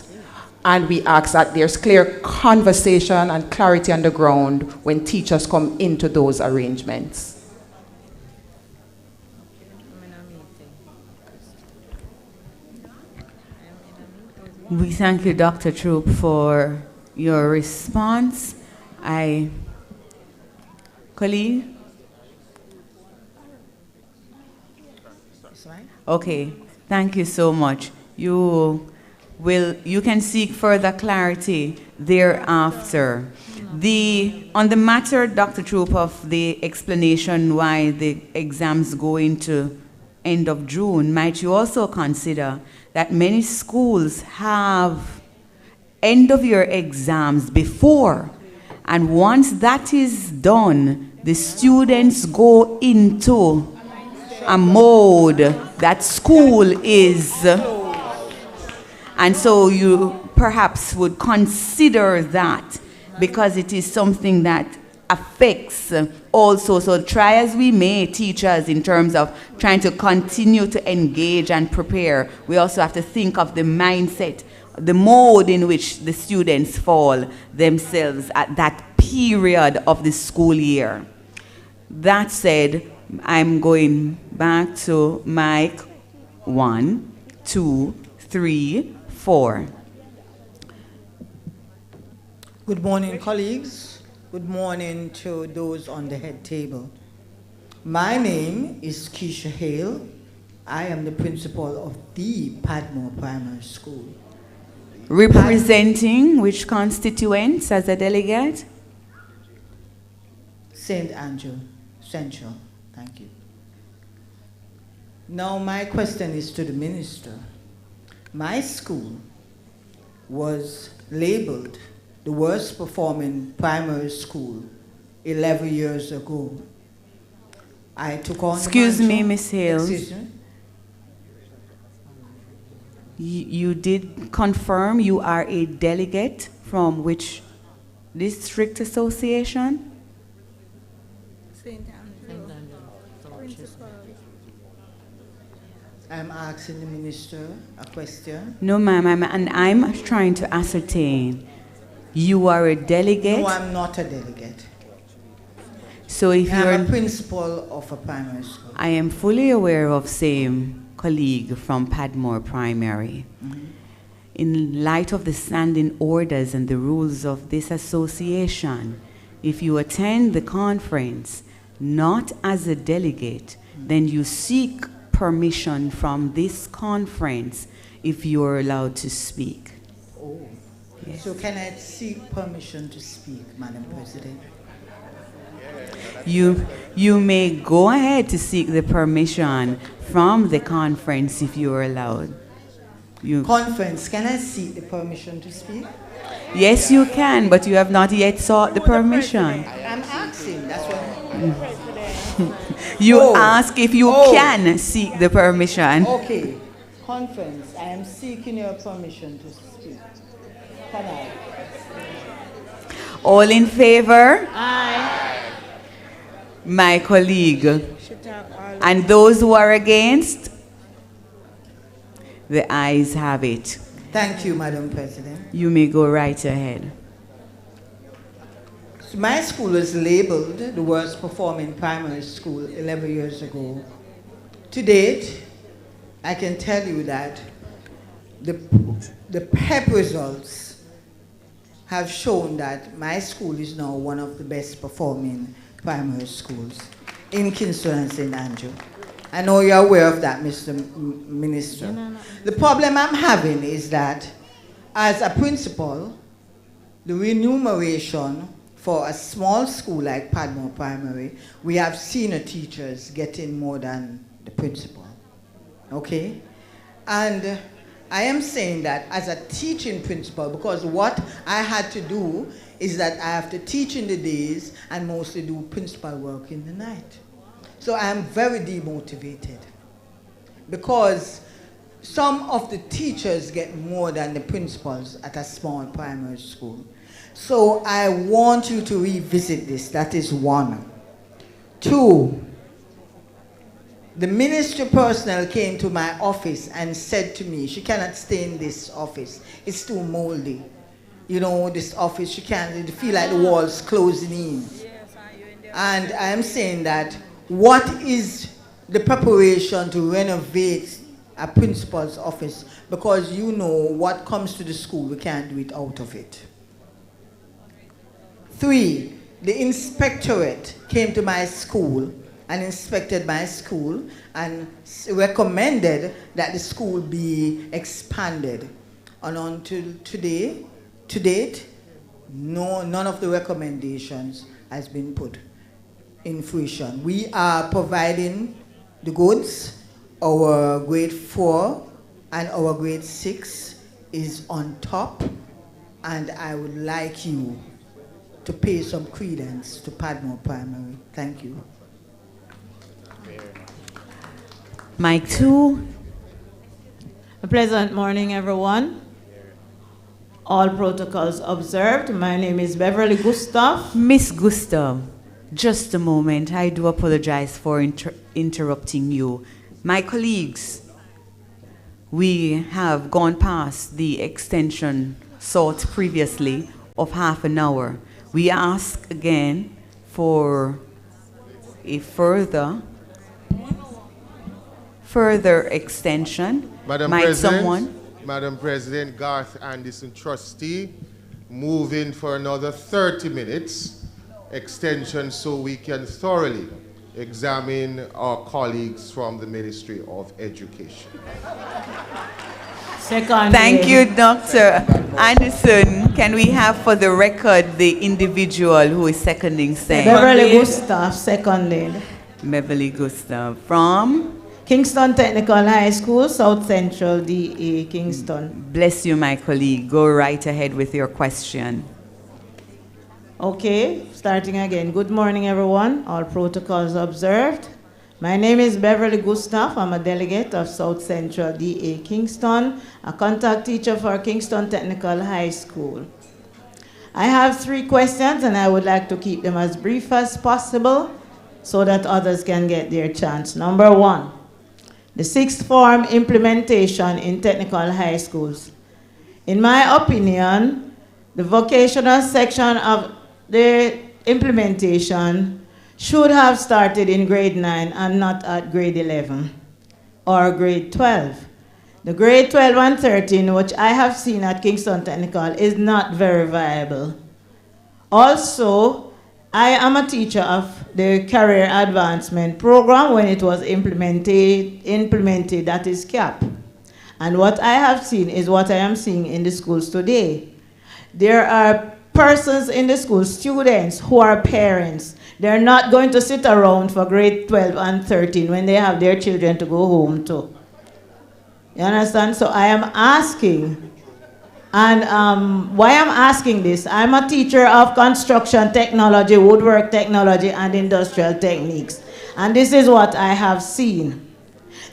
S: and we ask that there's clear conversation and clarity on the ground when teachers come into those arrangements.
F: We thank you, Dr. Troop, for your response. Colleague? Okay, thank you so much. You can seek further clarity thereafter. On the matter, Dr. Troop, of the explanation why the exams go into end of June, might you also consider that many schools have end of year exams before, and once that is done, the students go into a mode that school is. And so you perhaps would consider that because it is something that affects also. So try as we may, teachers, in terms of trying to continue to engage and prepare, we also have to think of the mindset, the mode in which the students fall themselves at that period of the school year. That said, I'm going back to mic 1, 2, 3, 4.
T: Good morning, colleagues. Good morning to those on the head table. My name is Keisha Hale. I am the principal of the Padmore Primary School.
F: Representing which constituents as a delegate?
T: St. Andrew Central. Thank you. Now my question is to the minister. My school was labeled the worst performing primary school 11 years ago. I took on
F: Excuse me, Miss Hale.
T: Excuse me?
F: You did confirm you are a delegate from which district association?
T: I'm asking the minister a question.
F: No, ma'am, and I'm trying to ascertain. You are a delegate?
T: No, I'm not a delegate.
F: So if you're
T: I'm a principal of a primary school.
F: I am fully aware of same colleague from Padmore Primary.
T: Mm-hmm.
F: In light of the standing orders and the rules of this association, if you attend the conference not as a delegate, then you seek permission from this conference if you're allowed to speak.
T: Oh.
F: Yes.
T: So can I seek permission to speak, Madam President?
F: You may go ahead to seek the permission from the conference if you are allowed.
T: Conference, can I seek the permission to speak?
F: Yes, you can, but you have not yet sought the permission.
T: I'm asking, that's what
F: You ask if you can seek the permission.
T: Okay, conference, I am seeking your permission to speak. Can I?
F: All in favor?
T: Aye.
F: My colleague. And those who are against? The ayes have it.
T: Thank you, Madam President.
F: You may go right ahead.
T: So my school was labeled the worst performing primary school 11 years ago. To date, I can tell you that the PEP results have shown that my school is now one of the best performing primary schools in Kingston and St. Andrew. I know you're aware of that, Mr. Minister. No. The problem I'm having is that as a principal, the remuneration for a small school like Padmore Primary, we have senior teachers getting more than the principal, okay? And I am saying that as a teaching principal, because what I had to do is that I have to teach in the days and mostly do principal work in the night. So I am very demotivated because some of the teachers get more than the principals at a small primary school. So I want you to revisit this. That is one. Two, the ministry personnel came to my office and said to me, she cannot stay in this office. It's too moldy. You know, this office, she can't feel like the walls closing in. And I'm saying that what is the preparation to renovate a principal's office? Because you know what comes to the school, we can't do it out of it. Three, the inspectorate came to my school and inspected my school and recommended that the school be expanded. And until today, to date, none of the recommendations has been put in fruition. We are providing the goods. Our grade 4 and our grade 6 is on top, and I would like you to pay some credence to Padmore Primary. Thank you.
F: Mic 2.
U: A pleasant morning, everyone. All protocols observed. My name is Beverly Gustav.
F: Miss Gustav, just a moment. I do apologize for interrupting you. My colleagues, we have gone past the extension sought previously of half an hour. We ask again for a further extension.
L: Madam
F: Might
L: President,
F: someone?
L: Madam President, Garth Anderson, trustee, move in for another 30 minutes extension so we can thoroughly examine our colleagues from the Ministry of Education.
U: Second.
F: Thank you, Dr. Anderson. Can we have for the record the individual who is seconding saying?
U: Beverly Gustav, seconded.
F: Beverly Gustav from?
U: Kingston Technical High School, South Central, DA, Kingston.
F: Bless you, my colleague. Go right ahead with your question.
U: Okay, starting again. Good morning, everyone. All protocols observed. My name is Beverly Gustav. I'm a delegate of South Central, DA, Kingston, a contact teacher for Kingston Technical High School. I have 3 questions, and I would like to keep them as brief as possible so that others can get their chance. Number 1. The sixth form implementation in technical high schools. In my opinion, the vocational section of the implementation should have started in grade 9 and not at grade 11 or grade 12. The grade 12 and 13, which I have seen at Kingston Technical, is not very viable. Also, I am a teacher of the Career Advancement Program when it was implemented, that is CAP. And what I have seen is what I am seeing in the schools today. There are persons in the school, students who are parents. They're not going to sit around for grade 12 and 13 when they have their children to go home to. You understand? So I am asking, and why I'm asking this, I'm a teacher of construction technology, woodwork technology, and industrial techniques. And this is what I have seen.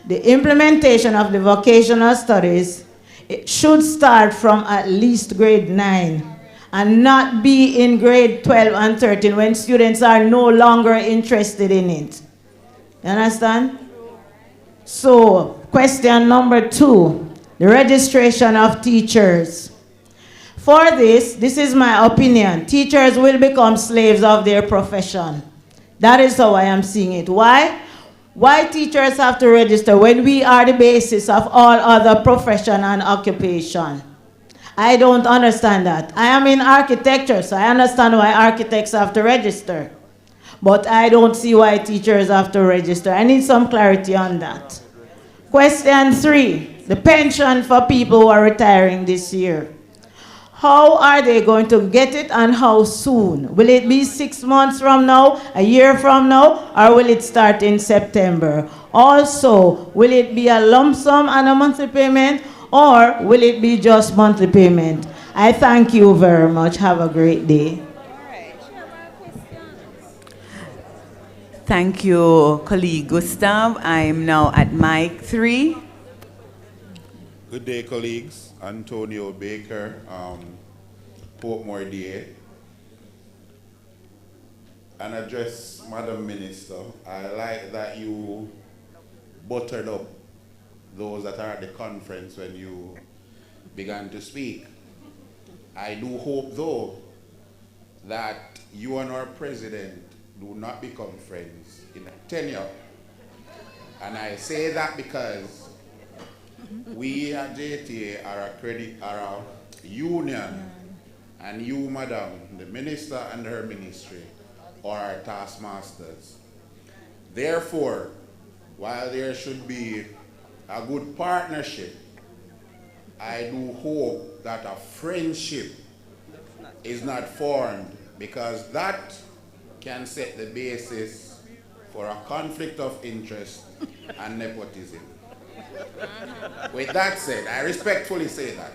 U: The implementation of the vocational studies, it should start from at least grade 9 and not be in grade 12 and 13 when students are no longer interested in it. You understand? So, question number 2, the registration of teachers. For this is my opinion, teachers will become slaves of their profession. That is how I am seeing it. Why? Why teachers have to register when we are the basis of all other profession and occupation? I don't understand that. I am in architecture, so I understand why architects have to register. But I don't see why teachers have to register. I need some clarity on that. Question 3, the pension for people who are retiring this year. How are they going to get it and how soon? Will it be 6 months from now, a year from now, or will it start in September? Also, will it be a lump sum and a monthly payment, or will it be just monthly payment? I thank you very much. Have a great day.
F: Thank you, colleague Gustav. I am now at mic 3.
K: Good day, colleagues. Antonio Baker, Portmore DA. And address Madam Minister. I like that you buttered up those that are at the conference when you began to speak. I do hope, though, that you and our president do not become friends in a tenure. And I say that because we at JTA are a union, and you, Madam, the Minister and her ministry, are our taskmasters. Therefore, while there should be a good partnership, I do hope that a friendship is not formed, because that can set the basis for a conflict of interest and nepotism. With that said, I respectfully say that.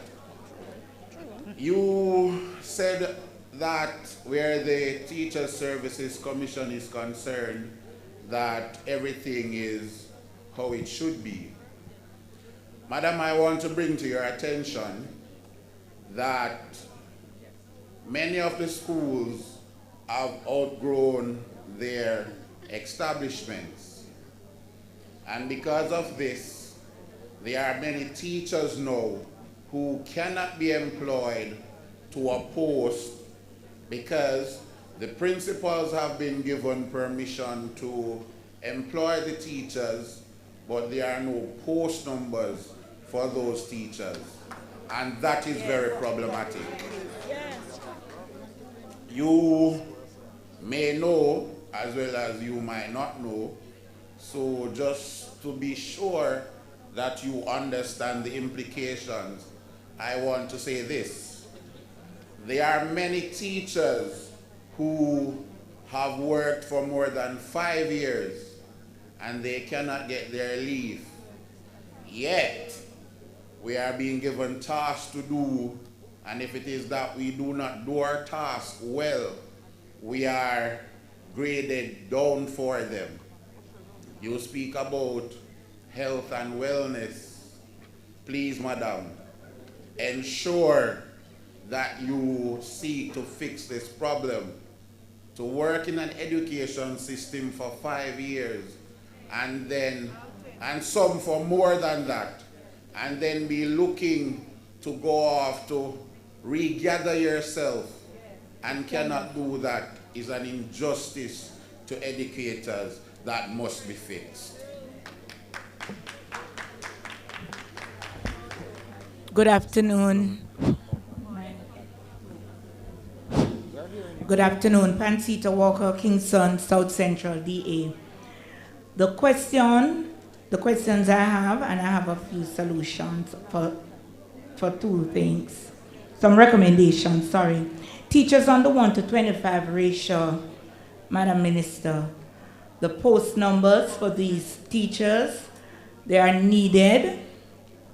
K: You said that where the Teacher Services Commission is concerned, that everything is how it should be. Madam, I want to bring to your attention that many of the schools have outgrown their establishments. And because of this, there are many teachers now who cannot be employed to a post because the principals have been given permission to employ the teachers, but there are no post numbers for those teachers. And that is very problematic. You may know, as well as you might not know, so just to be sure that you understand the implications, I want to say this. There are many teachers who have worked for more than 5 years and they cannot get their leave. Yet, we are being given tasks to do, and if it is that we do not do our task well, we are graded down for them. You speak about health and wellness. Please, madam, ensure that you seek to fix this problem. To work in an education system for 5 years and some for more than that, and then be looking to go off to regather yourself and cannot do that is an injustice to educators that must be fixed.
C: Good afternoon. Good afternoon, Pansita Walker, Kingston, South Central, DA. The questions I have, and I have a few solutions for two things. Some recommendations, sorry. Teachers on the 1 to 25 ratio, Madam Minister. The post numbers for these teachers, they are needed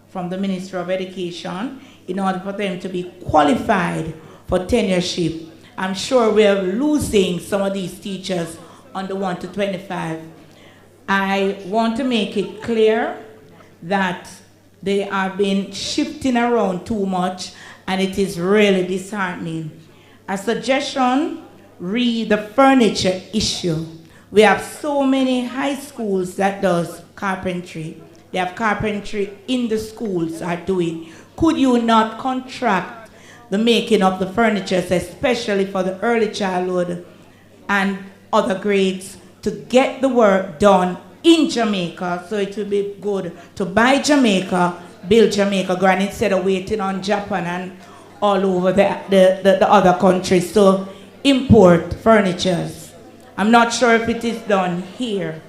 C: from the Ministry of Education in order for them to be qualified for tenureship. I'm sure we are losing some of these teachers on the 1 to 25. I want to make it clear that they have been shifting around too much and it is really disheartening. A suggestion, read the furniture issue. We have so many high schools that does carpentry. They have carpentry in the schools are doing. Could you not contract the making of the furniture, especially for the early childhood and other grades, to get the work done in Jamaica? So it will be good to buy Jamaica, build Jamaica ground instead of waiting on Japan and all over the other countries to import furnitures. I'm not sure if it is done here.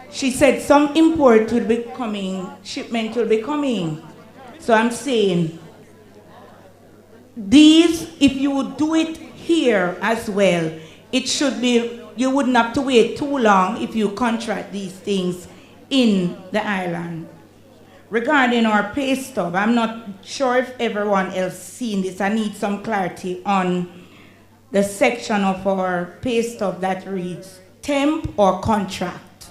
C: She said some import will be coming, shipment will be coming. So I'm saying, these, if you would do it here as well, it should be, you wouldn't have to wait too long if you contract these things in the island. Regarding our pay stub, I'm not sure if everyone else seen this. I need some clarity on the section of our pay stub that reads temp or contract.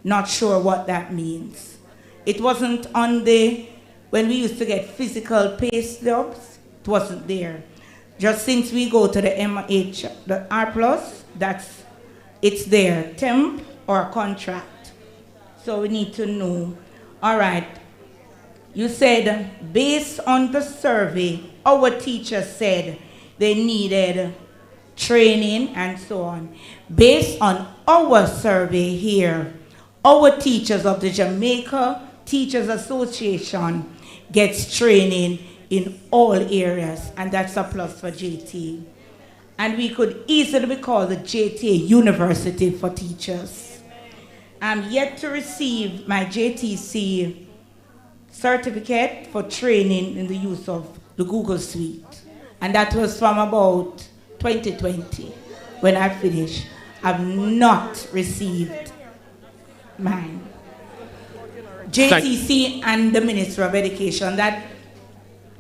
C: Not sure what that means. It wasn't on the, when we used to get physical pay stubs, it wasn't there. Just since we go to the MH, the R+, it's there, temp or contract. So we need to know. All right, you said based on the survey, our teachers said they needed training and so on. Based on our survey here, our teachers of the Jamaica Teachers Association gets training in all areas, and that's a plus for JT. And we could easily be called the JTA University for teachers. I'm yet to receive my JTC certificate for training in the use of the Google Suite. And that was from about 2020 when I finished. I've not received mine. JTC and the Ministry of Education, that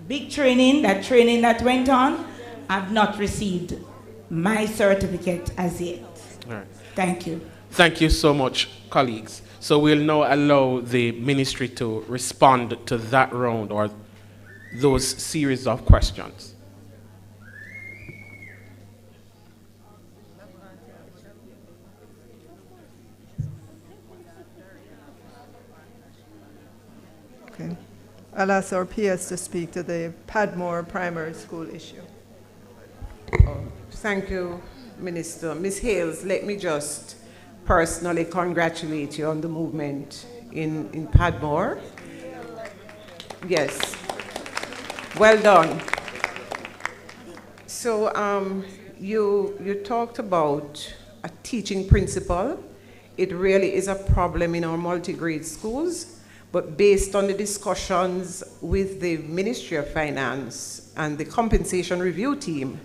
C: big training, that went on, I've not received my certificate as yet.
O: All right.
C: Thank you.
B: Thank you so much, colleagues. So we'll now allow the ministry to respond to that round or those series of questions.
M: Okay. I'll ask our PS to speak to the Padmore Primary School issue.
N: Thank you, Minister. Ms. Hales, let me just personally congratulate you on the movement in Padmore. Yes. Well done. So you talked about a teaching principle. It really is a problem in our multi-grade schools, but based on the discussions with the Ministry of Finance and the compensation review team,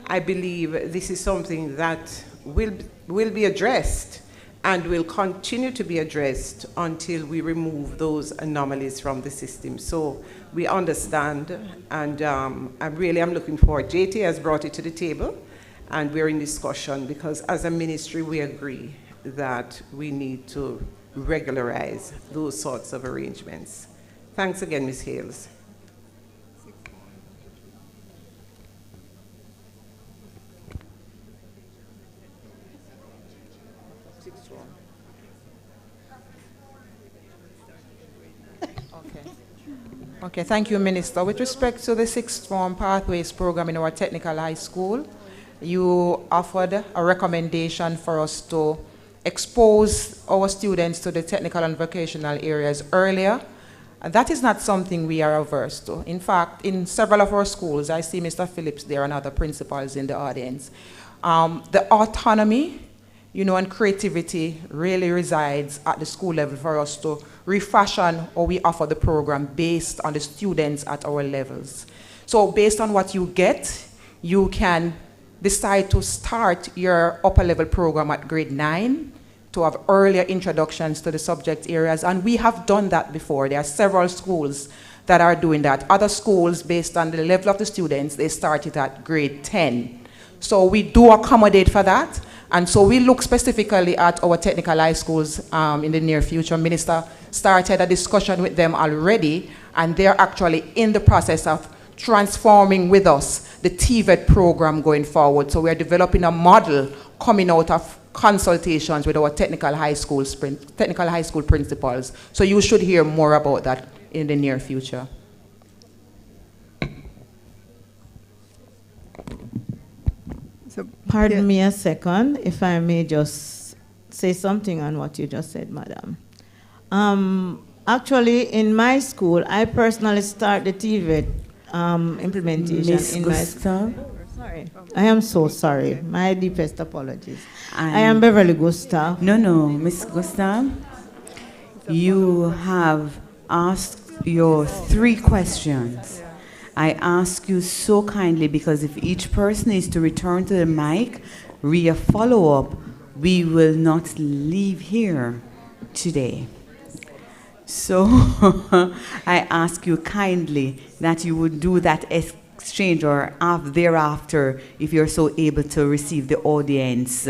N: I believe this is something that will be addressed and will continue to be addressed until we remove those anomalies from the system. So we understand, and I really am looking forward. JT has brought it to the table, and we're in discussion because as a ministry, we agree that we need to regularize those sorts of arrangements. Thanks again, Ms. Hales.
S: Okay, thank you, Minister. With respect to the Sixth Form Pathways program in our technical high school, you offered a recommendation for us to expose our students to the technical and vocational areas earlier. And that is not something we are averse to. In fact, in several of our schools, I see Mr. Phillips there and other principals in the audience, the autonomy, and creativity really resides at the school level for us to refashion or we offer the program based on the students at our levels. So based on what you get, you can decide to start your upper level program at grade 9 to have earlier introductions to the subject areas. And we have done that before. There are several schools that are doing that. Other schools, based on the level of the students, they start it at grade 10. So we do accommodate for that. And so we look specifically at our technical high schools in the near future. Minister started a discussion with them already, and they're actually in the process of transforming with us the TVET program going forward. So we're developing a model coming out of consultations with our technical high school principals. So you should hear more about that in the near future.
U: Pardon me a second, if I may just say something on what you just said, madam. Actually, in my school, I personally start the TVET implementation in my school. Sorry. I am so sorry. My deepest apologies. I am Beverly Gustav.
F: No, Miss Gustav. You have asked your 3 questions. I ask you so kindly because if each person is to return to the mic, a follow-up, we will not leave here today. So I ask you kindly that you would do that exchange or thereafter if you're so able to receive the audience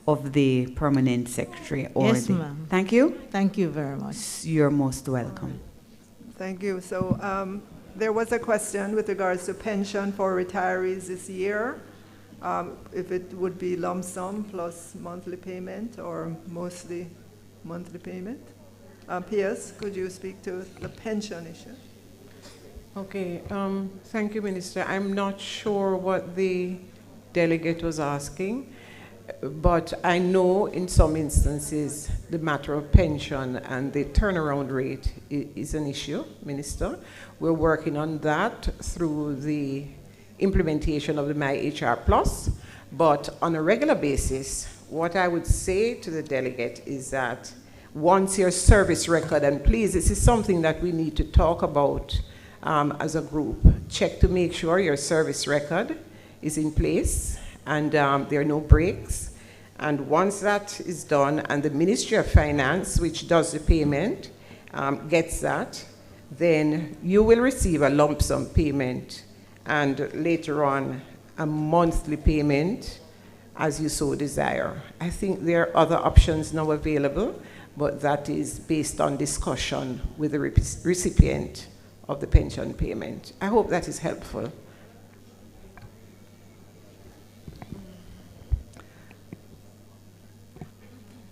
F: of the permanent secretary.
U: Yes, ma'am.
F: Thank you.
U: Thank you very much.
F: You're most welcome.
M: Thank you. So there was a question with regards to pension for retirees this year, if it would be lump sum plus monthly payment or mostly monthly payment. P.S., could you speak to the pension issue?
N: Okay, thank you, Minister. I'm not sure what the delegate was asking, but I know in some instances the matter of pension and the turnaround rate is an issue, Minister. We're working on that through the implementation of the MyHR Plus, but on a regular basis, what I would say to the delegate is that once your service record, and please, this is something that we need to talk about as a group, check to make sure your service record is in place and there are no breaks. And once that is done, and the Ministry of Finance, which does the payment, gets that, then you will receive a lump sum payment and later on a monthly payment as you so desire. I think there are other options now available, but that is based on discussion with the recipient of the pension payment. I hope that is helpful.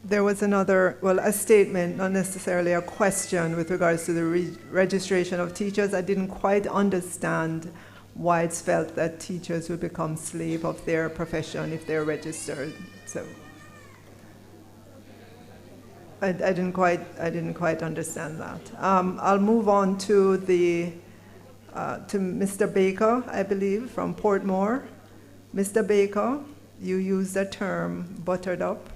M: There was another, well, a statement, not necessarily a question, with regards to the registration of teachers. I didn't quite understand why it's felt that teachers will become slave of their profession if they're registered. So I didn't quite understand that. I'll move on to to Mr. Baker, I believe, from Portmore. Mr. Baker, you used the term buttered up.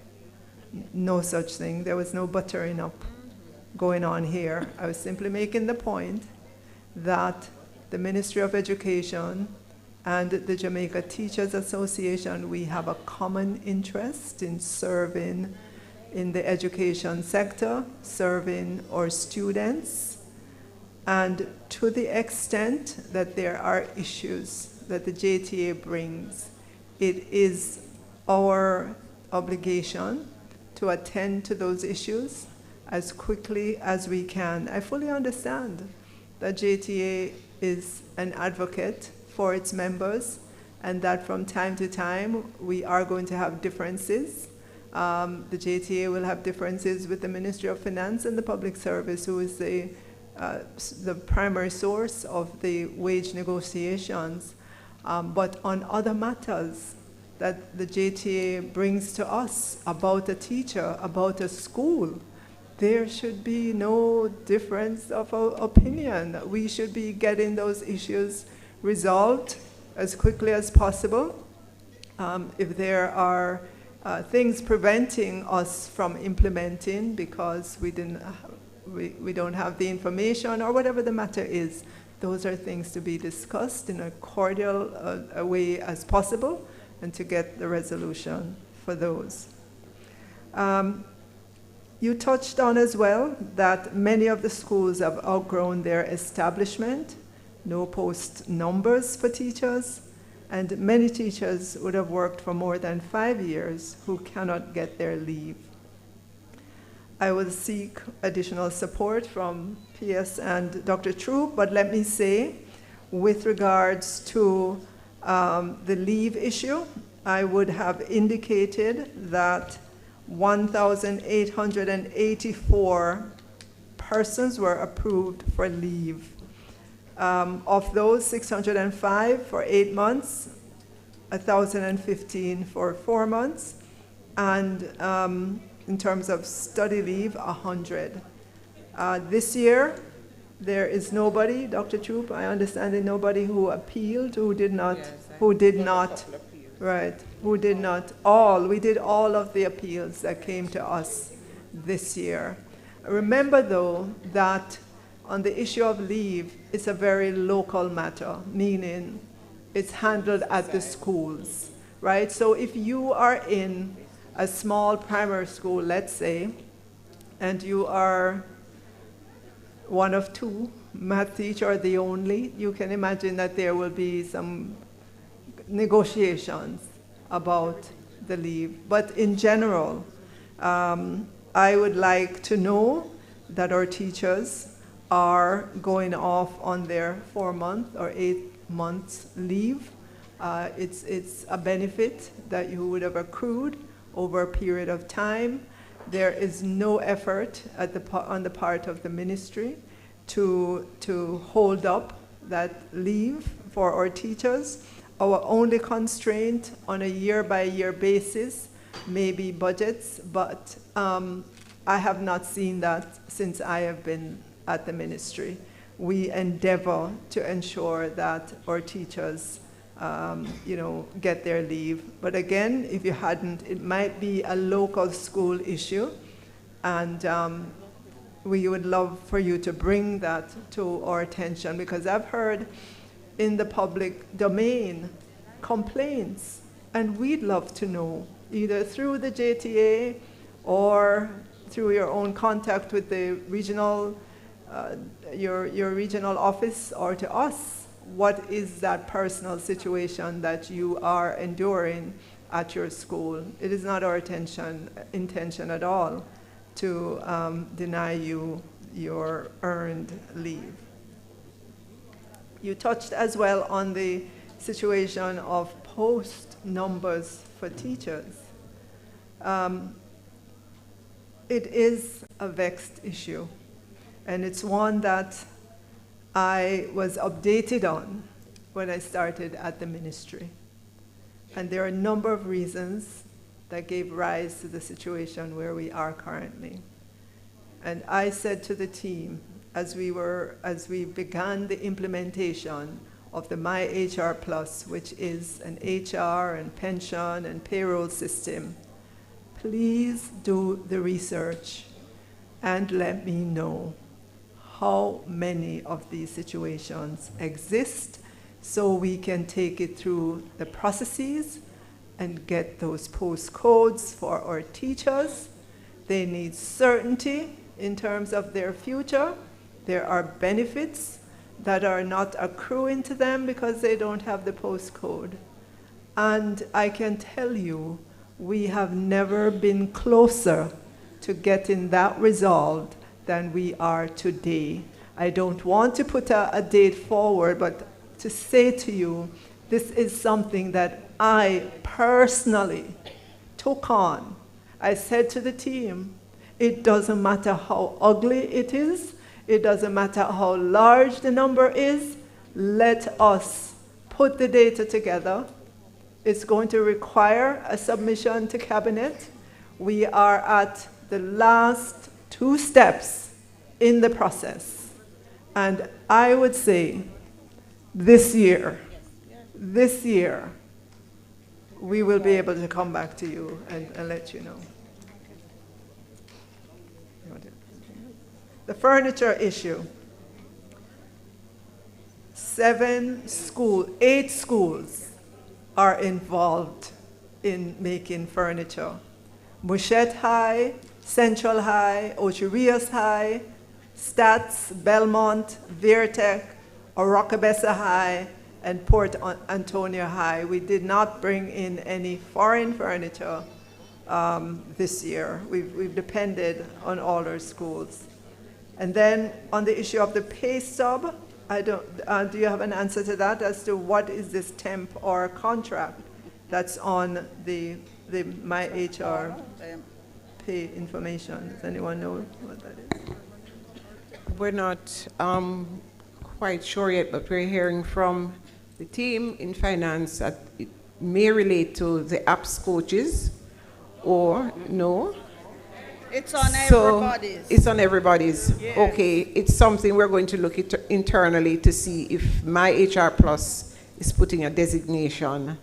M: No such thing. There was no buttering up going on here. I was simply making the point that the Ministry of Education and the Jamaica Teachers Association, we have a common interest in serving in the education sector, serving our students, and to the extent that there are issues that the JTA brings, it is our obligation to attend to those issues as quickly as we can. I fully understand that JTA is an advocate for its members, and that from time to time we are going to have differences. The JTA will have differences with the Ministry of Finance and the Public Service, who is the primary source of the wage negotiations. But on other matters that the JTA brings to us about a teacher, about a school, there should be no difference of opinion. We should be getting those issues resolved as quickly as possible. If there are things preventing us from implementing because we don't have the information or whatever the matter is, those are things to be discussed in a cordial way as possible, and to get the resolution for those. You touched on as well that many of the schools have outgrown their establishment, no post numbers for teachers, and many teachers would have worked for more than 5 years who cannot get their leave. I will seek additional support from PS and Dr. Troop, but let me say, with regards to the leave issue, I would have indicated that 1,884 persons were approved for leave. Of those, 605 for 8 months, 1,015 for 4 months, and in terms of study leave, 100. This year, there is nobody, Dr. Troop, I understand that nobody who appealed, who did not, we did all of the appeals that came to us this year. Remember though, that on the issue of leave, it's a very local matter, meaning it's handled at the schools, right? So if you are in a small primary school, let's say, and you are one of 2 math teacher, the only, you can imagine that there will be some negotiations about the leave. But in general, I would like to know that our teachers are going off on their 4-month or 8 months leave. It's a benefit that you would have accrued over a period of time. There is no effort on the part of the ministry to hold up that leave for our teachers. Our only constraint on a year-by-year basis may be budgets, but I have not seen that since I have been at the ministry. We endeavor to ensure that our teachers get their leave. But again, if you hadn't, it might be a local school issue, and we would love for you to bring that to our attention, because I've heard in the public domain complaints, and we'd love to know, either through the JTA or through your own contact with the regional, your regional office, or to us, what is that personal situation that you are enduring at your school. It is not our intention at all to deny you your earned leave. You touched as well on the situation of post numbers for teachers. It is a vexed issue, and it's one that I was updated on when I started at the ministry. And there are a number of reasons that gave rise to the situation where we are currently. And I said to the team, as we began the implementation of the My HR Plus, which is an HR and pension and payroll system, please do the research and let me know how many of these situations exist so we can take it through the processes and get those postcodes for our teachers. They need certainty in terms of their future. There are benefits that are not accruing to them because they don't have the postcode. And I can tell you, we have never been closer to getting that resolved than we are today. I don't want to put a date forward, but to say to you, this is something that I personally took on. I said to the team, it doesn't matter how ugly it is, it doesn't matter how large the number is, let us put the data together. It's going to require a submission to cabinet. We are at the last 2 steps in the process. And I would say this year, we will be able to come back to you and let you know. The furniture issue. 8 schools are involved in making furniture. Mouchette High, Central High, Ocho Rios High, Stats, Belmont, Vertec, Orocabessa High, and Port Antonio High. We did not bring in any foreign furniture this year. We've depended on all our schools. And then on the issue of the pay stub, do you have an answer to that as to what is this temp or contract that's on the My HR pay information? Does anyone know what that is?
N: We're not quite sure yet, but we're hearing from the team in finance that it may relate to the apps coaches or no.
A: It's on everybody's.
N: It's on everybody's.
A: Yes.
N: Okay, it's something we're going to look at internally to see if My HR Plus is putting a designation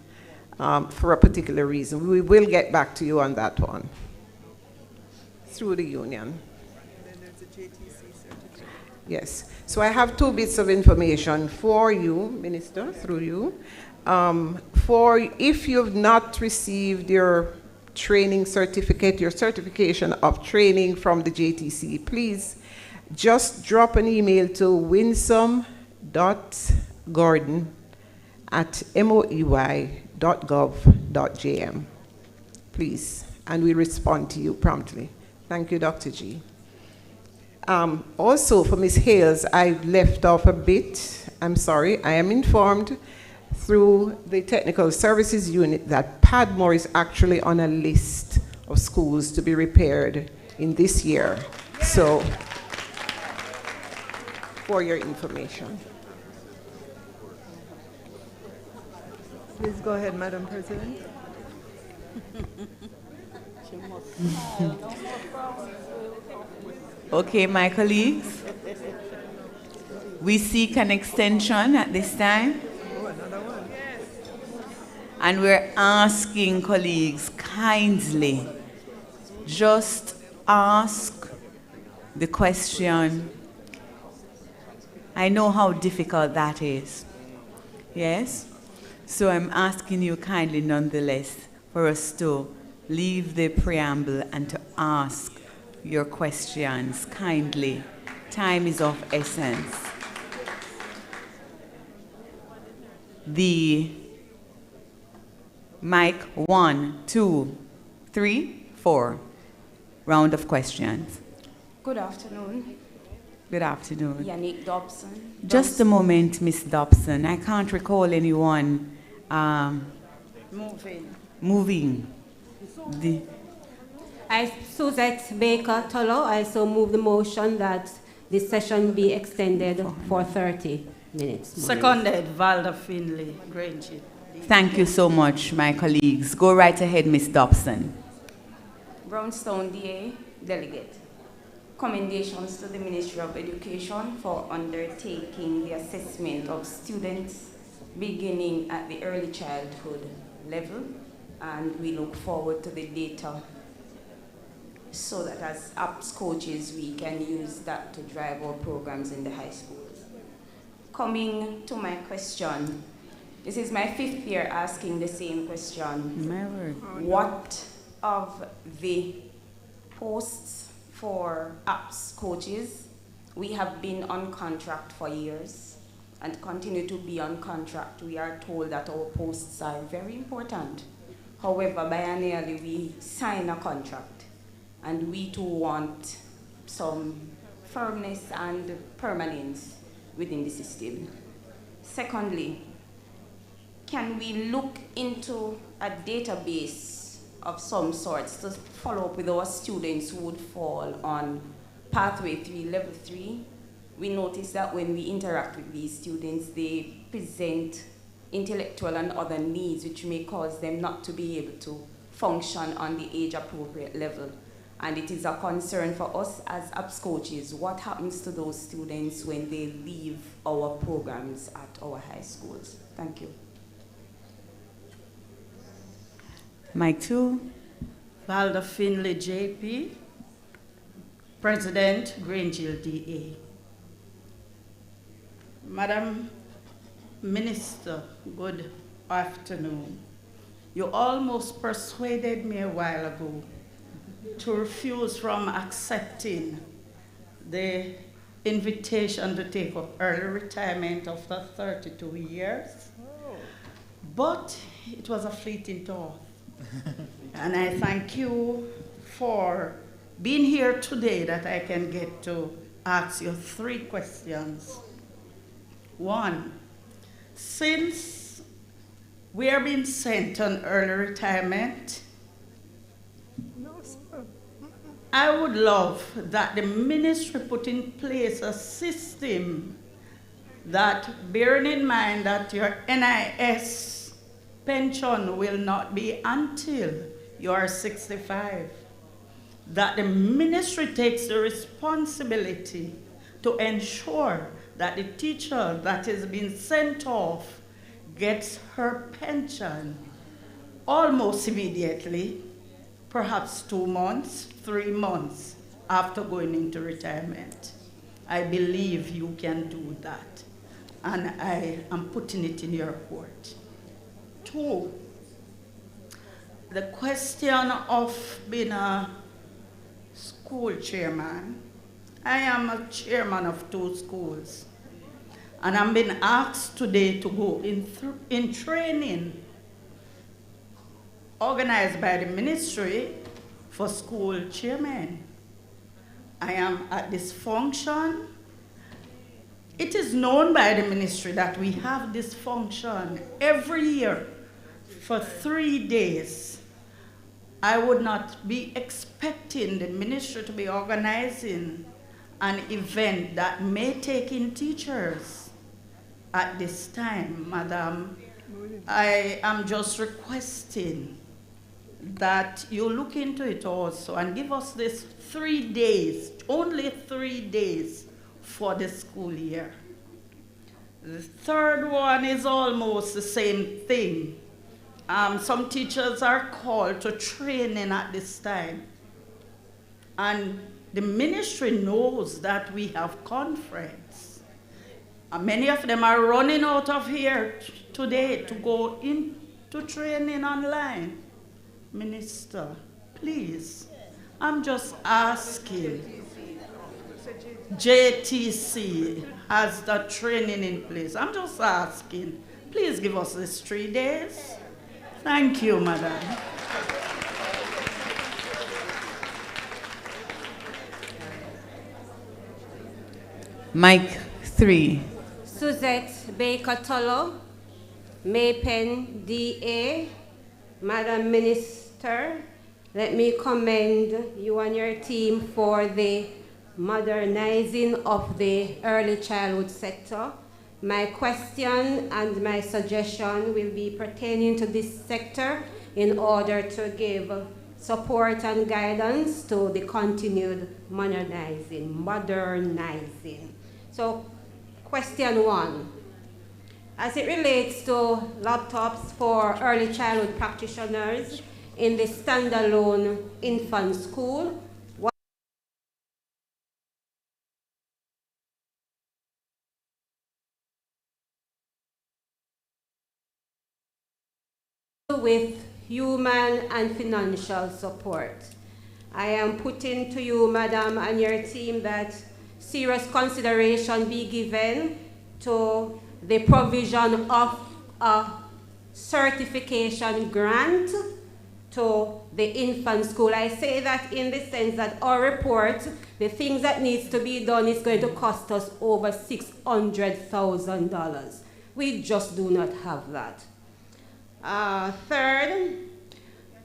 N: for a particular reason. We will get back to you on that one through the union.
M: Then there's a JTC certificate.
N: Yes. So I have 2 bits of information for you, Minister, through you. For if you've not received your training certificate, your certification of training from the JTC, please just drop an email to winsome.gordon@moey.gov.jm, please, and we respond to you promptly. Thank you, Dr. G. Also, for Ms. Hales, I left off a bit. I'm sorry. I am informed through the Technical Services Unit that Padmore is actually on a list of schools to be repaired in this year. So, for your information.
M: Please go ahead, Madam President.
F: Okay, my colleagues, we seek an extension at this time. And we're asking colleagues kindly, just ask the question. I know how difficult that is. Yes? So I'm asking you kindly nonetheless for us to leave the preamble and to ask your questions kindly. Time is of essence. Mic 1, 2, 3, 4. Round of questions.
D: Good afternoon.
F: Good afternoon.
D: Yannick Dobson.
F: Just a moment, Miss Dobson. I can't recall anyone moving.
V: Suzette Baker Tolo, I so move the motion that this session be extended for 30 minutes.
U: Seconded, Valda Finley, Granger.
F: Thank you so much, my colleagues. Go right ahead, Miss Dobson.
D: Brownstone DA, Delegate. Commendations to the Ministry of Education for undertaking the assessment of students beginning at the early childhood level, and we look forward to the data so that as APS coaches we can use that to drive our programs in the high schools. Coming to my question, this is my 5th year asking the same question.
F: My word.
D: What of the posts for APS coaches? We have been on contract for years and continue to be on contract. We are told that our posts are very important. However, biennially we sign a contract, and we too want some firmness and permanence within the system. Secondly, can we look into a database of some sorts to follow up with our students who would fall on Pathway 3, Level 3? We notice that when we interact with these students, they present intellectual and other needs which may cause them not to be able to function on the age-appropriate level. And it is a concern for us as APS coaches. What happens to those students when they leave our programs at our high schools? Thank you.
F: Mic 2.
U: Valda Finley, JP, President, Granger DA. Madam Minister, good afternoon. You almost persuaded me a while ago to refuse from accepting the invitation to take up early retirement after 32 years. But it was a fleeting thought. And I thank you for being here today that I can get to ask you 3 questions. 1, since we are being sent on early retirement, I would love that the ministry put in place a system that, bearing in mind that your NIS pension will not be until you are 65, that the ministry takes the responsibility to ensure that the teacher that is being sent off gets her pension almost immediately, perhaps 2 months, 3 months after going into retirement. I believe you can do that, and I am putting it in your court. 2, the question of being a school chairman. I am a chairman of 2 schools, and I'm being asked today to go in training organized by the ministry for school chairmen. I am at this function. It is known by the ministry that we have this function every year for 3 days. I would not be expecting the ministry to be organizing an event that may take in teachers at this time, Madam. I am just requesting that you look into it also and give us this 3 days, only 3 days for the school year. The third one is almost the same thing. Some teachers are called to training at this time. And the ministry knows that we have conference. Many of them are running out of here today to go into training online. Minister, please, I'm just asking. JTC has the training in place. I'm just asking, please give us this 3 days. Thank you, Madam.
F: Mic 3.
V: Suzette Baker Tolo, Maypen DA, Madam Minister, let me commend you and your team for the modernizing of the early childhood sector. My question and my suggestion will be pertaining to this sector in order to give support and guidance to the continued modernizing. So, question 1. As it relates to laptops for early childhood practitioners in the standalone infant school, with human and financial support. I am putting to you, Madam, and your team that serious consideration be given to the provision of a certification grant to the infant school. I say that in the sense that our report, the things that needs to be done is going to cost us over $600,000. We just do not have that. Third,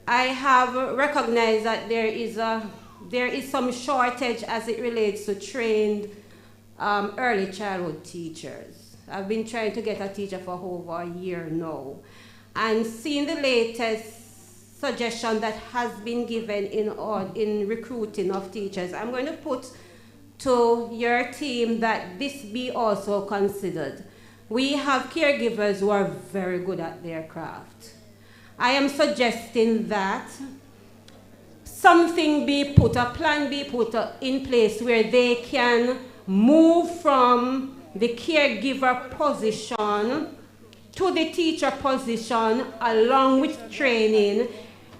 V: I have recognized that there is some shortage as it relates to trained early childhood teachers. I've been trying to get a teacher for over a year now. And seeing the latest suggestion that has been given in recruiting of teachers, I'm going to put to your team that this be also considered. We have caregivers who are very good at their craft. I am suggesting that something be put, a plan be put in place where they can move from the caregiver position to the teacher position along with training,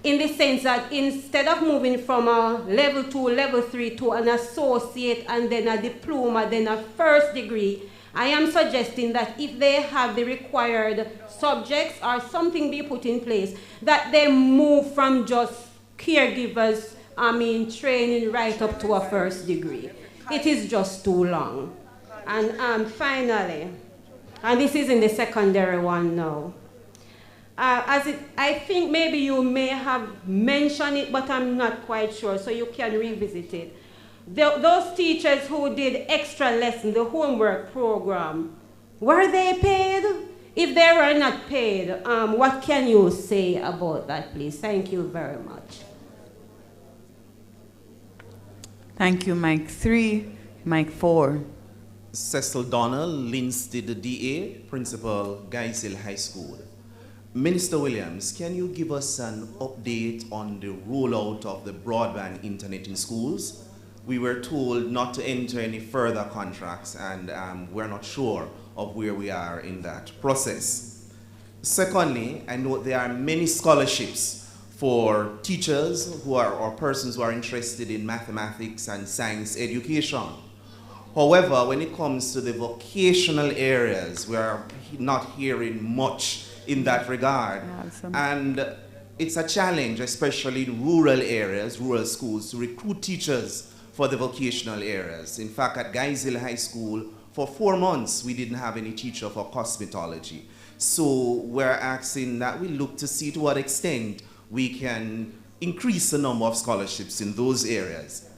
V: in the sense that instead of moving from a level 2, level 3 to an associate and then a diploma, then a first degree, I am suggesting that if they have the required subjects or something be put in place, that they move from just caregivers, training right up to a first degree. It is just too long. And finally, and this is in the secondary one now, I think maybe you may have mentioned it, but I'm not quite sure, so you can revisit it. Those teachers who did extra lessons, the homework program, were they paid? If they were not paid, what can you say about that, please? Thank you very much.
F: Thank you, Mike 3. Mike 4.
H: Cecil Donnell, Linstead DA, Principal, Guysville High School. Minister Williams, can you give us an update on the rollout of the broadband internet in schools? We were told not to enter any further contracts, and we're not sure of where we are in that process. Secondly, I know there are many scholarships for teachers or persons who are interested in mathematics and science education. However, when it comes to the vocational areas, we are not hearing much in that regard. And it's a challenge, especially in rural areas, rural schools, to recruit teachers for the vocational areas. In fact, at Guysville High School, for 4 months, we didn't have any teacher for cosmetology. So we're asking that we look to see to what extent we can increase the number of scholarships in those areas.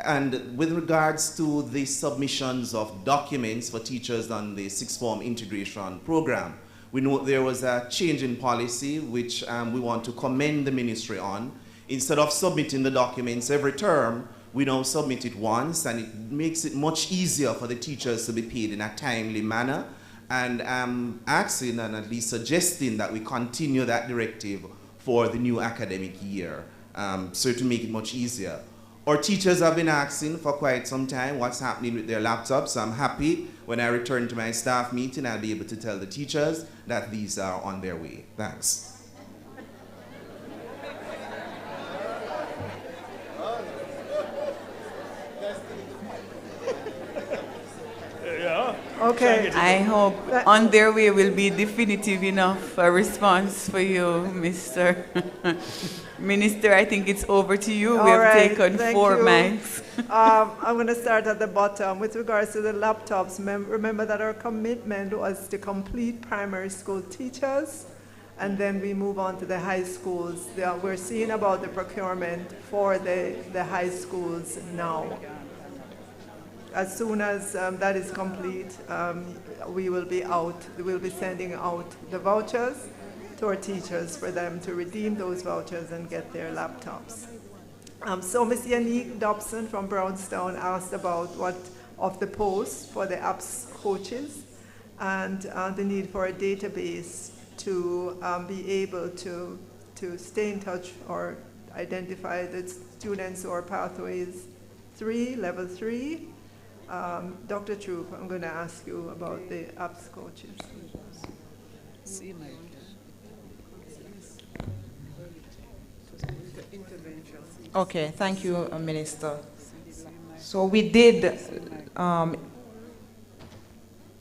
H: And with regards to the submissions of documents for teachers on the sixth form integration program, we know there was a change in policy which we want to commend the ministry on. Instead of submitting the documents every term, we now submit it once, and it makes it much easier for the teachers to be paid in a timely manner. And I'm asking and at least suggesting that we continue that directive for the new academic year, so to make it much easier. Our teachers have been asking for quite some time what's happening with their laptops. I'm happy when I return to my staff meeting, I'll be able to tell the teachers that these are on their way. Thanks.
I: Yeah.
M: Okay.
F: I hope on their way will be definitive enough a response for you, Mr. Minister. I think it's over to you. We have taken
M: thank
F: 4
M: you.
F: mics.
M: I'm going to start at the bottom. With regards to the laptops, remember that our commitment was to complete primary school teachers, and then we move on to the high schools. We're seeing about the procurement for the high schools now. As soon as that is complete, we will be sending out the vouchers to our teachers for them to redeem those vouchers and get their laptops. So Ms. Yannick Dobson from Brownstown asked about what of the posts for the apps coaches and the need for a database to be able to stay in touch or identify the students who are pathways 3, level 3. Dr. Troop, I'm going to ask you about the apps coaches.
S: Okay, thank you, Minister. So we did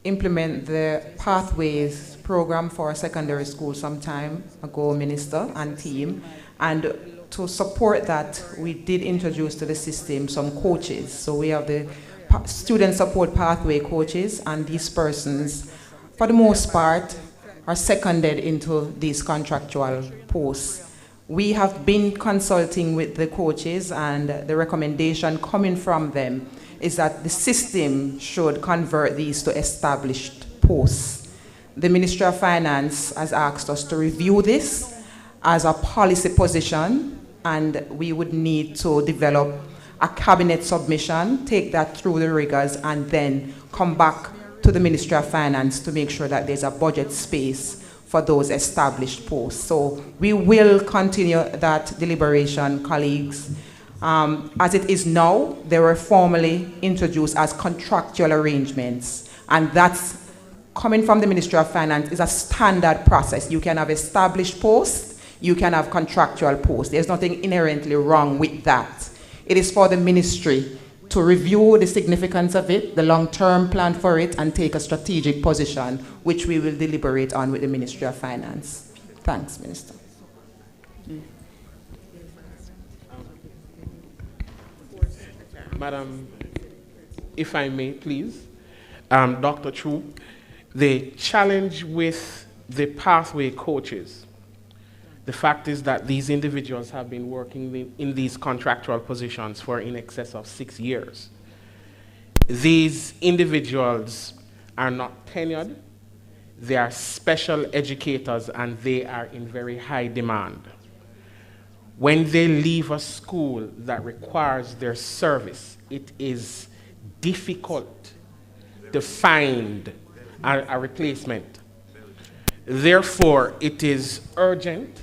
S: implement the Pathways program for secondary school some time ago, Minister and team, and to support that, we did introduce to the system some coaches. So we have the student support pathway coaches, and these persons, for the most part, are seconded into these contractual posts. We have been consulting with the coaches, and the recommendation coming from them is that the system should convert these to established posts. The Ministry of Finance has asked us to review this as a policy position, and we would need to develop a cabinet submission, take that through the rigors, and then come back to the Ministry of Finance to make sure that there's a budget space for those established posts. So we will continue that deliberation, colleagues. As it is now, they were formally introduced as contractual arrangements, and that's coming from the Ministry of Finance is a standard process. You can have established posts, you can have contractual posts. There's nothing inherently wrong with that. It is for the ministry to review the significance of it, the long-term plan for it, and take a strategic position, which we will deliberate on with the Ministry of Finance. Thanks, Minister.
B: Madam, if I may, please. Dr. Troop, the challenge with the pathway coaches, the fact is that these individuals have been working in these contractual positions for in excess of 6 years. These individuals are not tenured, they are special educators, and they are in very high demand. When they leave a school that requires their service, it is difficult to find a replacement. Therefore, it is urgent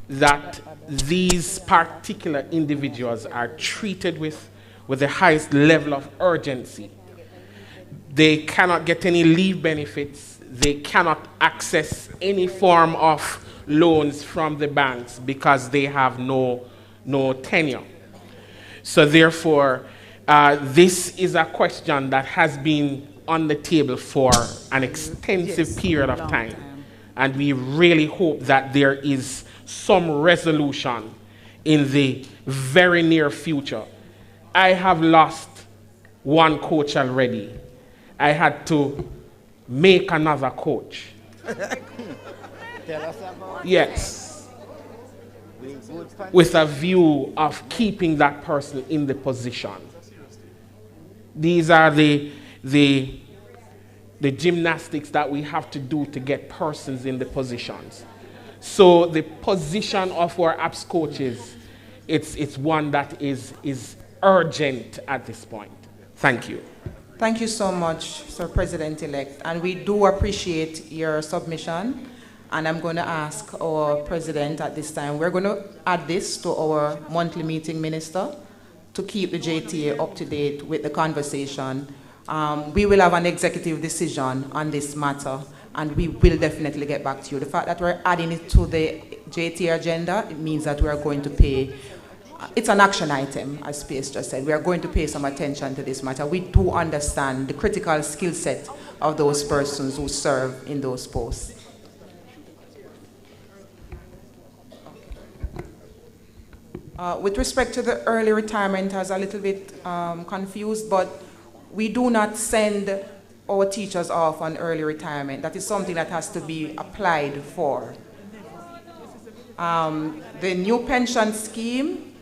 B: that these particular individuals are treated with the highest level of urgency. They cannot get any leave benefits. They cannot access any form of loans from the banks because they have no tenure. So therefore, this is a question that has been on the table for an extensive period of time. And we really hope that there is some resolution in the very near future. I have lost one coach already. I had to make another coach.
I: Tell us about
B: Yes. With a view of keeping that person in the position. These are the gymnastics that we have to do to get persons in the positions. So the position of our apps coaches, it's one that is urgent at this point. Thank you.
S: Thank you so much, Sir President-elect, and we do appreciate your submission. And I'm going to ask our president at this time, we're going to add this to our monthly meeting, Minister, to keep the JTA up to date with the conversation. We will have an executive decision on this matter, and we will definitely get back to you. The fact that we're adding it to the JTA agenda, it means that we are going to pay, it's an action item, as PS just said. We are going to pay some attention to this matter. We do understand the critical skill set of those persons who serve in those posts. With respect to the early retirement, I was a little bit confused, but we do not send our teachers off on early retirement. That is something that has to be applied for. The new pension scheme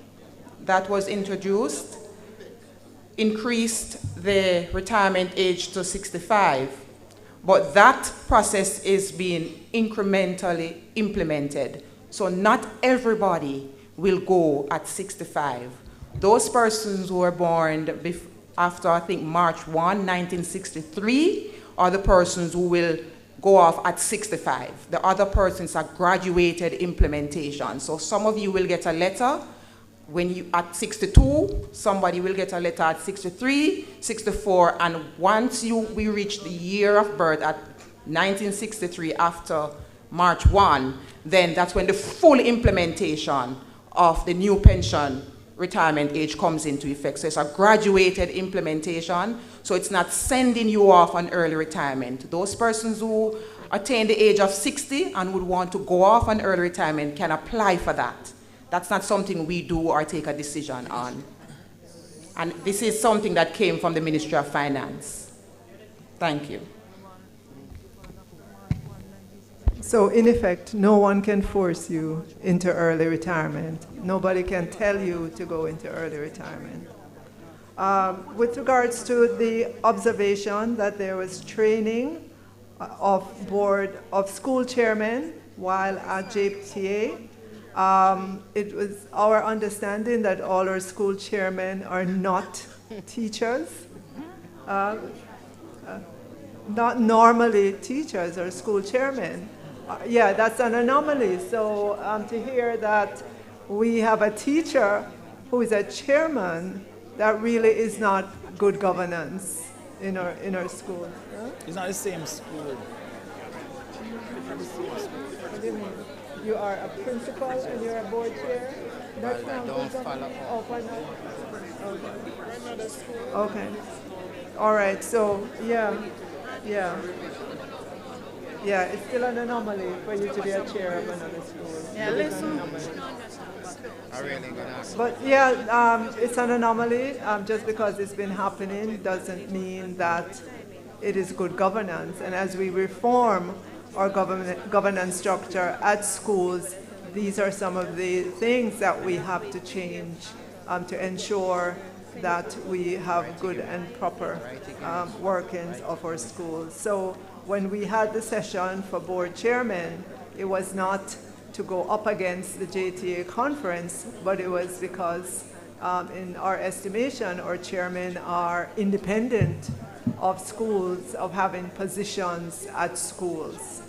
S: that was introduced increased the retirement age to 65, but that process is being incrementally implemented. So not everybody will go at 65. Those persons who were born after, I think, March 1, 1963, are the persons who will go off at 65. The other persons are graduated implementation. So some of you will get a letter when you at 62, somebody will get a letter at 63, 64, and once we reach the year of birth at 1963 after March 1, then that's when the full implementation of the new pension retirement age comes into effect. So it's a graduated implementation, so it's not sending you off on early retirement. Those persons who attain the age of 60 and would want to go off on early retirement can apply for that. That's not something we do or take a decision on. And this is something that came from the Ministry of Finance. Thank you.
M: So in effect, no one can force you into early retirement. Nobody can tell you to go into early retirement. With regards to the observation that there was training of board of school chairmen while at JPTA, it was our understanding that all our school chairmen are not teachers. Not normally teachers or school chairmen. Yeah, that's an anomaly. So to hear that we have a teacher who is a chairman, that really is not good governance in our school. Huh?
I: It's not the same school.
M: What do you mean? You are a principal and you're a board chair? That's not
I: don't
M: good
I: follow
M: governance. Oh, okay. Okay. All right. So yeah. Yeah, it's still an anomaly for you to be a chair of another school.
A: Yeah, listen.
M: But yeah, it's an anomaly. Just because it's been happening doesn't mean that it is good governance. And as we reform our governance structure at schools, these are some of the things that we have to change to ensure that we have good and proper workings of our schools. So when we had the session for board chairmen, it was not to go up against the JTA conference, but it was because in our estimation, our chairmen are independent of schools, of having positions at schools.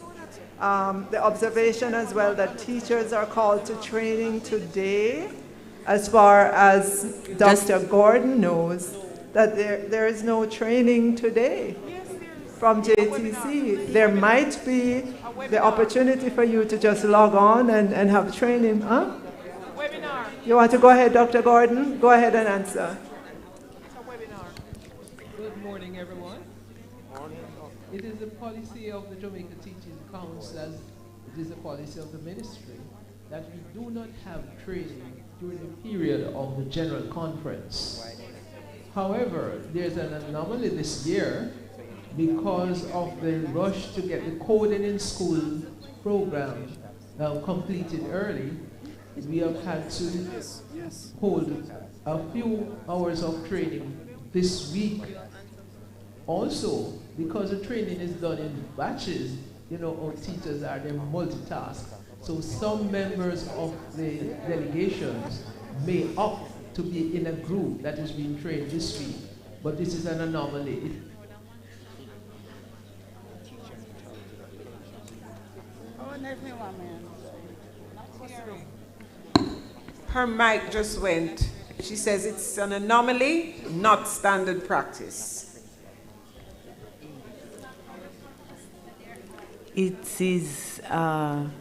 M: The observation as well that teachers are called to training today, as far as Dr. Gordon knows, that there is no training today from JTC. There might be the opportunity for you to just log on and have training. Huh? Webinar. You want to go ahead, Dr. Gordon? Go ahead and answer.
E: Good morning, everyone. It is the policy of the Jamaica Teaching Council, as it is the policy of the ministry, that we do not have training during the period of the General Conference. However, there's an anomaly this year because of the rush to get the Coding in School program completed early. We have had to hold a few hours of training this week. Also, because the training is done in batches, our teachers are then multitask. So some members of the delegations may opt to be in a group that is being trained this week, but this is an anomaly.
N: Her mic just went. She says it's an anomaly, not standard practice.
F: It is an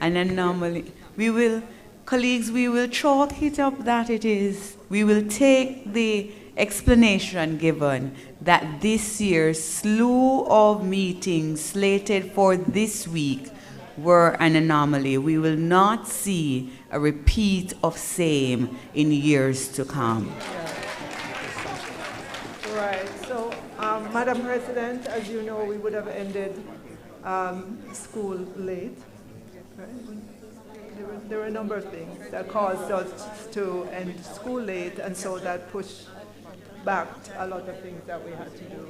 F: anomaly. Colleagues, we will chalk it up that it is. We will take the explanation given that this year's slew of meetings slated for this week were an anomaly. We will not see a repeat of same in years to come.
M: Right. So, Madam President, as you know, we would have ended school late. Right? There were a number of things that caused us to end school late, and so that pushed back a lot of things that we had to do.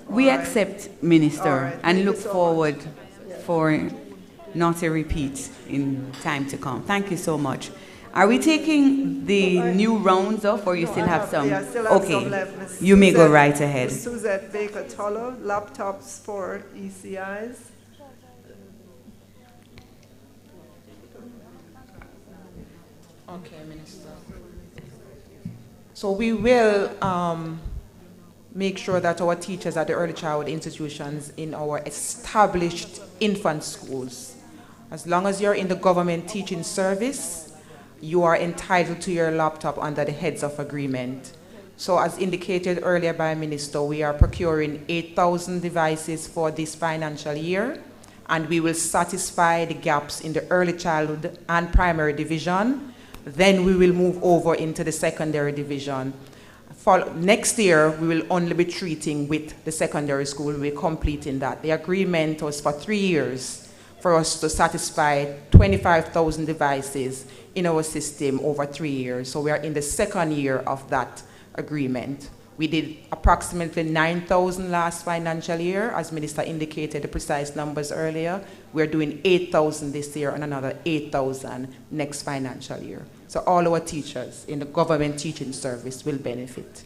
F: We accept, Minister, and look forward for not a repeat in time to come. Thank you so much. Are we taking the new rounds off, or you still have some?
M: Yeah, I still have
F: okay,
M: some left.
F: you may go right ahead.
M: Ms. Suzette Baker-Tollo, laptops for ECIs.
S: Okay, Minister. So we will make sure that our teachers at the early childhood institutions in our established infant schools, as long as you're in the government teaching service, you are entitled to your laptop under the heads of agreement. So as indicated earlier by Minister, we are procuring 8,000 devices for this financial year, and we will satisfy the gaps in the early childhood and primary division. Then we will move over into the secondary division. For next year, we will only be treating with the secondary school. We'll be completing that. The agreement was for 3 years for us to satisfy 25,000 devices in our system over 3 years. So we are in the second year of that agreement. We did approximately 9,000 last financial year, as Minister indicated the precise numbers earlier. We're doing 8,000 this year and another 8,000 next financial year. So all our teachers in the government teaching service will benefit.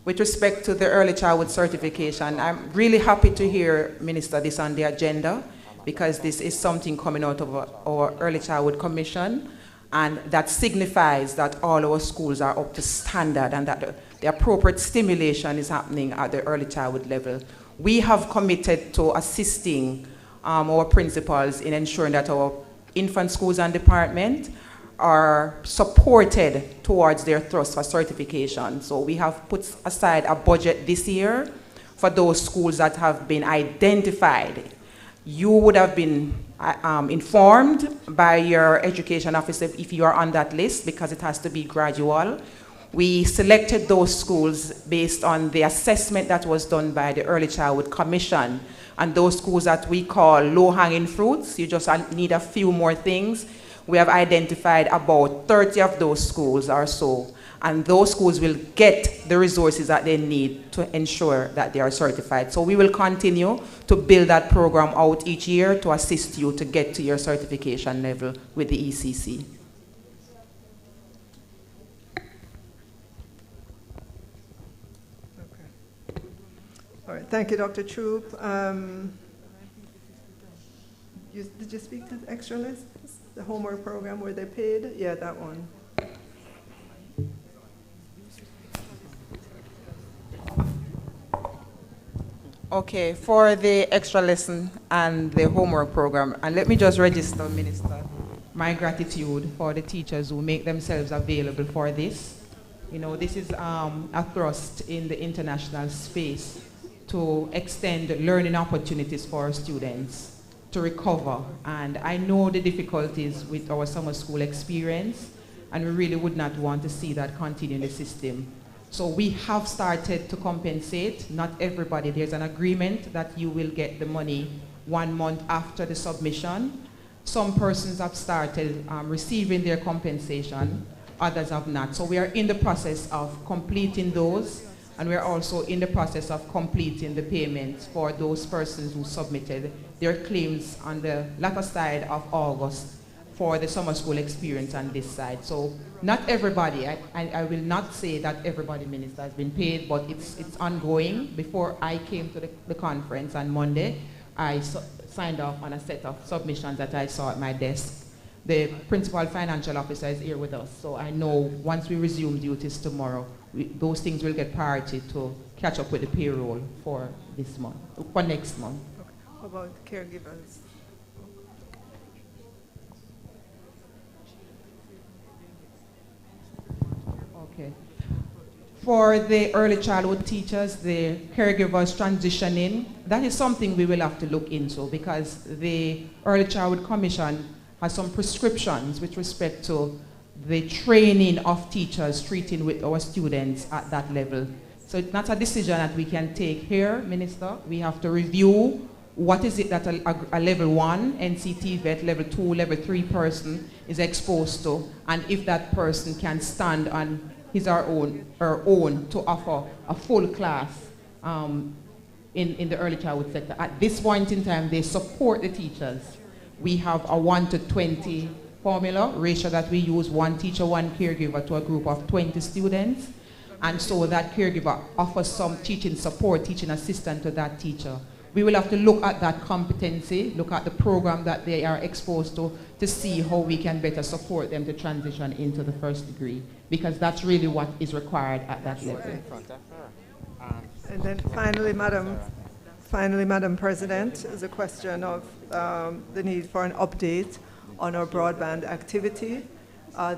S: With respect to the early childhood certification, I'm really happy to hear, Minister, this on the agenda, because this is something coming out of our Early Childhood Commission, and that signifies that all our schools are up to standard and that the appropriate stimulation is happening at the early childhood level. We have committed to assisting our principals in ensuring that our infant schools and department are supported towards their thrust for certification. So we have put aside a budget this year for those schools that have been identified. You would have been informed by your education officer if you are on that list, because it has to be gradual. We selected those schools based on the assessment that was done by the Early Childhood Commission, and those schools that we call low-hanging fruits, you just need a few more things. We have identified about 30 of those schools or so, and those schools will get the resources that they need to ensure that they are certified. So we will continue to build that program out each year to assist you to get to your certification level with the ECC.
M: All right, thank you, Dr. Troop. Did you speak to the extra list? The homework program where they paid? Yeah, that one.
S: Okay, for the extra lesson and the homework program, and let me just register, Minister, my gratitude for the teachers who make themselves available for this. You know, this is a thrust in the international space to extend learning opportunities for our students to recover. And I know the difficulties with our summer school experience, and we really would not want to see that continue in the system. So we have started to compensate. Not everybody. There's an agreement that you will get the money 1 month after the submission. Some persons have started receiving their compensation, others have not. So we are in the process of completing those, and we're also in the process of completing the payments for those persons who submitted their claims on the latter side of August for the summer school experience on this side. So not everybody, I will not say that everybody, Minister, has been paid, but it's ongoing. Before I came to the conference on Monday, I signed off on a set of submissions that I saw at my desk. The principal financial officer is here with us, so I know once we resume duties tomorrow, those things will get priority to catch up with the payroll for this month, for next month.
M: Okay. How about caregivers?
S: Okay. For the early childhood teachers, the caregivers transitioning, that is something we will have to look into because the Early Childhood Commission has some prescriptions with respect to the training of teachers treating with our students at that level. So it's not a decision that we can take here, Minister. We have to review what is it that a level 1 NCT vet, level 2, level 3 person is exposed to, and if that person can stand on his or her own to offer a full class in the early childhood sector. At this point in time, they support the teachers. We have a 1 to 20 formula, ratio that we use, 1 teacher, 1 caregiver to a group of 20 students. And so that caregiver offers some teaching support, teaching assistance to that teacher. We will have to look at that competency, look at the program that they are exposed to see how we can better support them to transition into the first degree, because that's really what is required at that level.
M: And then finally, Madam President, is a question of the need for an update on our broadband activity.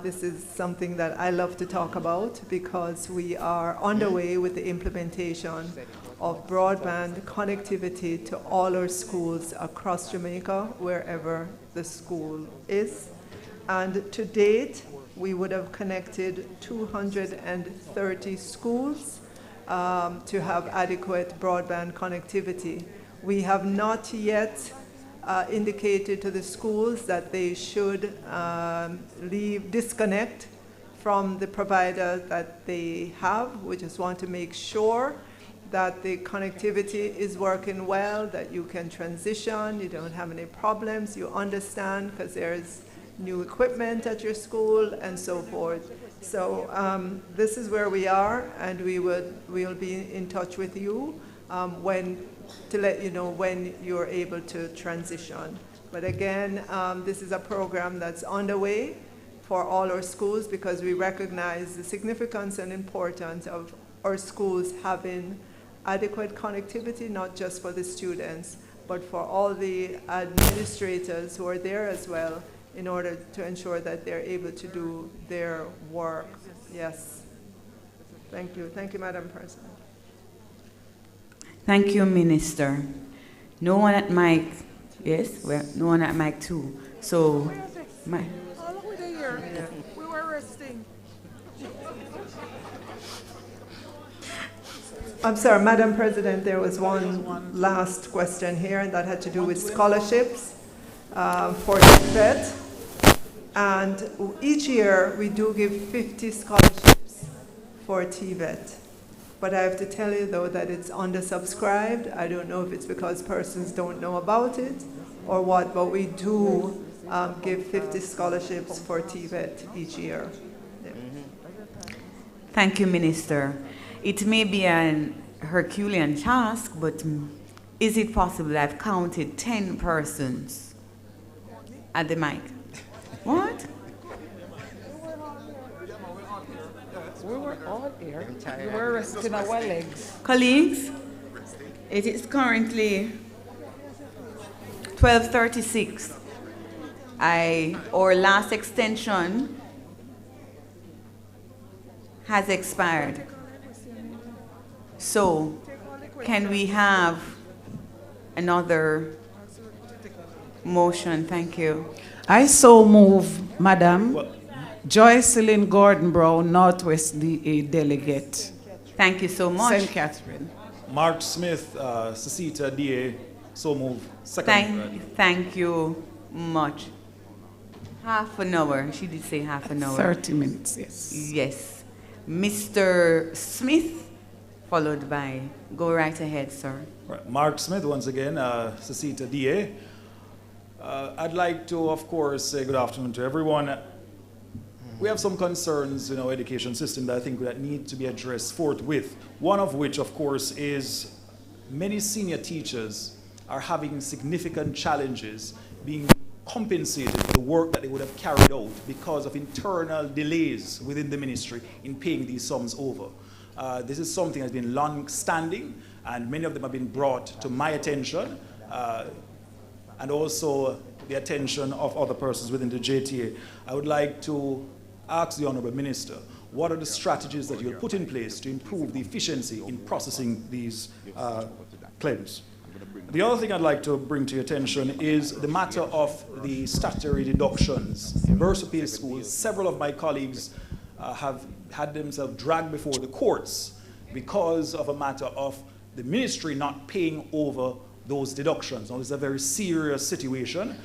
M: This is something that I love to talk about because we are underway with the implementation of broadband connectivity to all our schools across Jamaica, wherever the school is. And to date, we would have connected 230 schools to have adequate broadband connectivity. We have not yet indicated to the schools that they should disconnect from the provider that they have. We just want to make sure that the connectivity is working well, that you can transition, you don't have any problems, you understand because there's new equipment at your school and so forth. So this is where we are, and we'll be in touch with you to let you know when you're able to transition. But again, this is a program that's underway for all our schools because we recognize the significance and importance of our schools having adequate connectivity, not just for the students, but for all the administrators who are there as well, in order to ensure that they're able to do their work. Yes. Thank you. Thank you, Madam President.
F: Thank you, Minister. No one at mic. Yes? Well, no one at mic 2. So, mic.
G: How long were they here? Yeah. We were resting.
M: I'm sorry, Madam President, there was one last question here, and that had to do with scholarships for TVET. And each year we do give 50 scholarships for TVET. But I have to tell you, though, that it's undersubscribed. I don't know if it's because persons don't know about it or what, but we do give 50 scholarships for TVET each year. Yeah.
F: Thank you, Minister. It may be an Herculean task, but is it possible? I've counted 10 persons at the mic. What?
G: We were all here. We were resting our legs.
F: Colleagues, it is currently 12:36. Our last extension has expired. So, can we have another motion? Thank you.
J: I so move, Madam. Joycelyn Gordon Brown, Northwest DA Delegate.
F: Thank you so much.
J: St. Catherine.
W: Mark Smith, Sasita DA, so move. Second.
F: Thank you much. Half an hour. She did say half an hour.
J: 30 minutes, yes.
F: Yes. Mr. Smith, followed by, go right ahead, sir.
W: Right. Mark Smith, once again, Sasita DA. I'd like to, of course, say good afternoon to everyone. We have some concerns in our education system that I think that need to be addressed forthwith. One of which, of course, is many senior teachers are having significant challenges being compensated for the work that they would have carried out because of internal delays within the ministry in paying these sums over. This is something that's been long-standing, and many of them have been brought to my attention, and also the attention of other persons within the JTA. I would like to ask the Honourable Minister, what are the strategies that you'll put in place to improve the efficiency in processing these claims? The other thing I'd like to bring to your attention is the matter of the statutory deductions. Versapay schools, several of my colleagues have had themselves dragged before the courts because of a matter of the ministry not paying over those deductions. Now, this is a very serious situation,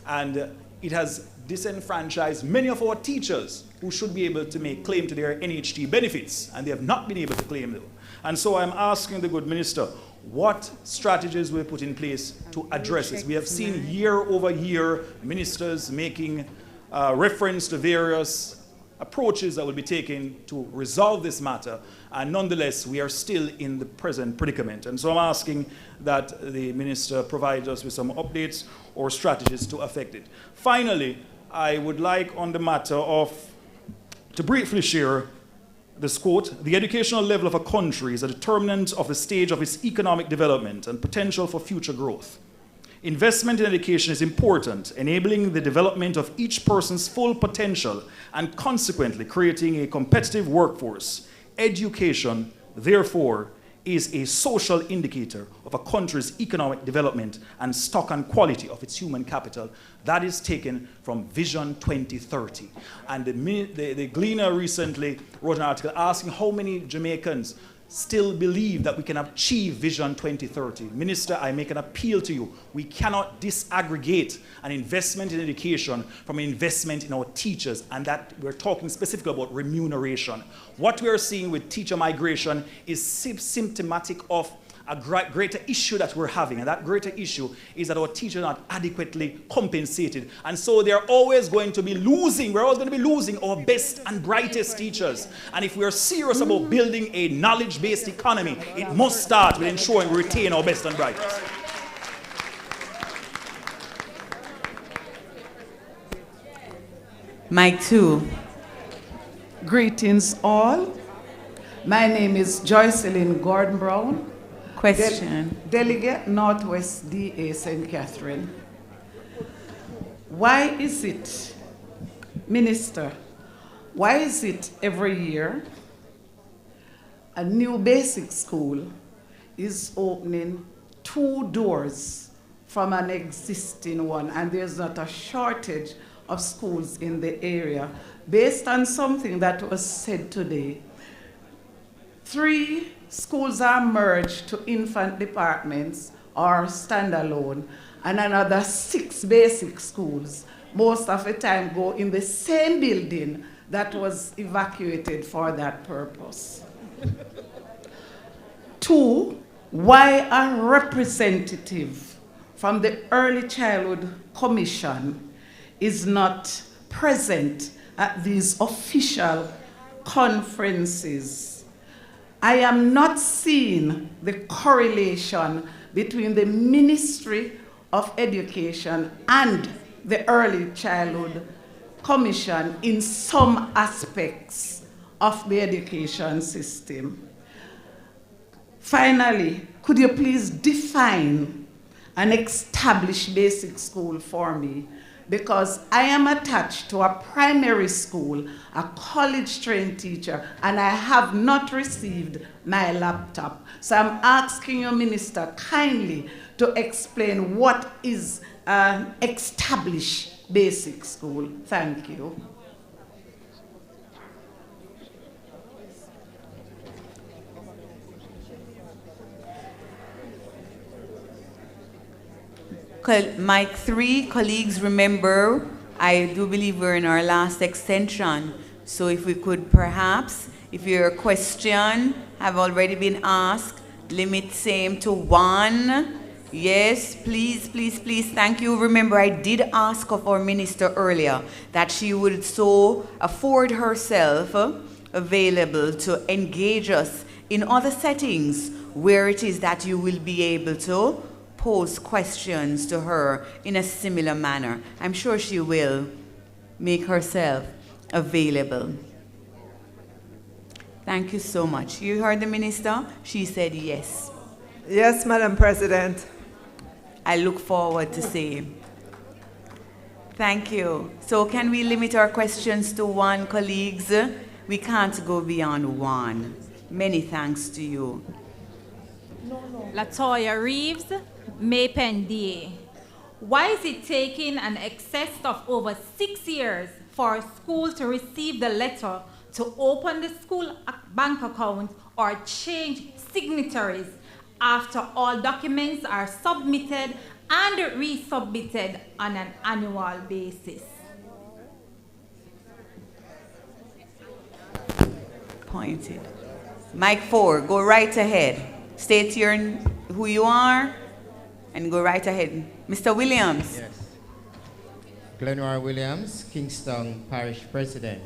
W: and it has disenfranchised many of our teachers who should be able to make claim to their NHT benefits, and they have not been able to claim them. And so I'm asking the good minister, what strategies will put in place to address this? We have seen year over year ministers making reference to various approaches that will be taken to resolve this matter, and nonetheless we are still in the present predicament. And so I'm asking that the minister provide us with some updates or strategies to affect it. Finally, I would like on the matter of, to briefly share this quote: "The educational level of a country is a determinant of the stage of its economic development and potential for future growth. Investment in education is important, enabling the development of each person's full potential and consequently creating a competitive workforce. Education, therefore, is a social indicator of a country's economic development and stock and quality of its human capital." That is taken from Vision 2030. And the Gleaner recently wrote an article asking how many Jamaicans still believe that we can achieve Vision 2030. Minister, I make an appeal to you. We cannot disaggregate an investment in education from an investment in our teachers, and that we're talking specifically about remuneration. What we are seeing with teacher migration is symptomatic of a greater issue that we're having, and that greater issue is that our teachers are not adequately compensated, and so they're always going to be losing. We're always going to be losing our best and brightest teachers. And if we're serious about building a knowledge-based economy, it must start with ensuring we retain our best and brightest.
F: Mike 2.
J: Greetings all. My name is Joycelyn Gordon Brown.
F: Question.
J: Delegate Northwest DA St. Catherine. Why is it, Minister, why is it every year a new basic school is opening 2 doors from an existing one, and there's not a shortage of schools in the area? Based on something that was said today, 3 schools are merged to infant departments or standalone, and another 6 basic schools, most of the time, go in the same building that was evacuated for that purpose. 2, why a representative from the Early Childhood Commission is not present at these official conferences? I am not seeing the correlation between the Ministry of Education and the Early Childhood Commission in some aspects of the education system. Finally, could you please define an established basic school for me? Because I am attached to a primary school, a college-trained teacher, and I have not received my laptop. So I'm asking you, Minister, kindly to explain what is an established basic school. Thank you.
F: Mike 3, colleagues, remember, I do believe we're in our last extension. So if we could perhaps, if your question have already been asked, limit same to 1. Yes, please, please, please, thank you. Remember, I did ask of our minister earlier that she would so afford herself available to engage us in other settings where it is that you will be able to pose questions to her in a similar manner. I'm sure she will make herself available. Thank you so much. You heard the minister? She said yes.
M: Yes, Madam President.
F: I look forward to seeing. Thank you. So can we limit our questions to 1, colleagues? We can't go beyond one. Many thanks to you.
P: Latoya Reeves, Maypen DA. Why is it taking an excess of over 6 years for a school to receive the letter to open the school bank account or change signatories after all documents are submitted and resubmitted on an annual basis?
F: Pointed. Mic 4, go right ahead. State who you are and go right ahead. Mr. Williams.
I: Yes. Glenroy Williams, Kingston Parish President.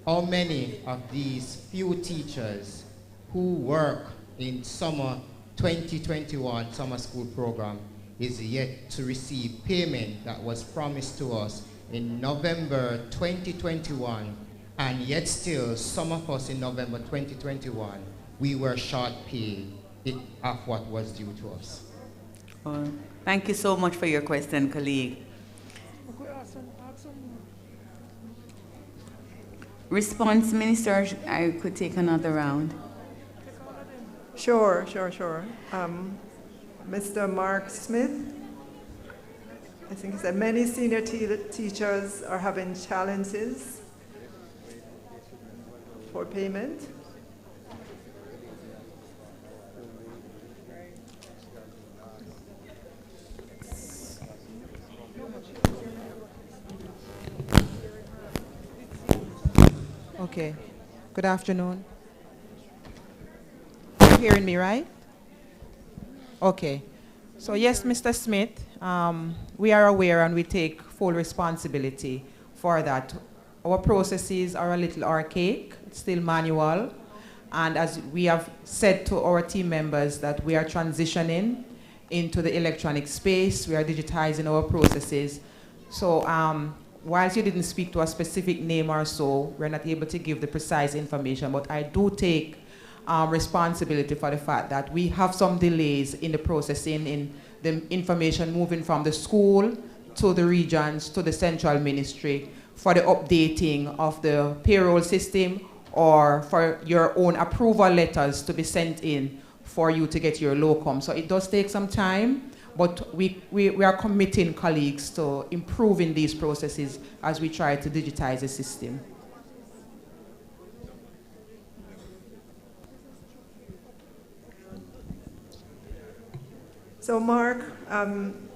I: How many of these few teachers who work in summer 2021 summer school program is yet to receive payment that was promised to us in November 2021, and yet still some of us in November 2021, we were short paid of what was due to us?
F: Thank you so much for your question, colleague. Response, Minister, I could take another round.
M: Sure. Mr. Mark Smith, I think he said many senior teachers are having challenges for payment.
S: Okay. Good afternoon. You're hearing me, right? Okay. So yes, Mr. Smith, we are aware and we take full responsibility for that. Our processes are a little archaic, it's still manual, and as we have said to our team members that we are transitioning into the electronic space, we are digitizing our processes. So whilst you didn't speak to a specific name or so, we're not able to give the precise information, but I do take responsibility for the fact that we have some delays in the processing, in the information moving from the school to the regions to the central ministry for the updating of the payroll system or for your own approval letters to be sent in for you to get your locum. So it does take some time, but we are committing colleagues to improving these processes as we try to digitize the system.
M: So Mark,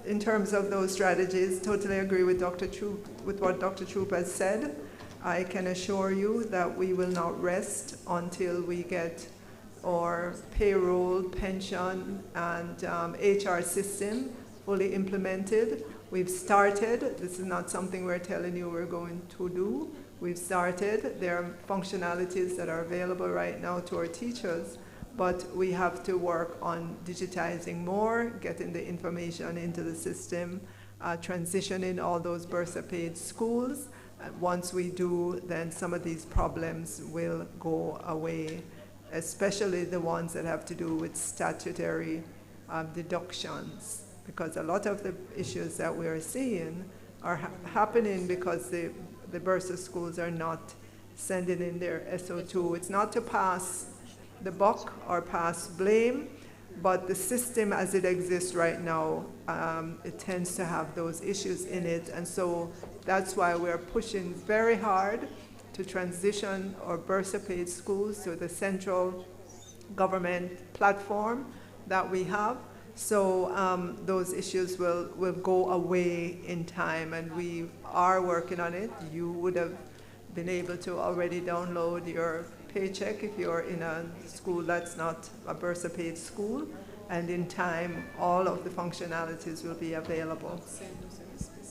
M: in terms of those strategies, totally agree with Dr. Troop, with what Dr. Troop has said. I can assure you that we will not rest until we get our payroll, pension, and HR system fully implemented. We've started. This is not something we're telling you we're going to do. We've started. There are functionalities that are available right now to our teachers, but we have to work on digitizing more, getting the information into the system, transitioning all those bursa-paid schools. Once we do, then some of these problems will go away, especially the ones that have to do with statutory deductions, because a lot of the issues that we are seeing are happening because the bursa schools are not sending in their SO2. It's not to pass the buck or pass blame, but the system as it exists right now, it tends to have those issues in it, and so that's why we're pushing very hard to transition our bursa-paid schools to the central government platform that we have. So those issues will go away in time, and we are working on it. You would have been able to already download your paycheck if you're in a school that's not a bursa-paid school, and in time all of the functionalities will be available.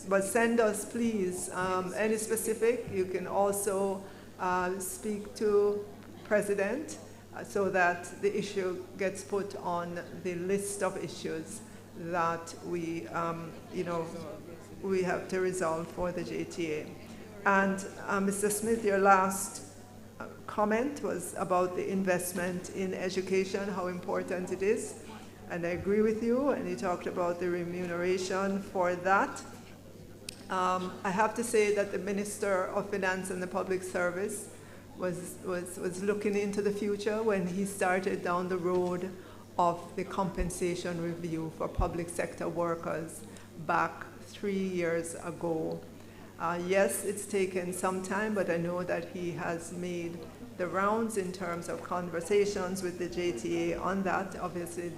M: But send us, please, any specific. You can also speak to President so that the issue gets put on the list of issues that we have to resolve for the JTA. And Mr. Smith, your last comment was about the investment in education, how important it is. And I agree with you, and you talked about the remuneration for that. I have to say that the Minister of Finance and the Public Service was looking into the future when he started down the road of the compensation review for public sector workers back 3 years ago. Yes, it's taken some time, but I know that he has made the rounds in terms of conversations with the JTA on that. Obviously,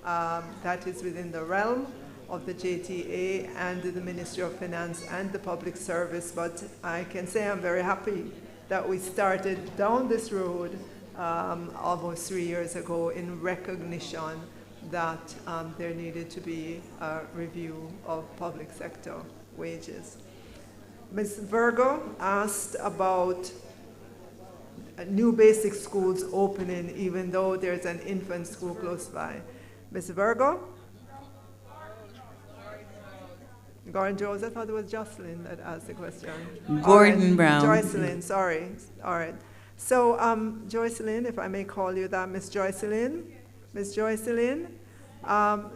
M: that is within the realm of the JTA and the Ministry of Finance and the Public Service, but I can say I'm very happy that we started down this road almost 3 years ago in recognition that there needed to be a review of public sector wages. Ms. Virgo asked about new basic schools opening even though there's an infant school close by. Ms. Virgo? Gordon Joseph, I thought it was Jocelyn that asked the question.
F: Gordon Brown.
M: Joycelyn, sorry. All right. So, Joycelyn, if I may call you that, Ms. Joycelyn. Ms. Joycelyn,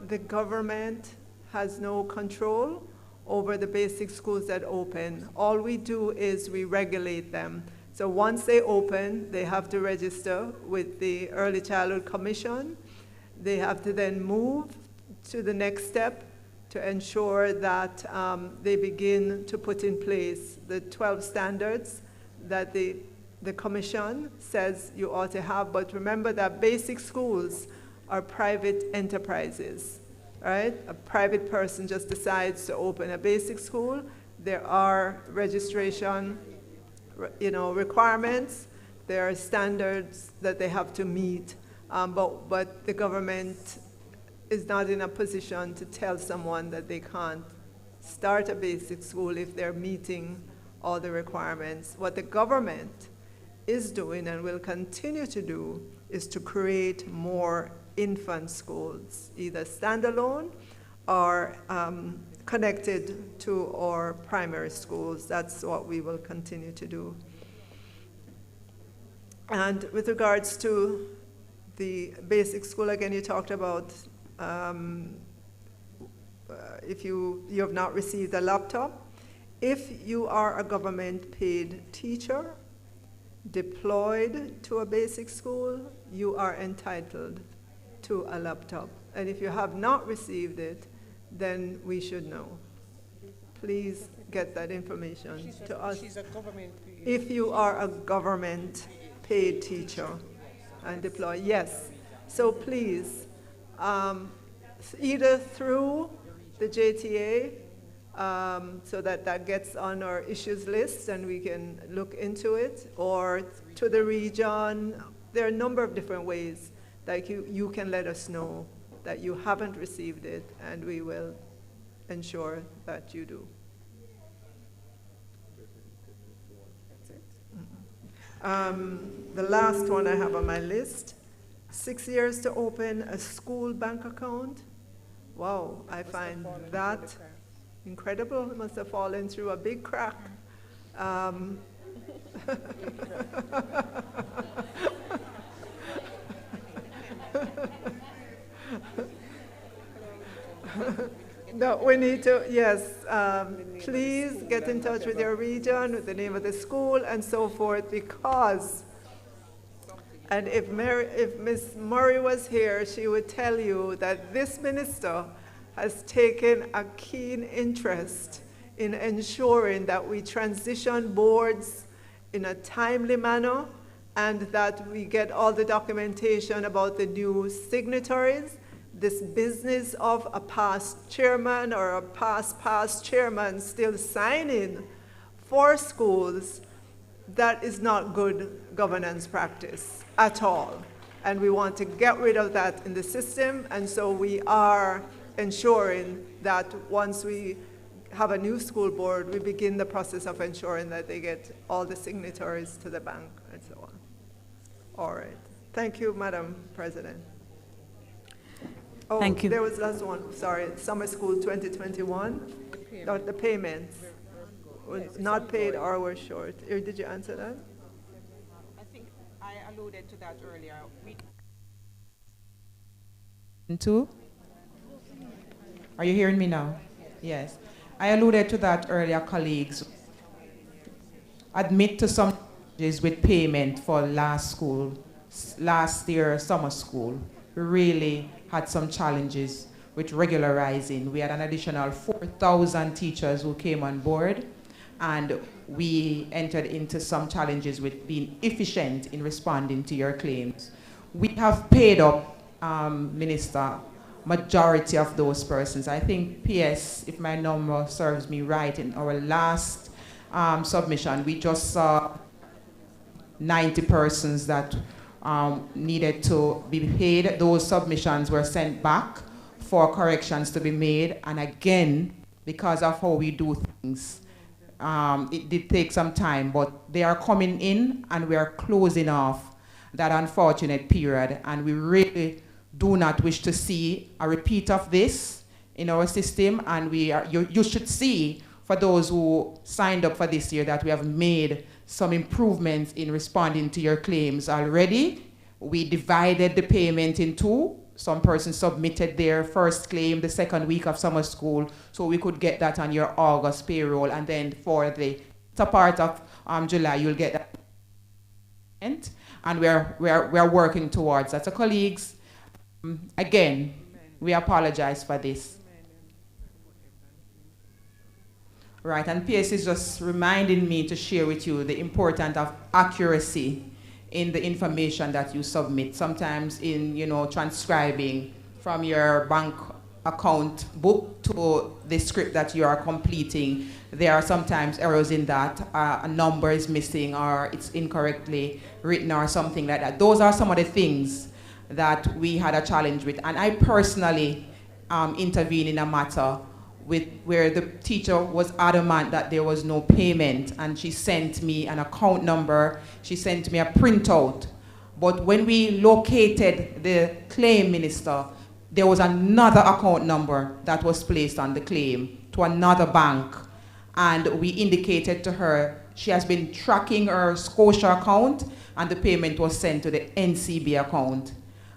M: the government has no control over the basic schools that open. All we do is we regulate them. So once they open, they have to register with the Early Childhood Commission. They have to then move to the next step to ensure that they begin to put in place the 12 standards that the commission says you ought to have. But remember that basic schools are private enterprises, right? A private person just decides to open a basic school. There are registration, requirements. There are standards that they have to meet, but the government is not in a position to tell someone that they can't start a basic school if they're meeting all the requirements. What the government is doing and will continue to do is to create more infant schools, either standalone or connected to our primary schools. That's what we will continue to do. And with regards to the basic school, again, you talked about if you have not received a laptop. If you are a government-paid teacher deployed to a basic school, you are entitled to a laptop. And if you have not received it, then we should know. Please get that information to us.
G: She's a government paid.
M: If you are a government-paid teacher and deployed, yes. So please, either through the JTA, so that gets on our issues list and we can look into it, or to the region. There are a number of different ways that you can let us know that you haven't received it, and we will ensure that you do. The last one I have on my list, 6 years to open a school bank account. Wow, I find that incredible. It must have fallen through a big crack. No, we need to, yes, please get in touch with your region, with the name of the school and so forth, because, and if Ms. Murray was here, she would tell you that this minister has taken a keen interest in ensuring that we transition boards in a timely manner and that we get all the documentation about the new signatories. This business of a past chairman or a past chairman still signing for schools, that is not good governance practice at all. And we want to get rid of that in the system, and so we are ensuring that once we have a new school board, we begin the process of ensuring that they get all the signatories to the bank and so on. All right. Thank you, Madam President. Oh,
F: Thank you.
M: There was last one, sorry, summer school 2021, the payments, was not paid or were short. Did you answer that?
S: I think I alluded to that earlier. Are you hearing me now? Yes. I alluded to that earlier, colleagues. Admit to some is with payment for last year summer school. We really had some challenges with regularizing. We had an additional 4,000 teachers who came on board, and we entered into some challenges with being efficient in responding to your claims. We have paid up, Minister, majority of those persons. I think PS, if my number serves me right, in our last submission, we just saw 90 persons that needed to be paid. Those submissions were sent back for corrections to be made. And again, because of how we do things, it did take some time, but they are coming in and we are closing off that unfortunate period. And we really do not wish to see a repeat of this in our system. And you should see, for those who signed up for this year, that we have made some improvements in responding to your claims already. We divided the payment in two. Some persons submitted their first claim the second week of summer school, so we could get that on your August payroll, and then for the part of July, you'll get that. And we're working towards that. So colleagues, again, we apologize for this. Right, and PS is just reminding me to share with you the importance of accuracy in the information that you submit. Sometimes in, transcribing from your bank account book to the script that you are completing, there are sometimes errors in that. A number is missing, or it's incorrectly written, or something like that. Those are some of the things that we had a challenge with. And I personally intervened in a matter where the teacher was adamant that there was no payment, and she sent me an account number, she sent me a printout. But when we located the claim, Minister, there was another account number that was placed on the claim to another bank. And we indicated to her she has been tracking her Scotia account, and the payment was sent to the NCB account.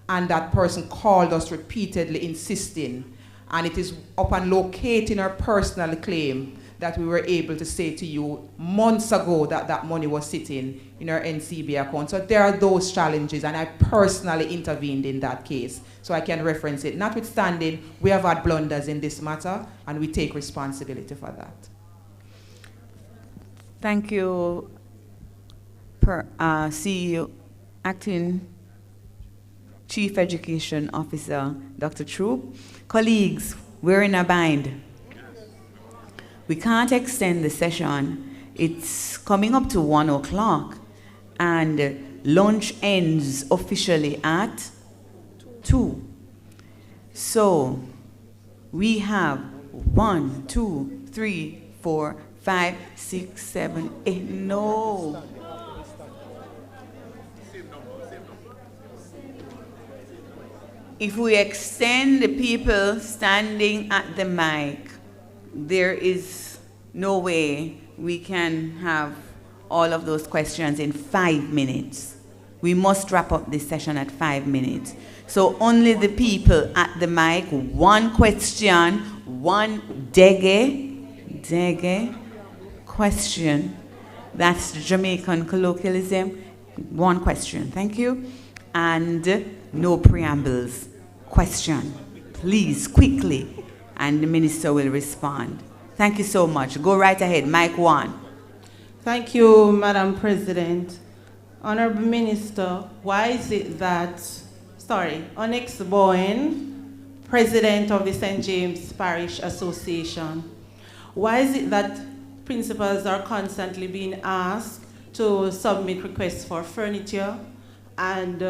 S: And that person called us repeatedly insisting, and it is upon locating her personal claim that we were able to say to you months ago that that money was sitting in her NCB account. So there are those challenges, and I personally intervened in that case, so I can reference it. Notwithstanding, we have had blunders in this matter, and we take responsibility for that.
F: Thank you, CEO, Acting Chief Education Officer, Dr. Troop. Colleagues, we're in a bind. We can't extend the session. It's coming up to 1 o'clock, and lunch ends officially at 2. So we have 1, 2, 3, 4, 5, 6, 7, 8, no. If we extend the people standing at the mic, there is no way we can have all of those questions in 5 minutes. We must wrap up this session at 5 minutes. So only the people at the mic, one question, one dege question. That's the Jamaican colloquialism. One question, thank you. And no preambles. Question, please, quickly, and the minister will respond. Thank you so much. Go right ahead, mic 1.
U: Thank you, Madam President. Honorable Minister, why is it that, Onyx Bowen, President of the St. James Parish Association, why is it that principals are constantly being asked to submit requests for furniture, and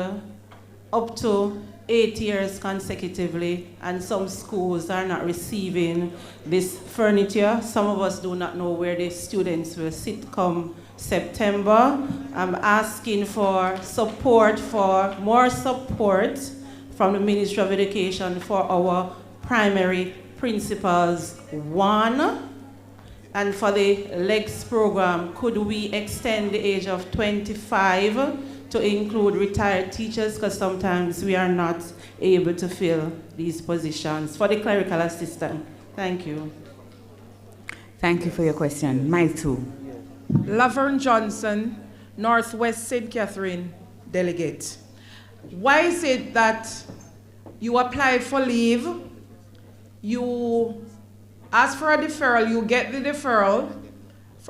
U: up to 8 years consecutively, and some schools are not receiving this furniture? Some of us do not know where the students will sit come September. I'm asking for support, for more support from the Ministry of Education for our primary principals. 1, and for the LEGS program, could we extend the age of 25 to include retired teachers, because sometimes we are not able to fill these positions. For the clerical assistant. Thank you.
F: Thank you for your question. Mike 2.
Q: Laverne Johnson,
S: Northwest St. Catherine delegate. Why is it that you apply for leave, you ask for a deferral, you get the deferral,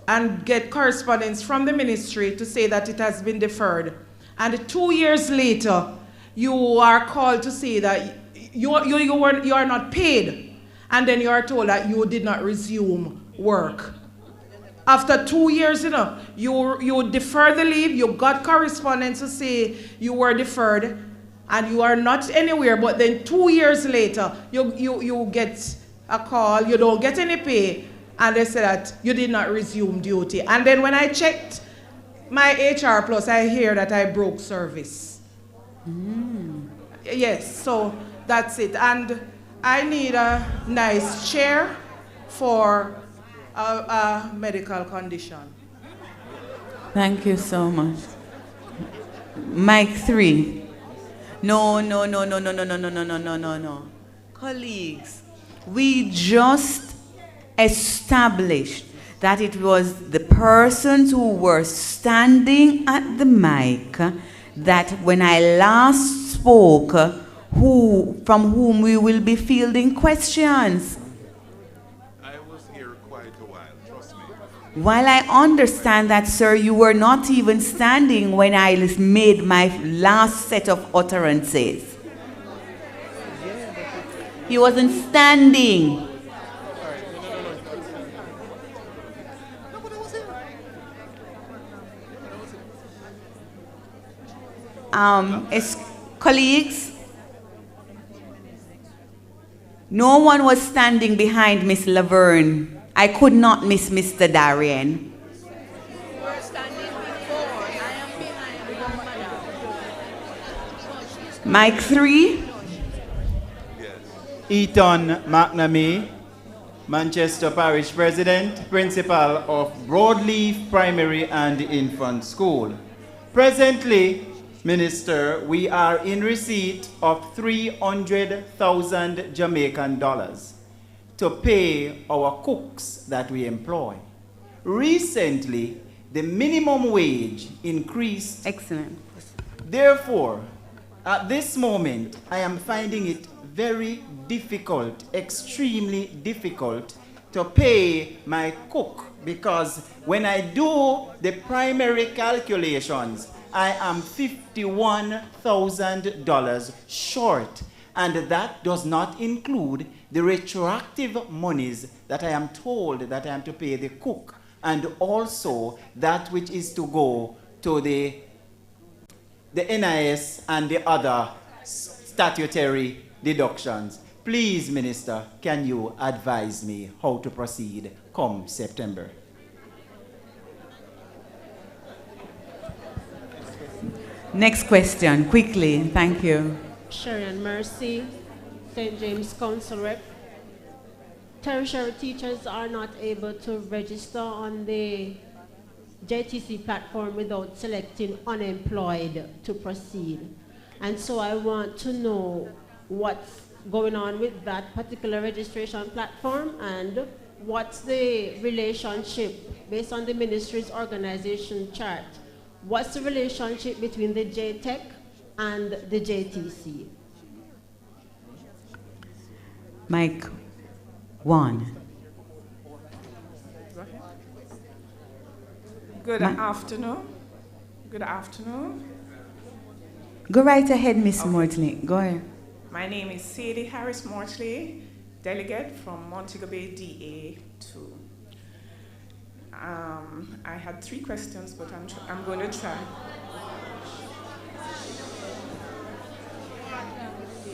S: and get correspondence from the ministry to say that it has been deferred. And 2 years later, you are called to say that you are not paid. And then you are told that you did not resume work. After 2 years, you defer the leave, you got correspondence to say you were deferred, and you are not anywhere, but then 2 years later, you get a call, you don't get any pay, and they say that you did not resume duty. And then when I checked my HR Plus, I hear that I broke service. Yes, so that's it. And I need a nice chair for a medical condition.
F: Thank you so much. Mic 3. No. Colleagues, we just established that it was the persons who were standing at the mic that when I last spoke, from whom we will be fielding questions.
K: I was here quite a while, trust me.
F: While I understand that, sir, you were not even standing when I made my last set of utterances. He wasn't standing. Colleagues, no one was standing behind Miss Laverne. I could not miss Mr. Darien. Mic 3.
Q: Eaton McNamee, Manchester Parish President, Principal of Broadleaf Primary and Infant School. Presently, Minister, we are in receipt of 300,000 Jamaican dollars to pay our cooks that we employ. Recently, the minimum wage increased.
F: Excellent.
Q: Therefore, at this moment, I am finding it very difficult, extremely difficult to pay my cook, because when I do the primary calculations, I am $51,000 short, and that does not include the retroactive monies that I am told that I am to pay the cook, and also that which is to go to the NIS and the other statutory deductions. Please, Minister, can you advise me how to proceed come September?
F: Next question, quickly. Thank you.
R: Sharon Mercy, St. James Council Rep. Tertiary teachers are not able to register on the JTC platform without selecting unemployed to proceed. And so I want to know what's going on with that particular registration platform and what's the relationship based on the ministry's organization chart. What's the relationship between the JTEC and the JTC?
F: Mic 1.
T: Good afternoon. Good afternoon.
F: Go right ahead, Miss Mortley. Go ahead.
T: My name is Sadie Harris Mortley, delegate from Montego Bay DA2. I had 3 questions, but I'm going to try.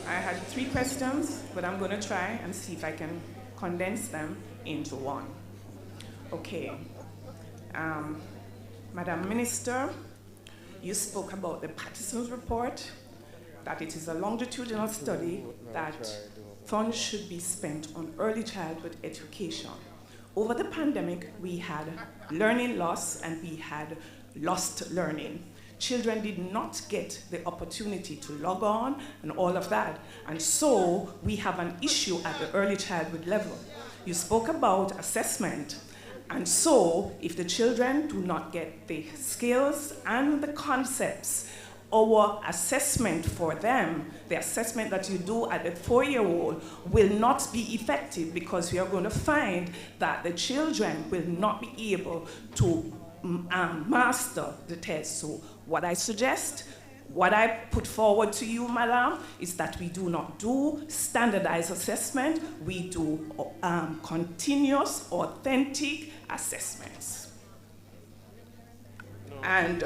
T: I had 3 questions, but I'm going to try and see if I can condense them into one. Okay. Madam Minister, you spoke about the Patterson's report, that it is a longitudinal study that funds should be spent on early childhood education. Over the pandemic, we had learning loss and we had lost learning. Children did not get the opportunity to log on and all of that. And so we have an issue at the early childhood level. You spoke about assessment, And so, if the children do not get the skills and the concepts, our assessment for them, the assessment that you do at the 4-year-old, will not be effective, because we are going to find that the children will not be able to master the test. So what I suggest, what I put forward to you, madam, is that we do not do standardized assessment, we do continuous, authentic assessments. And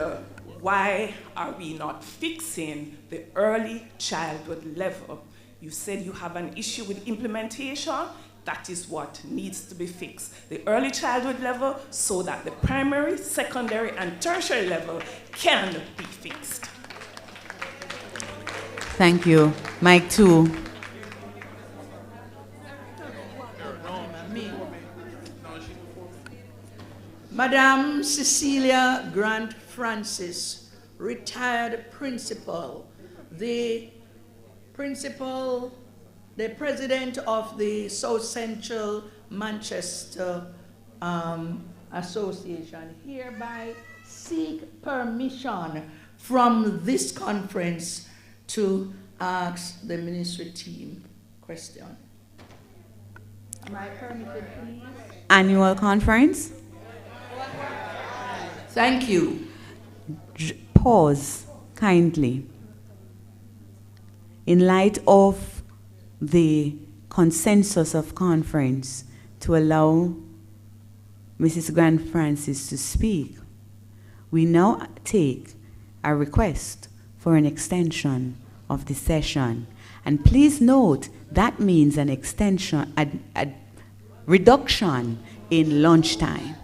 T: why are we not fixing the early childhood level? You said you have an issue with implementation. That is what needs to be fixed. The early childhood level, so that the primary, secondary, and tertiary level can be fixed.
F: Thank you. Mike 2.
C: Madam Cecilia Grant Francis, retired principal, the president of the South Central Manchester Association, hereby seek permission from this conference to ask the ministry team question. Am I permitted, please?
F: Annual conference.
C: Thank you.
F: Pause, kindly. In light of the consensus of conference to allow Mrs. Grant Francis to speak, we now take a request for an extension of the session. And please note, that means an extension, a reduction in lunchtime.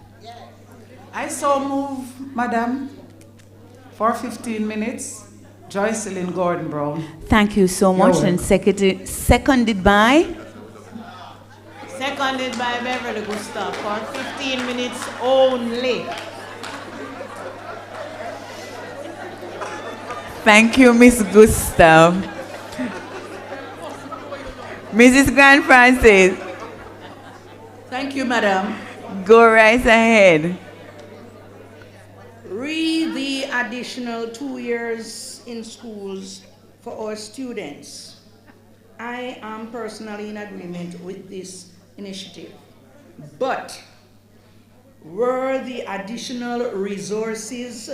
J: I so move, madam, for 15 minutes. Joycelyn Gordon Brown.
F: Thank you so much. And seconded by?
U: Seconded by Beverly Gustav for 15 minutes only.
F: Thank you, Miss Gustav. Mrs. Grant Francis.
C: Thank you, madam.
F: Go right ahead.
C: Read the additional 2 years in schools for our students. I am personally in agreement with this initiative, but were the additional resources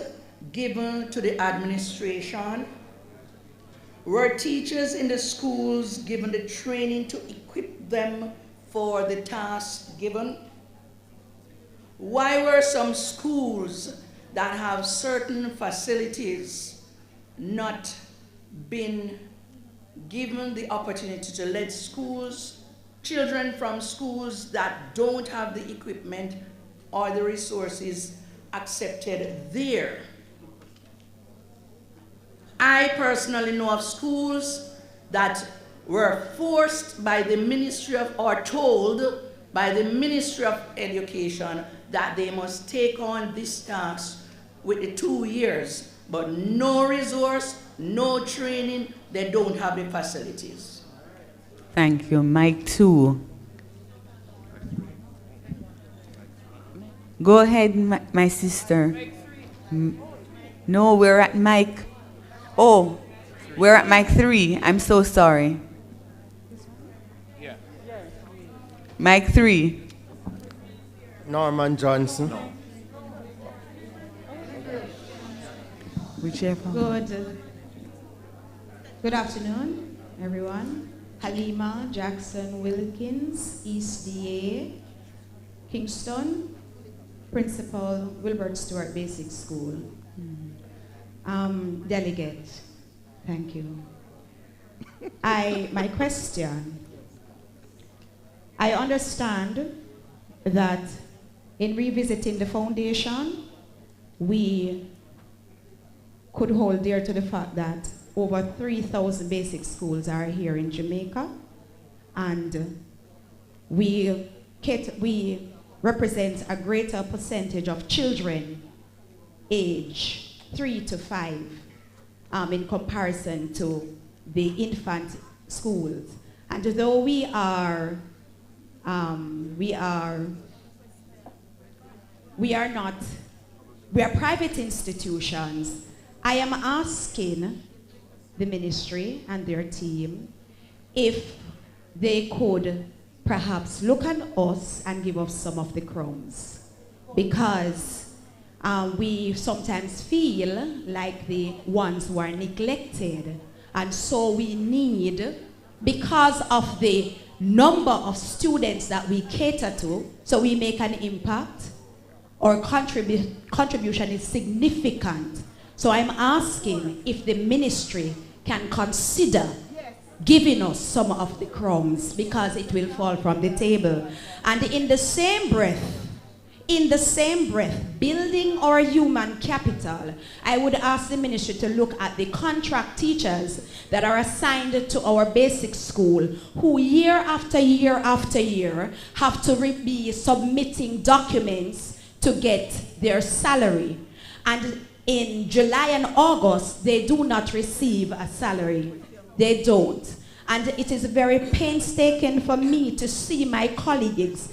C: given to the administration? Were teachers in the schools given the training to equip them for the tasks given? Why were some schools that have certain facilities not been given the opportunity to let children from schools that don't have the equipment or the resources accepted there? I personally know of schools that were forced by the Ministry of, or told by the Ministry of Education that they must take on this task with the 2 years, but no resource, no training, they don't have the facilities.
F: Thank you. Mike 2. Go ahead, my sister. No, we're at Mike. Oh, we're at Mike 3. I'm so sorry. Mike 3.
L: Norman Johnson.
F: Whichever.
O: Good afternoon, everyone. Halima Jackson Wilkins, East DA, Kingston, Principal Wilbert Stewart Basic School. Delegate, thank you. My question, I understand that in revisiting the foundation, we could hold dear to the fact that over 3,000 basic schools are here in Jamaica, and we represent a greater percentage of children age 3 to 5 in comparison to the infant schools. And though we are we are private institutions. I am asking the ministry and their team if they could perhaps look at us and give us some of the crumbs, because we sometimes feel like the ones who are neglected, and so we need, because of the number of students that we cater to, so we make an impact. Our contribution is significant. So I'm asking if the ministry can consider giving us some of the crumbs, because it will fall from the table. And in the same breath, building our human capital, I would ask the ministry to look at the contract teachers that are assigned to our basic school, who year after year after year have to be submitting documents to get their salary. And in July and August, they do not receive a salary. They don't. And it is very painstaking for me to see my colleagues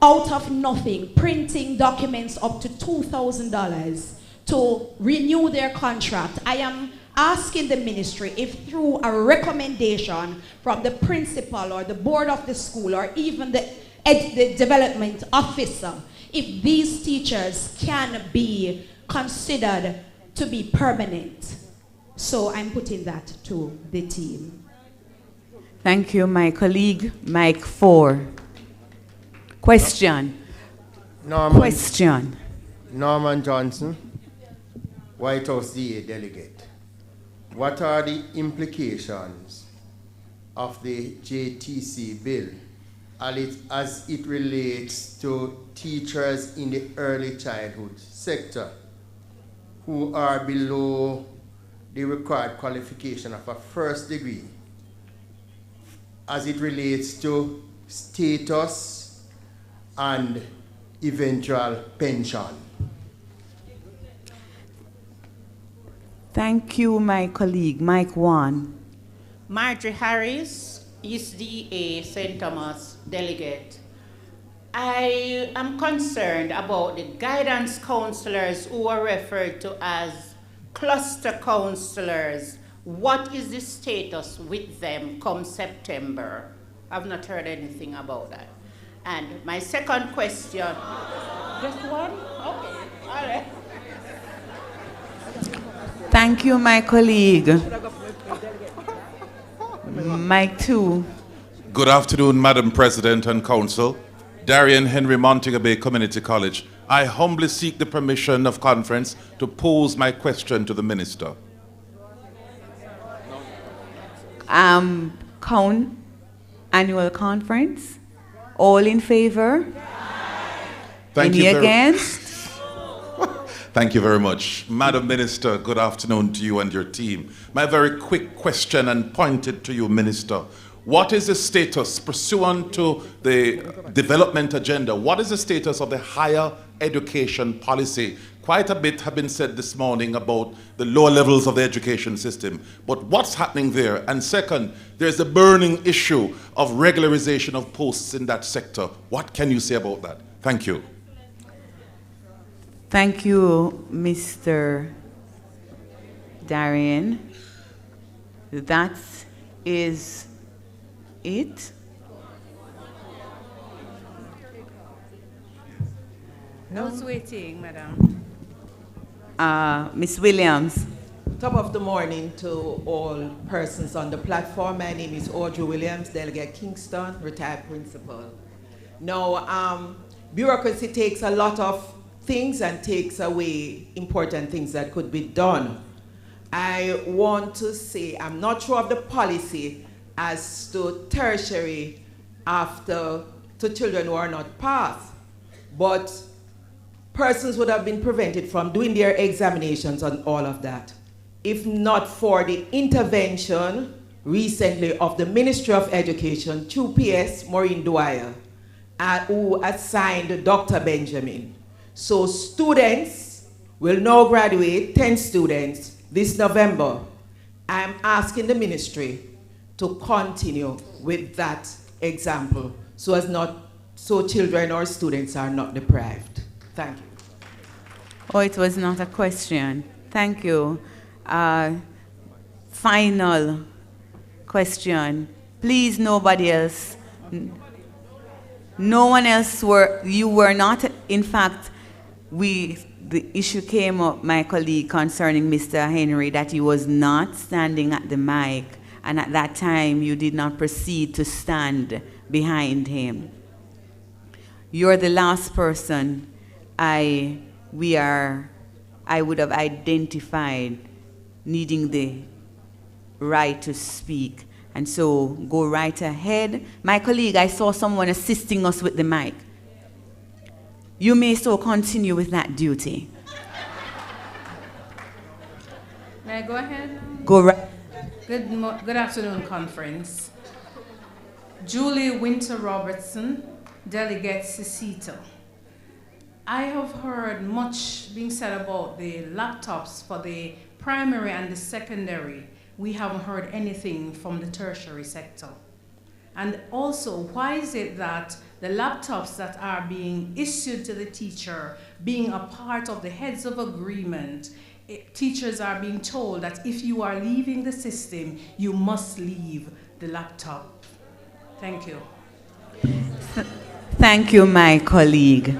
O: out of nothing printing documents up to $2,000 to renew their contract. I am asking the ministry if through a recommendation from the principal or the board of the school or even the development officer, if these teachers can be considered to be permanent. So I'm putting that to the team.
F: Thank you, my colleague, Mike 4. Question. Question.
L: Norman Johnson, White House DA delegate. What are the implications of the JTC bill as it relates to teachers in the early childhood sector who are below the required qualification of a first degree, as it relates to status and eventual pension?
F: Thank you, my colleague, Mike 1.
D: Marjorie Harris, East DA, St. Thomas delegate. I am concerned about the guidance counselors who are referred to as cluster counselors. What is the status with them come September? I've not heard anything about that. And my second question, just one? Okay, all right.
F: Thank you, my colleague. Mike 2.
H: Good afternoon, Madam President and Council. Darian Henry, Montego Bay Community College. I humbly seek the permission of conference to pose my question to the minister.
F: Annual conference. All in favor?
H: Thank
F: Any
H: you
F: against?
H: Thank you very much. Madam Minister, good afternoon to you and your team. My very quick question and pointed to you, Minister. What is the status, pursuant to the development agenda, what is the status of the higher education policy? Quite a bit have been said this morning about the lower levels of the education system, but what's happening there? And second, there's the burning issue of regularization of posts in that sector. What can you say about that? Thank you.
F: Thank you, Mr. Darian. That is it.
A: I was waiting, madam.
F: Ms. Williams.
V: Top of the morning to all persons on the platform. My name is Audrey Williams, Delegate Kingston, retired principal. Now, bureaucracy takes a lot of things and takes away important things that could be done. I want to say I'm not sure of the policy as to tertiary to children who are not passed, but persons would have been prevented from doing their examinations and all of that, if not for the intervention recently of the Ministry of Education, 2PS Maureen Dwyer, who assigned Dr. Benjamin. So students will now graduate, 10 students, this November. I'm asking the ministry to continue with that example so children or students are not deprived.
T: Thank you.
F: Oh, it was not a question. Thank you. Final question. Please, nobody else. No one else you were not, in fact, the issue came up, my colleague, concerning Mr. Henry, that he was not standing at the mic, and at that time you did not proceed to stand behind him. You're the last person I would have identified needing the right to speak. And so go right ahead. My colleague, I saw someone assisting us with the mic. You may so continue with that duty.
A: May I go ahead?
F: Go right.
A: Good afternoon, conference. Julie Winter Robertson, Delegate Sisito. I have heard much being said about the laptops for the primary and the secondary. We haven't heard anything from the tertiary sector. And also, why is it that the laptops that are being issued to the teacher, being a part of the heads of agreement, teachers are being told that if you are leaving the system, you must leave the laptop? Thank you.
F: Thank you, my colleague.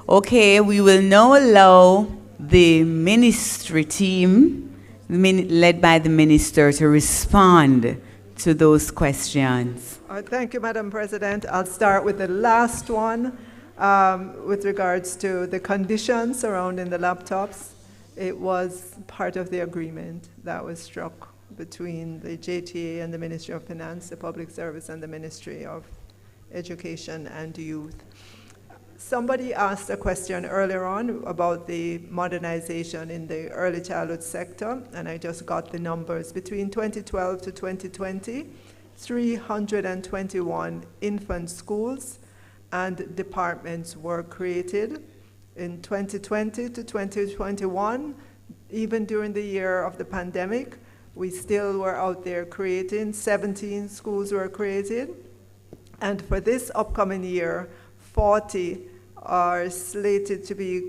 F: Okay, we will now allow the ministry team, led by the minister, to respond to those questions.
M: Thank you, Madam President. I'll start with the last one with regards to the conditions surrounding the laptops. It was part of the agreement that was struck between the JTA and the Ministry of Finance, the Public Service, and the Ministry of Education and Youth. Somebody asked a question earlier on about the modernization in the early childhood sector, and I just got the numbers. Between 2012 to 2020, 321 infant schools and departments were created. In 2020 to 2021, even during the year of the pandemic, we still were out there creating. 17 schools were created. And for this upcoming year, 40 are slated to be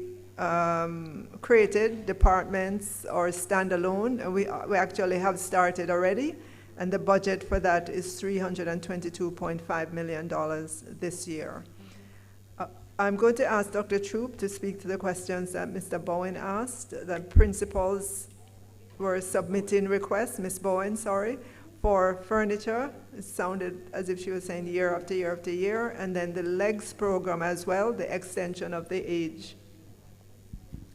M: created, departments or standalone. And we actually have started already, and the budget for that is $322.5 million this year. I'm going to ask Dr. Troop to speak to the questions that Mr. Bowen asked. The principals were submitting requests, Ms. Bowen, sorry, for furniture. It sounded as if she was saying year after year after year. And then the LEGS program as well, the extension of the age.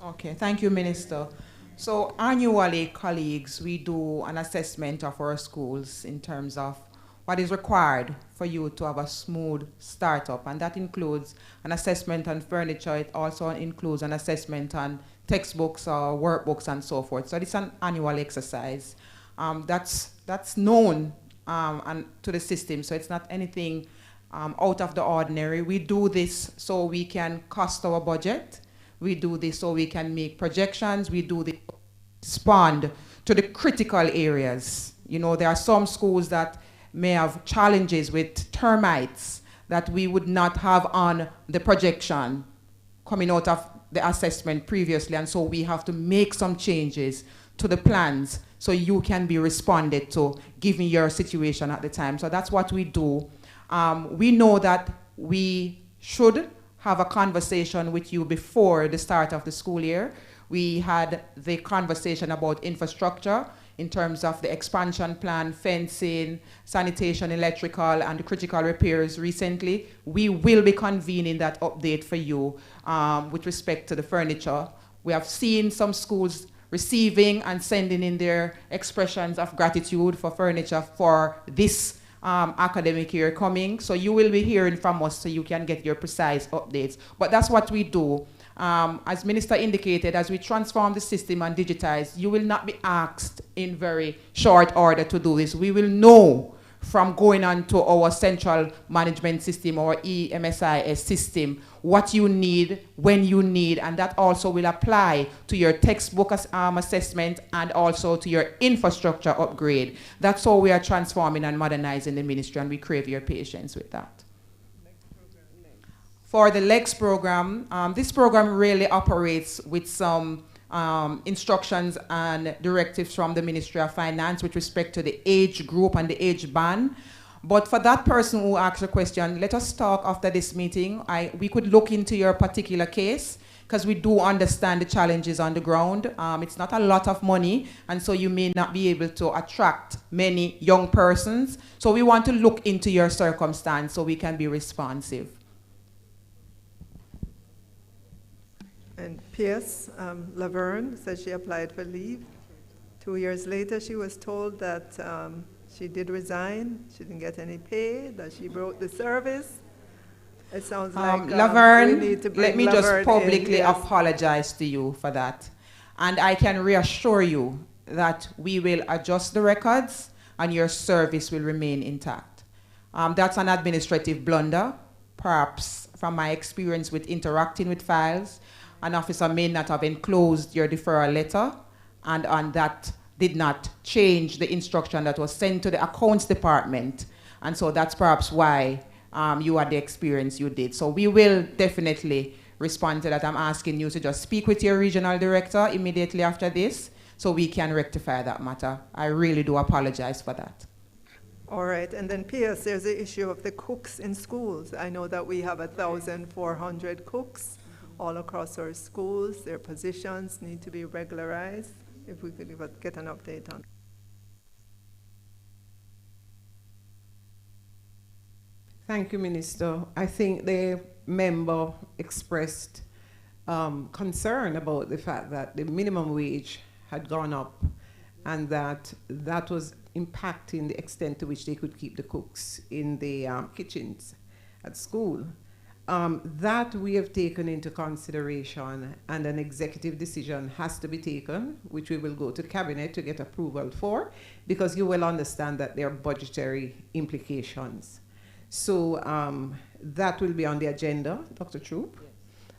S: Okay, thank you, Minister. So annually, colleagues, we do an assessment of our schools in terms of what is required for you to have a smooth startup. And that includes an assessment on furniture. It also includes an assessment on textbooks or workbooks and so forth. So it's an annual exercise. That's known and to the system, so it's not anything out of the ordinary. We do this so we can cost our budget. We do this so we can make projections. We do this to respond to the critical areas. You know, there are some schools that may have challenges with termites that we would not have on the projection coming out of the assessment previously, and so we have to make some changes to the plans so you can be responded to given your situation at the time. So that's what we do. We know that we should have a conversation with you before the start of the school year. We had the conversation about infrastructure in terms of the expansion plan, fencing, sanitation, electrical, and the critical repairs recently. We will be convening that update for you with respect to the furniture. We have seen some schools receiving and sending in their expressions of gratitude for furniture for this academic year coming. So you will be hearing from us so you can get your precise updates. But that's what we do. As Minister indicated, as we transform the system and digitize, you will not be asked in very short order to do this. We will know from going on to our central management system, our EMSIS system, what you need, when you need, and that also will apply to your textbook assessment and also to your infrastructure upgrade. That's how we are transforming and modernizing the ministry, and we crave your patience with that. For the LEGS program, this program really operates with some instructions and directives from the Ministry of Finance with respect to the age group and the age band. But for that person who asked a question, let us talk after this meeting. We could look into your particular case, because we do understand the challenges on the ground. It's not a lot of money, and so you may not be able to attract many young persons. So we want to look into your circumstance so we can be responsive.
M: And Pierce Laverne said she applied for leave. 2 years later, she was told that she did resign, she didn't get any pay, that she broke the service. It sounds like
S: Laverne,
M: we need to bring
S: let me
M: Laverne
S: just publicly
M: in, yes.
S: apologize to you for that. And I can reassure you that we will adjust the records and your service will remain intact. That's an administrative blunder. Perhaps from my experience with interacting with files, an officer may not have enclosed your deferral letter, and that did not change the instruction that was sent to the accounts department. And so that's perhaps why you had the experience you did. So we will definitely respond to that. I'm asking you to just speak with your regional director immediately after this so we can rectify that matter. I really do apologize for that.
M: All right, and then Pierce, there's the issue of the cooks in schools. I know that we have 1,400 cooks all across our schools. Their positions need to be regularized. If we could get an update on.
B: Thank you, Minister. I think the member expressed concern about the fact that the minimum wage had gone up and that was impacting the extent to which they could keep the cooks in the kitchens at school. That we have taken into consideration, and an executive decision has to be taken, which we will go to cabinet to get approval for, because you will understand that there are budgetary implications. So that will be on the agenda, Dr. Troop,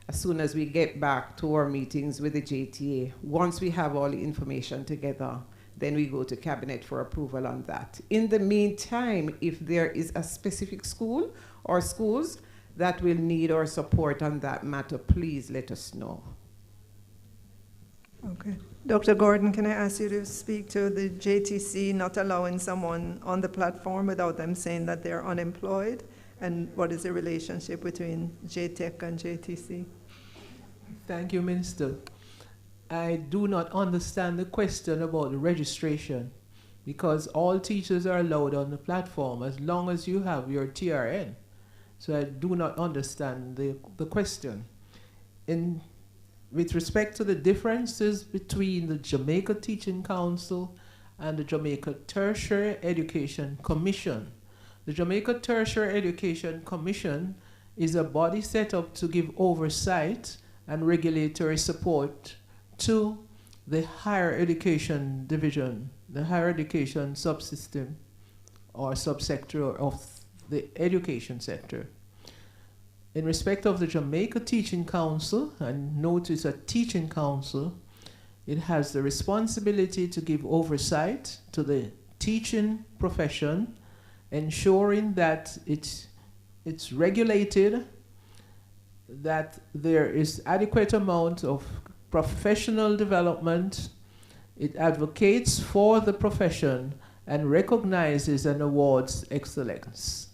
B: as soon as we get back to our meetings with the JTA. Once we have all the information together, then we go to cabinet for approval on that. In the meantime, if there is a specific school or schools that will need our support on that matter, please let us know.
M: Okay. Dr. Gordon, can I ask you to speak to the JTC not allowing someone on the platform without them saying that they're unemployed? And what is the relationship between JTEC and JTC?
E: Thank you, Minister. I do not understand the question about the registration, because all teachers are allowed on the platform as long as you have your TRN. So I do not understand the question. With respect to the differences between the Jamaica Teaching Council and the Jamaica Tertiary Education Commission, the Jamaica Tertiary Education Commission is a body set up to give oversight and regulatory support to the higher education division, the higher education subsystem or subsector of the education sector. In respect of the Jamaica Teaching Council, and note it's a teaching council, it has the responsibility to give oversight to the teaching profession, ensuring that it's regulated, that there is adequate amount of professional development. It advocates for the profession and recognizes and awards excellence.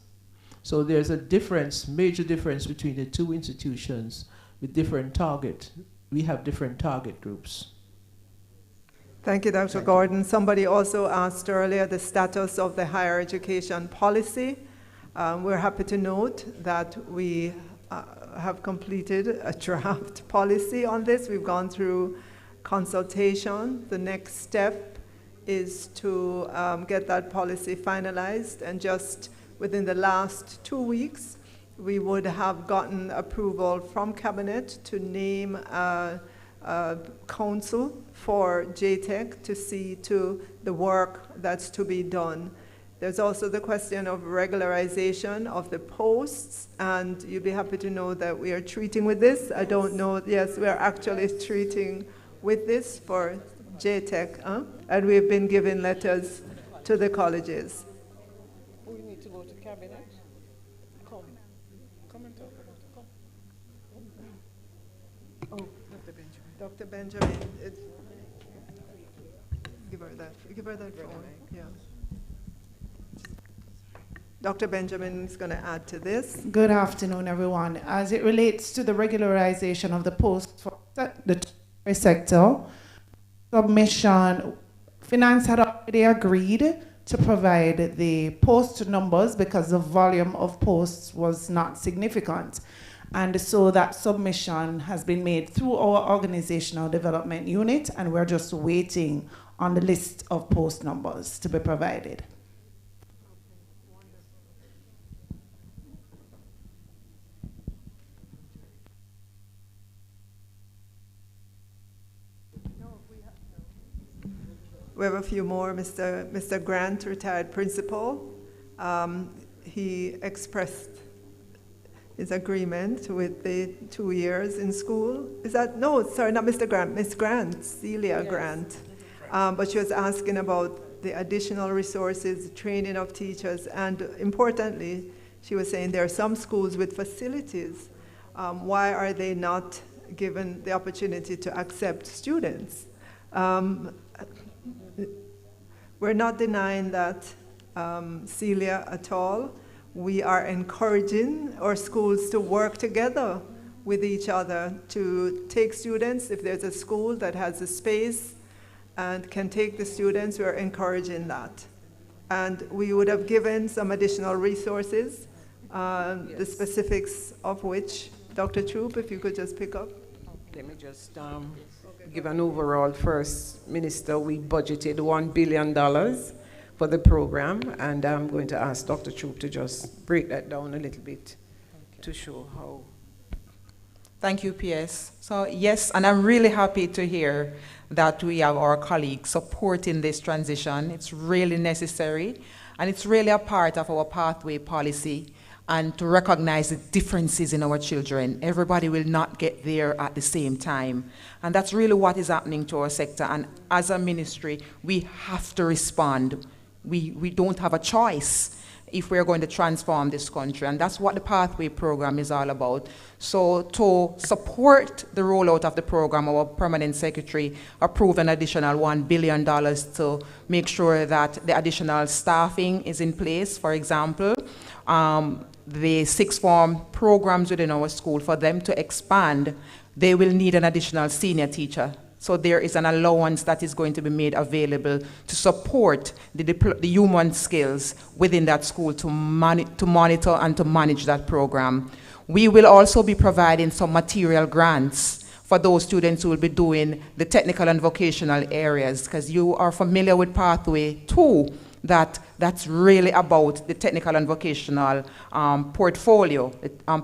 E: So there's a difference, major difference between the two institutions with different target. We have different target groups.
M: Thank you, Dr. Gordon. Somebody also asked earlier the status of the higher education policy. We're happy to note that we have completed a draft policy on this. We've gone through consultation. The next step is to get that policy finalized, and just within the last 2 weeks, we would have gotten approval from Cabinet to name a council for JTEC to see to the work that's to be done. There's also the question of regularization of the posts, and you'll be happy to know that we are treating with this. I don't know, yes, we are actually treating with this for JTEC, and we've been giving letters to the colleges.
G: We need to go to cabinet. Come and talk about it. Come.
M: Oh, Dr. Benjamin, give her that phone. Yeah. Dr. Benjamin is going to add to this.
N: Good afternoon, everyone. As it relates to the regularization of the post for the tertiary sector, submission, Finance had already agreed to provide the post numbers because the volume of posts was not significant. And so that submission has been made through our organizational development unit, and we're just waiting on the list of post numbers to be provided.
M: We have a few more. Mr. Grant, retired principal. He expressed his agreement with the 2 years in school. Is that, no, sorry, not Mr. Grant, Miss Grant, Celia yes. Grant. But she was asking about the additional resources, training of teachers, and importantly, she was saying there are some schools with facilities. Why are they not given the opportunity to accept students? We're not denying that, Celia, at all. We are encouraging our schools to work together with each other to take students. If there's a school that has a space and can take the students, we're encouraging that. And we would have given some additional resources, yes. The specifics of which, Dr. Troop, if you could just pick up.
B: Let me just give an overall first. Minister, we budgeted $1 billion for the program, and I'm going to ask Dr. Troop to just break that down a little bit to show how.
S: Thank you, PS. So yes, and I'm really happy to hear that we have our colleagues supporting this transition. It's really necessary, and it's really a part of our pathway policy, and to recognize the differences in our children. Everybody will not get there at the same time. And that's really what is happening to our sector. And as a ministry, we have to respond. We don't have a choice if we're going to transform this country. And that's what the Pathway program is all about. So to support the rollout of the program, our permanent secretary approved an additional $1 billion to make sure that the additional staffing is in place. For example, the sixth form programs within our school, for them to expand, they will need an additional senior teacher. So there is an allowance that is going to be made available to support the human skills within that school to monitor and to manage that program. We will also be providing some material grants for those students who will be doing the technical and vocational areas, because you are familiar with Pathway 2, that's really about the technical and vocational portfolio.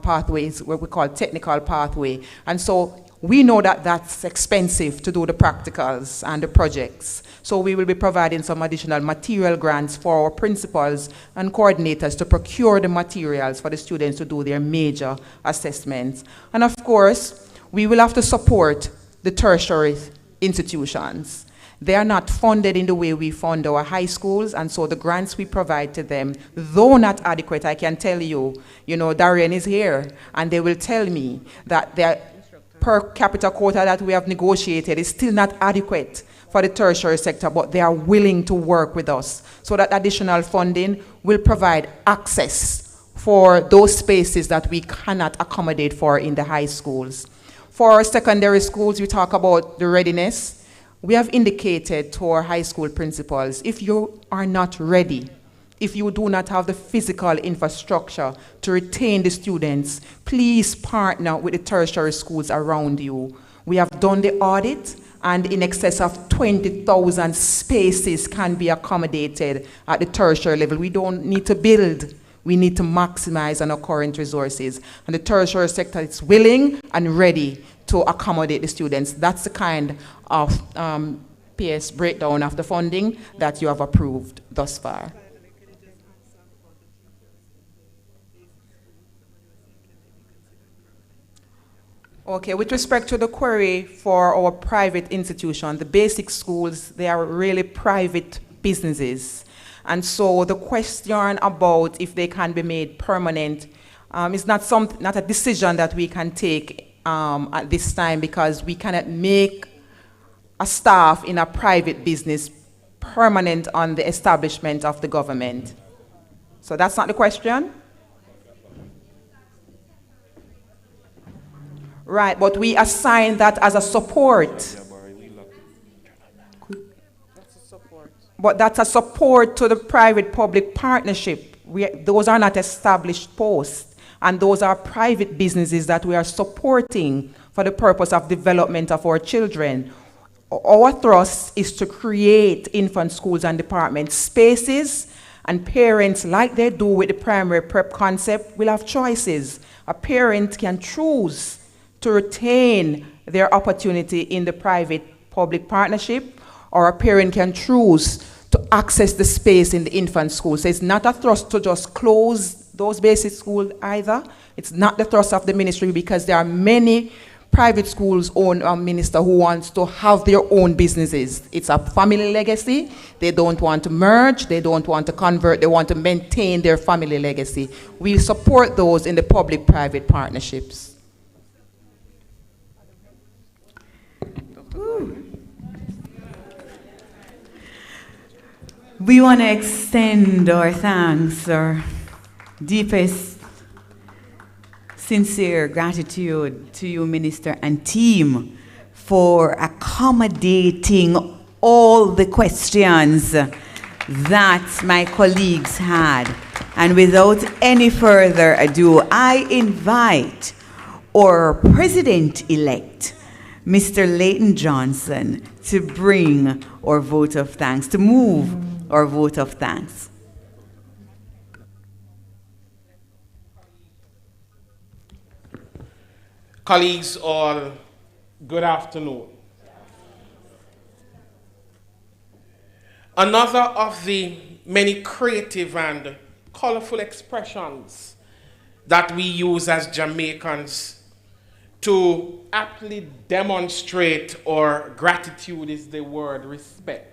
S: Pathway is what we call technical pathway. And so we know that that's expensive to do the practicals and the projects. So we will be providing some additional material grants for our principals and coordinators to procure the materials for the students to do their major assessments. And of course, we will have to support the tertiary institutions. They are not funded in the way we fund our high schools, and so the grants we provide to them, though not adequate, I can tell you, Darian is here, and they will tell me that their per capita quota that we have negotiated is still not adequate for the tertiary sector, but they are willing to work with us. So that additional funding will provide access for those spaces that we cannot accommodate for in the high schools. For our secondary schools, we talk about the readiness. We have indicated to our high school principals, if you are not ready, if you do not have the physical infrastructure to retain the students, please partner with the tertiary schools around you. We have done the audit, and in excess of 20,000 spaces can be accommodated at the tertiary level. We don't need to build. We need to maximize on our current resources. And the tertiary sector is willing and ready to accommodate the students. That's the kind of PS breakdown of the funding that you have approved thus far. Okay, with respect to the query for our private institution, the basic schools, they are really private businesses. And so the question about if they can be made permanent is not a decision that we can take at this time because we cannot make a staff in a private business permanent on the establishment of the government. So that's not the question? Right, but we assign that as a support. But that's a support to the private-public partnership. Those are not established posts, and those are private businesses that we are supporting for the purpose of development of our children. Our thrust is to create infant schools and department spaces, and parents, like they do with the primary prep concept, will have choices. A parent can choose to retain their opportunity in the private-public partnership, or a parent can choose to access the space in the infant school. So it's not a thrust to just close those basic schools either. It's not the thrust of the ministry because there are many private schools owned minister who wants to have their own businesses. It's a family legacy. They don't want to merge. They don't want to convert. They want to maintain their family legacy. We support those in the public-private partnerships.
F: We want to extend our thanks, our deepest, sincere gratitude to you, Minister, and team for accommodating all the questions that my colleagues had. And without any further ado, I invite our President-elect, Mr. Leighton Johnson, to bring our vote of thanks, to move our vote of thanks.
I: Colleagues, all, good afternoon. Another of the many creative and colorful expressions that we use as Jamaicans to aptly demonstrate our gratitude is the word respect.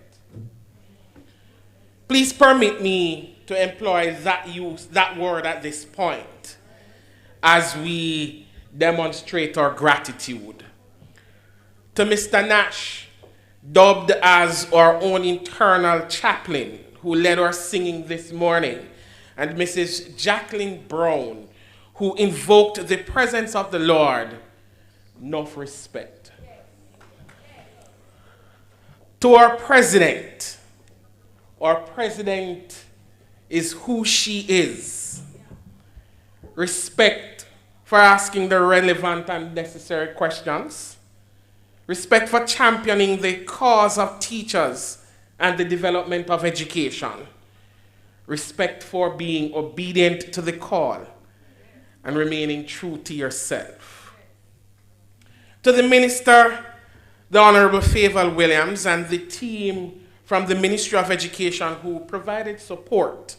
I: Please permit me to employ that word at this point as we demonstrate our gratitude. To Mr. Nash, dubbed as our own internal chaplain, who led our singing this morning, and Mrs. Jacqueline Brown, who invoked the presence of the Lord, enough respect. To our president is who she is. Respect for asking the relevant and necessary questions. Respect for championing the cause of teachers and the development of education. Respect for being obedient to the call and remaining true to yourself. To the Minister, the Honorable Favour Williams, and the team from the Ministry of Education who provided support.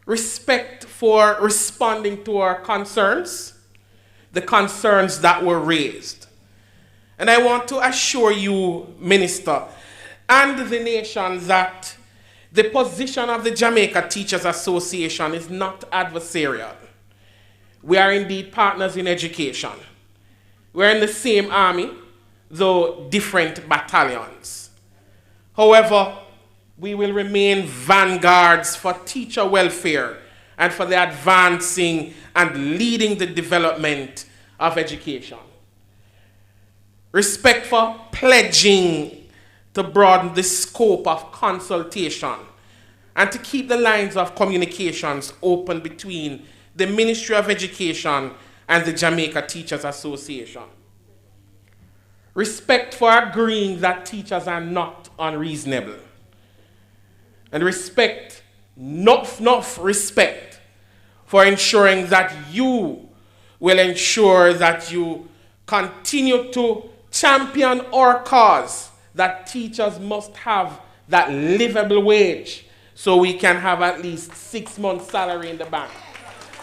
I: Respect for responding to our concerns, the concerns that were raised. And I want to assure you, Minister, and the nation that the position of the Jamaica Teachers Association is not adversarial. We are indeed partners in education. We're in the same army, though different battalions. However, we will remain vanguards for teacher welfare and for the advancing and leading the development of education. Respect for pledging to broaden the scope of consultation and to keep the lines of communications open between the Ministry of Education and the Jamaica Teachers Association. Respect for agreeing that teachers are not unreasonable. And respect, enough respect for ensuring that you will ensure that you continue to champion our cause, that teachers must have that livable wage so we can have at least 6 months' salary in the bank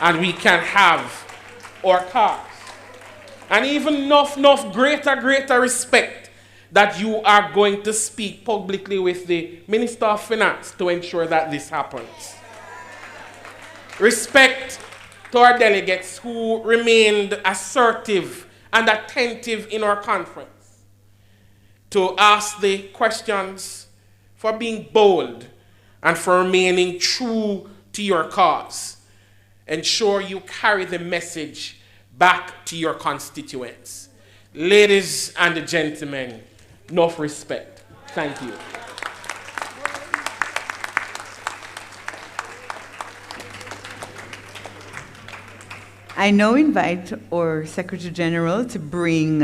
I: and we can have our cars. And even enough greater respect that you are going to speak publicly with the Minister of Finance to ensure that this happens. Respect to our delegates who remained assertive and attentive in our conference, to ask the questions, for being bold, and for remaining true to your cause. Ensure you carry the message back to your constituents. Ladies and gentlemen, enough respect. Thank you.
F: I now invite our Secretary General to bring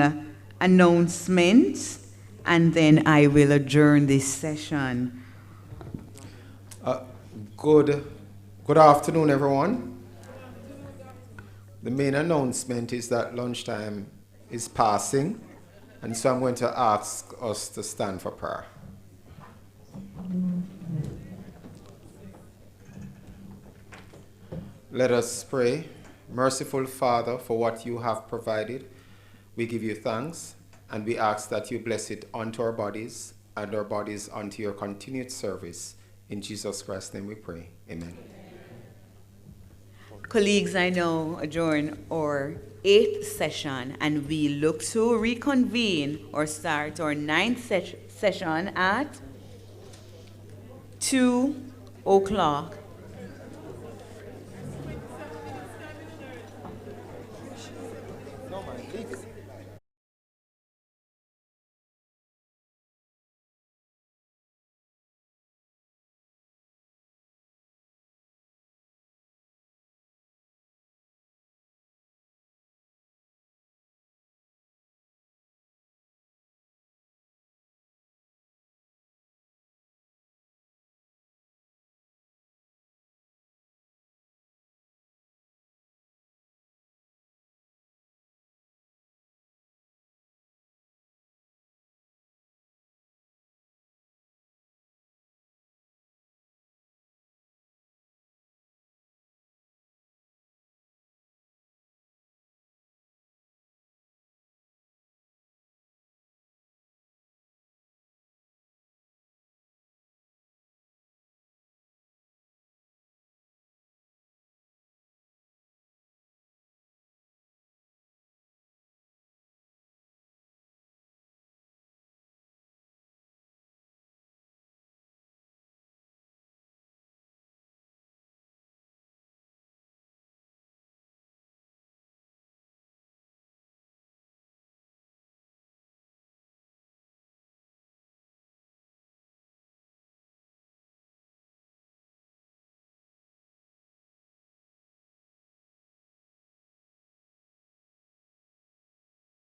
F: announcements, and then I will adjourn this session.
L: Good afternoon, everyone. The main announcement is that lunchtime is passing, and so I'm going to ask us to stand for prayer. Let us pray. Merciful Father, for what you have provided, we give you thanks, and we ask that you bless it unto our bodies and our bodies unto your continued service. In Jesus Christ's name we pray. Amen.
F: Colleagues, I now adjourn our 8th session, and we look to reconvene or start our 9th session at 2 o'clock.
L: No, man, leave it.